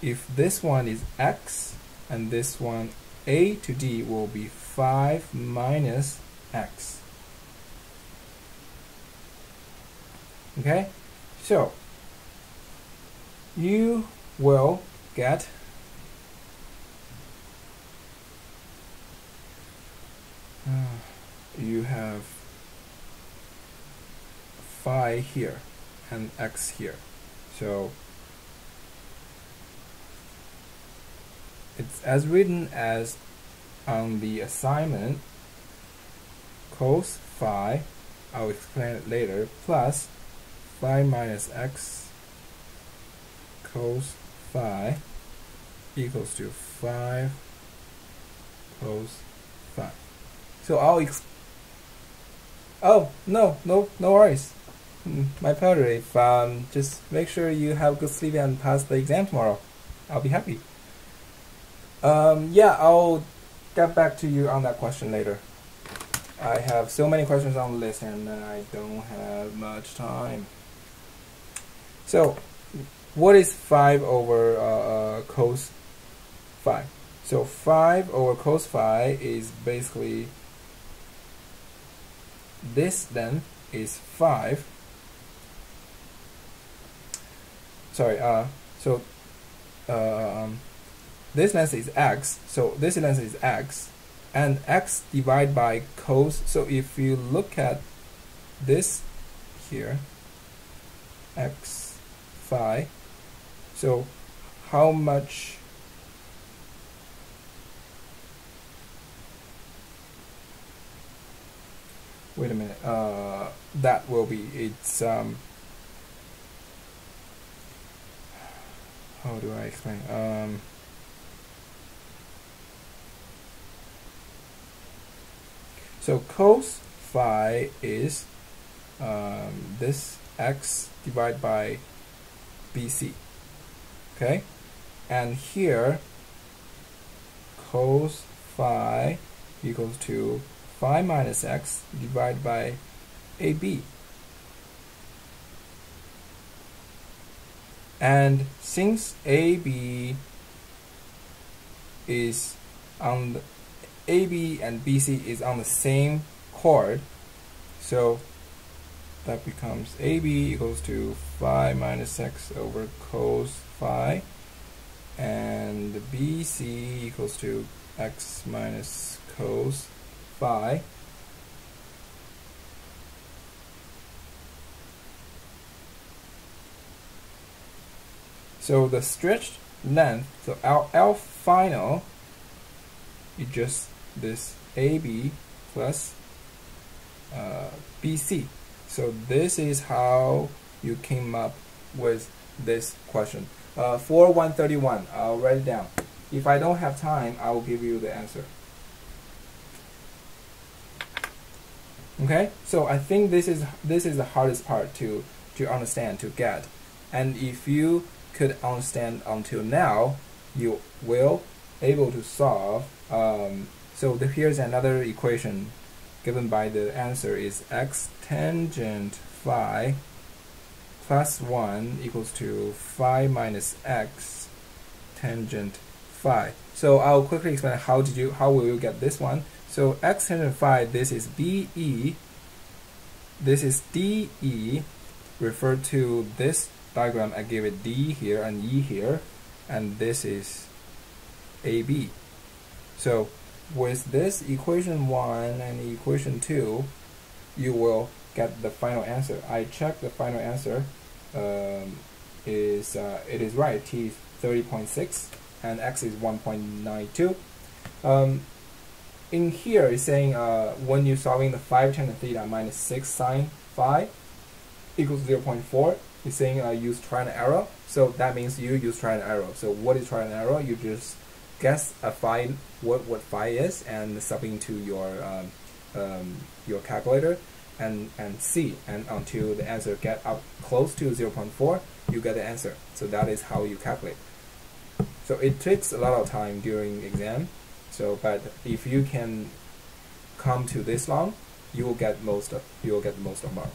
If this one is x, and this one A to D will be 5 minus x. Okay, so you will get you have phi here and x here. So it's as written as on the assignment, cos phi, I'll explain it later, plus phi minus x cos phi equals to 5 cos phi. So I'll oh, no worries. My pleasure. If just make sure you have good sleep and pass the exam tomorrow. I'll be happy. Yeah, I'll get back to you on that question later. I have so many questions on the list and I don't have much time. So, what is 5 over cos phi? So 5 over cos phi is basically this, then is 5. Sorry, so this length is x, so this length is x, and x divided by cos. So if you look at this here, x phi, so how much wait a minute, that will be, it's how do I explain, so cos phi is this x divided by BC, okay, and here cos phi equals to phi minus x divided by AB. And since AB is on the AB and BC is on the same chord, so that becomes AB equals to phi minus x over cos phi, and BC equals to x minus cos phi. So the stretched length, so L final, is just this AB plus BC. So this is how you came up with this question. For 131, I'll write it down. If I don't have time, I will give you the answer. Okay, so I think this is the hardest part to understand, to get, and if you could understand until now, you will able to solve. So here's another equation given by the answer is x tangent phi plus 1 equals to phi minus x tangent phi. So I'll quickly explain how will you get this one. So x tangent phi, this is BE, this is DE, referred to this diagram, I give it D here and E here, and this is AB. So with this equation 1 and equation 2, you will get the final answer. I checked the final answer. It is right. T is 30.6 and X is 1.92. In here, it's saying when you're solving the 5 tan theta minus 6 sine phi equals 0.4, it's saying use trial and error. So that means you use trial and error. So what is trial and error? You just guess a phi, what phi is, and sub into your calculator and see, and until the answer get up close to 0.4, you get the answer. So that is how you calculate. So it takes a lot of time during exam. So, but if you can come to this long, you will get most of mark.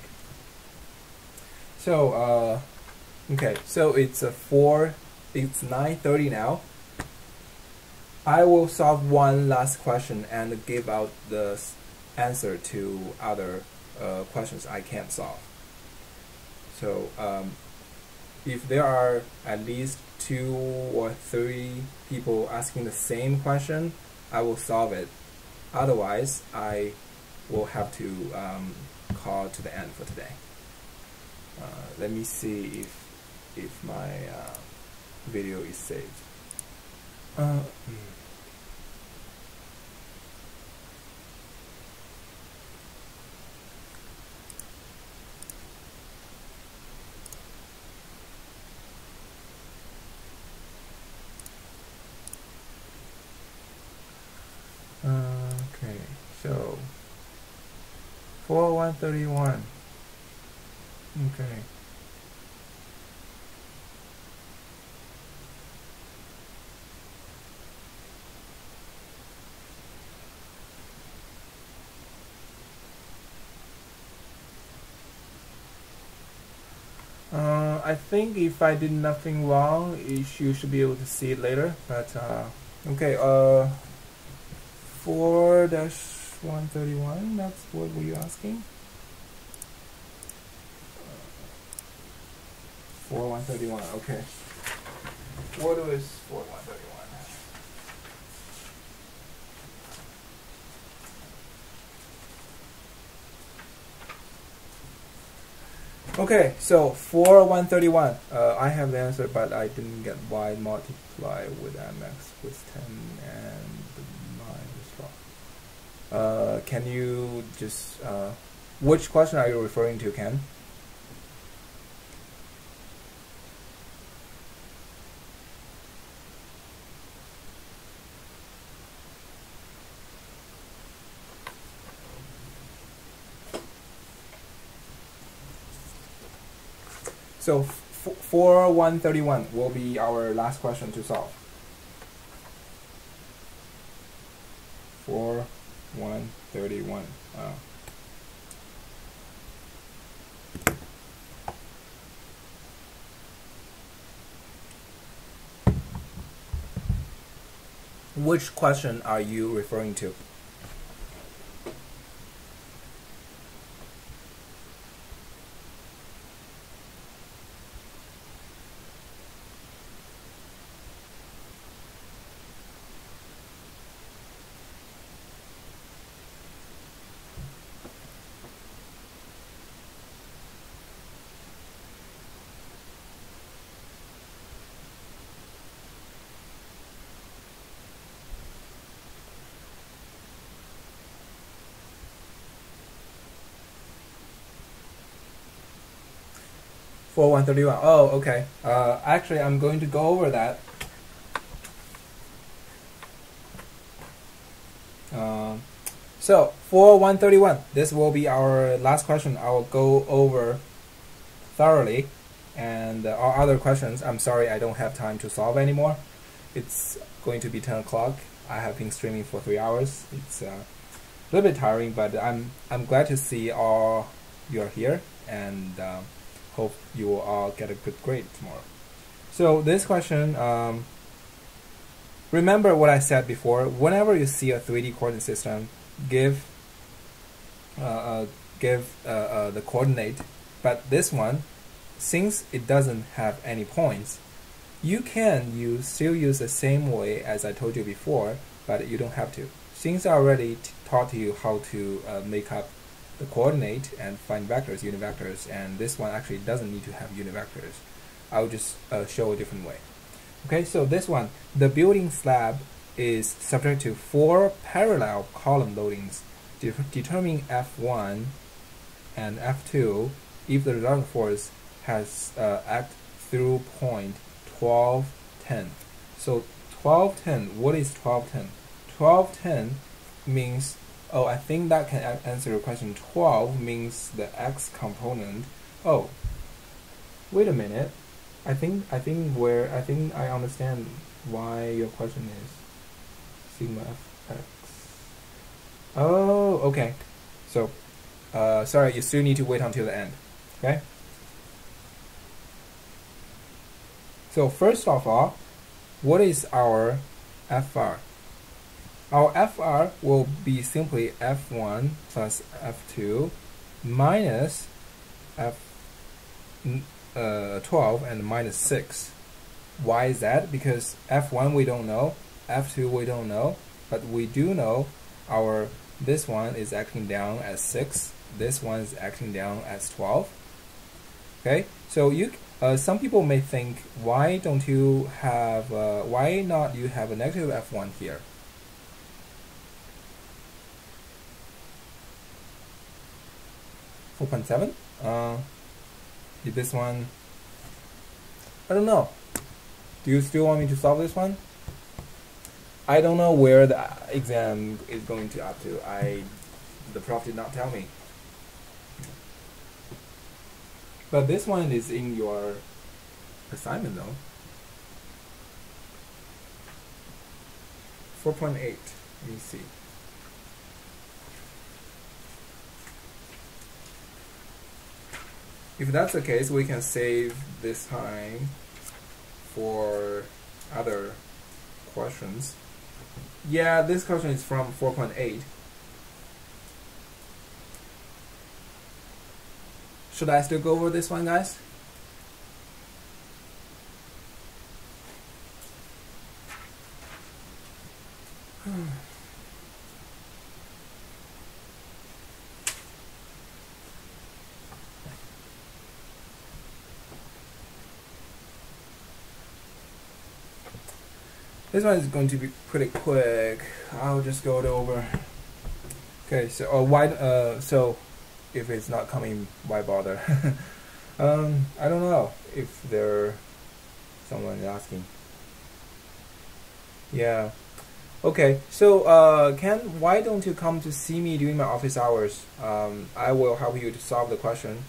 So okay, so it's 9:30 now. I will solve one last question and give out the answer to other questions I can't solve. So if there are at least 2 or 3 people asking the same question, I will solve it. Otherwise, I will have to call to the end for today. Let me see if my video is saved. Okay, so for 131. Okay. I think if I did nothing wrong, you should be able to see it later. But okay, 4-131. That's what were you asking? 4-131. Okay. What is 4-131? Okay, so 4-131. I have the answer, but I didn't get y multiply with mx with 10 and minus 12. Can you just which question are you referring to, Ken? So 4-131 will be our last question to solve. 4-131. Which question are you referring to? For 131. Oh, okay. Actually, I'm going to go over that. So for 131, this will be our last question. I will go over thoroughly, and our other questions, I'm sorry I don't have time to solve anymore. It's going to be 10 o'clock. I have been streaming for 3 hours. It's a little bit tiring, but I'm glad to see all you're here, and hope you will all get a good grade tomorrow. So this question, remember what I said before. Whenever you see a 3D coordinate system, give the coordinate, but this one since it doesn't have any points, you can still use the same way as I told you before, but you don't have to. Since I already taught you how to make up the coordinate and find vectors, unit vectors, and this one actually doesn't need to have unit vectors, I'll just show a different way. Okay, so this one, the building slab is subject to 4 parallel column loadings. Determine F1 and F2 if the resultant force has act through point 1210. So 1210, what is 1210? 1210 means, oh, I think that can answer your question. 12 means the x component. Oh, wait a minute. I think I understand why your question is sigma fx. Oh, okay. So, sorry, you still need to wait until the end. Okay. So first of all, what is our FR? Our FR will be simply F1 plus F2 minus F12 and minus 6. Why is that? Because F1 we don't know, F2 we don't know, but we do know this one is acting down as 6, this one is acting down as 12. Okay, so some people may think, why not you have a negative F1 here? .7? Did this one? I don't know. Do you still want me to solve this one? I don't know where the exam is going to up to. The prof did not tell me. But this one is in your assignment though. 4.8. Let me see. If that's the case, we can save this time for other questions. Yeah, this question is from 4.8. Should I still go over this one, guys? This one is going to be pretty quick. I'll just go it over. Okay, so so if it's not coming, why bother? I don't know if someone is asking. Yeah. Okay, so Ken, why don't you come to see me during my office hours? I will help you to solve the question.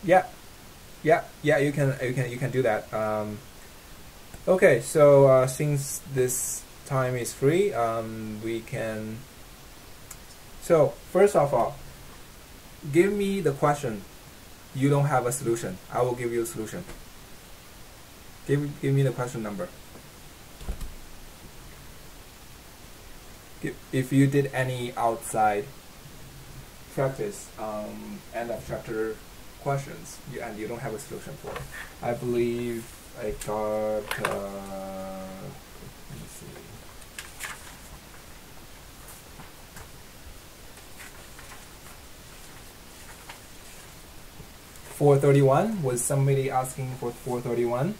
Yeah. Yeah, you can do that. Okay, so since this time is free, we can. So first of all, give me the question. You don't have a solution. I will give you a solution. Give me the question number. If you did any outside practice, end of chapter questions, and you don't have a solution for it. I believe I got, let me see. .431, was somebody asking for 431?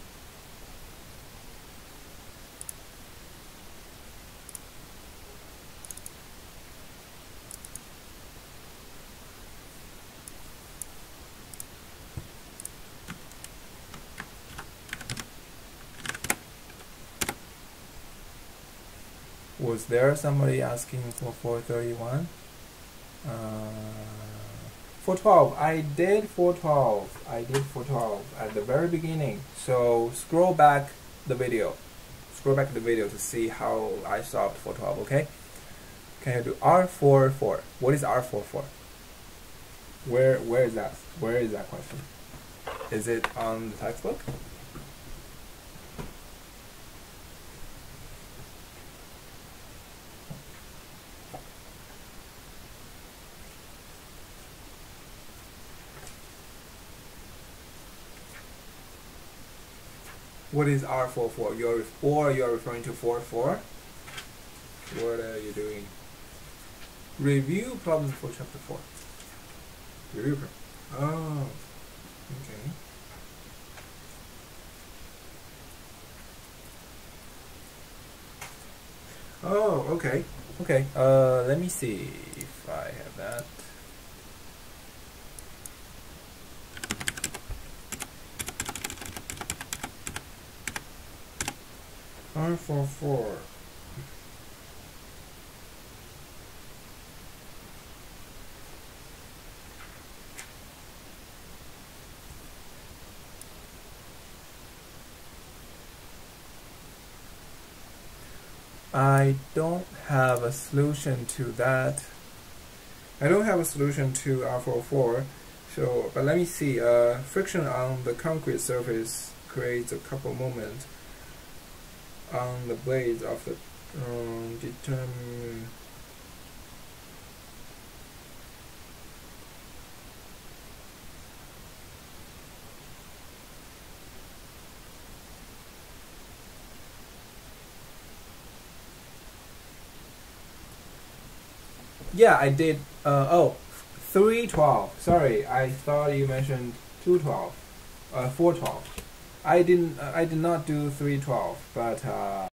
Was there somebody asking for 431? 412. I did 412. I did 412 at the very beginning. So scroll back the video. Scroll back the video to see how I solved 412. Okay. Can you do R44? What is R44? Where is that? Where is that question? Is it on the textbook? What is R44? You're referring to 4.4? What are you doing? Review problems for chapter 4. Review problem. Oh, okay. Oh, okay. Okay, let me see if I have that. R44. I don't have a solution to that. I don't have a solution to R44. So, but let me see. Friction on the concrete surface creates a couple moments on the blades of the determine. Yeah, I did. 312. Sorry, I thought you mentioned 212. 412. I did not do 312, but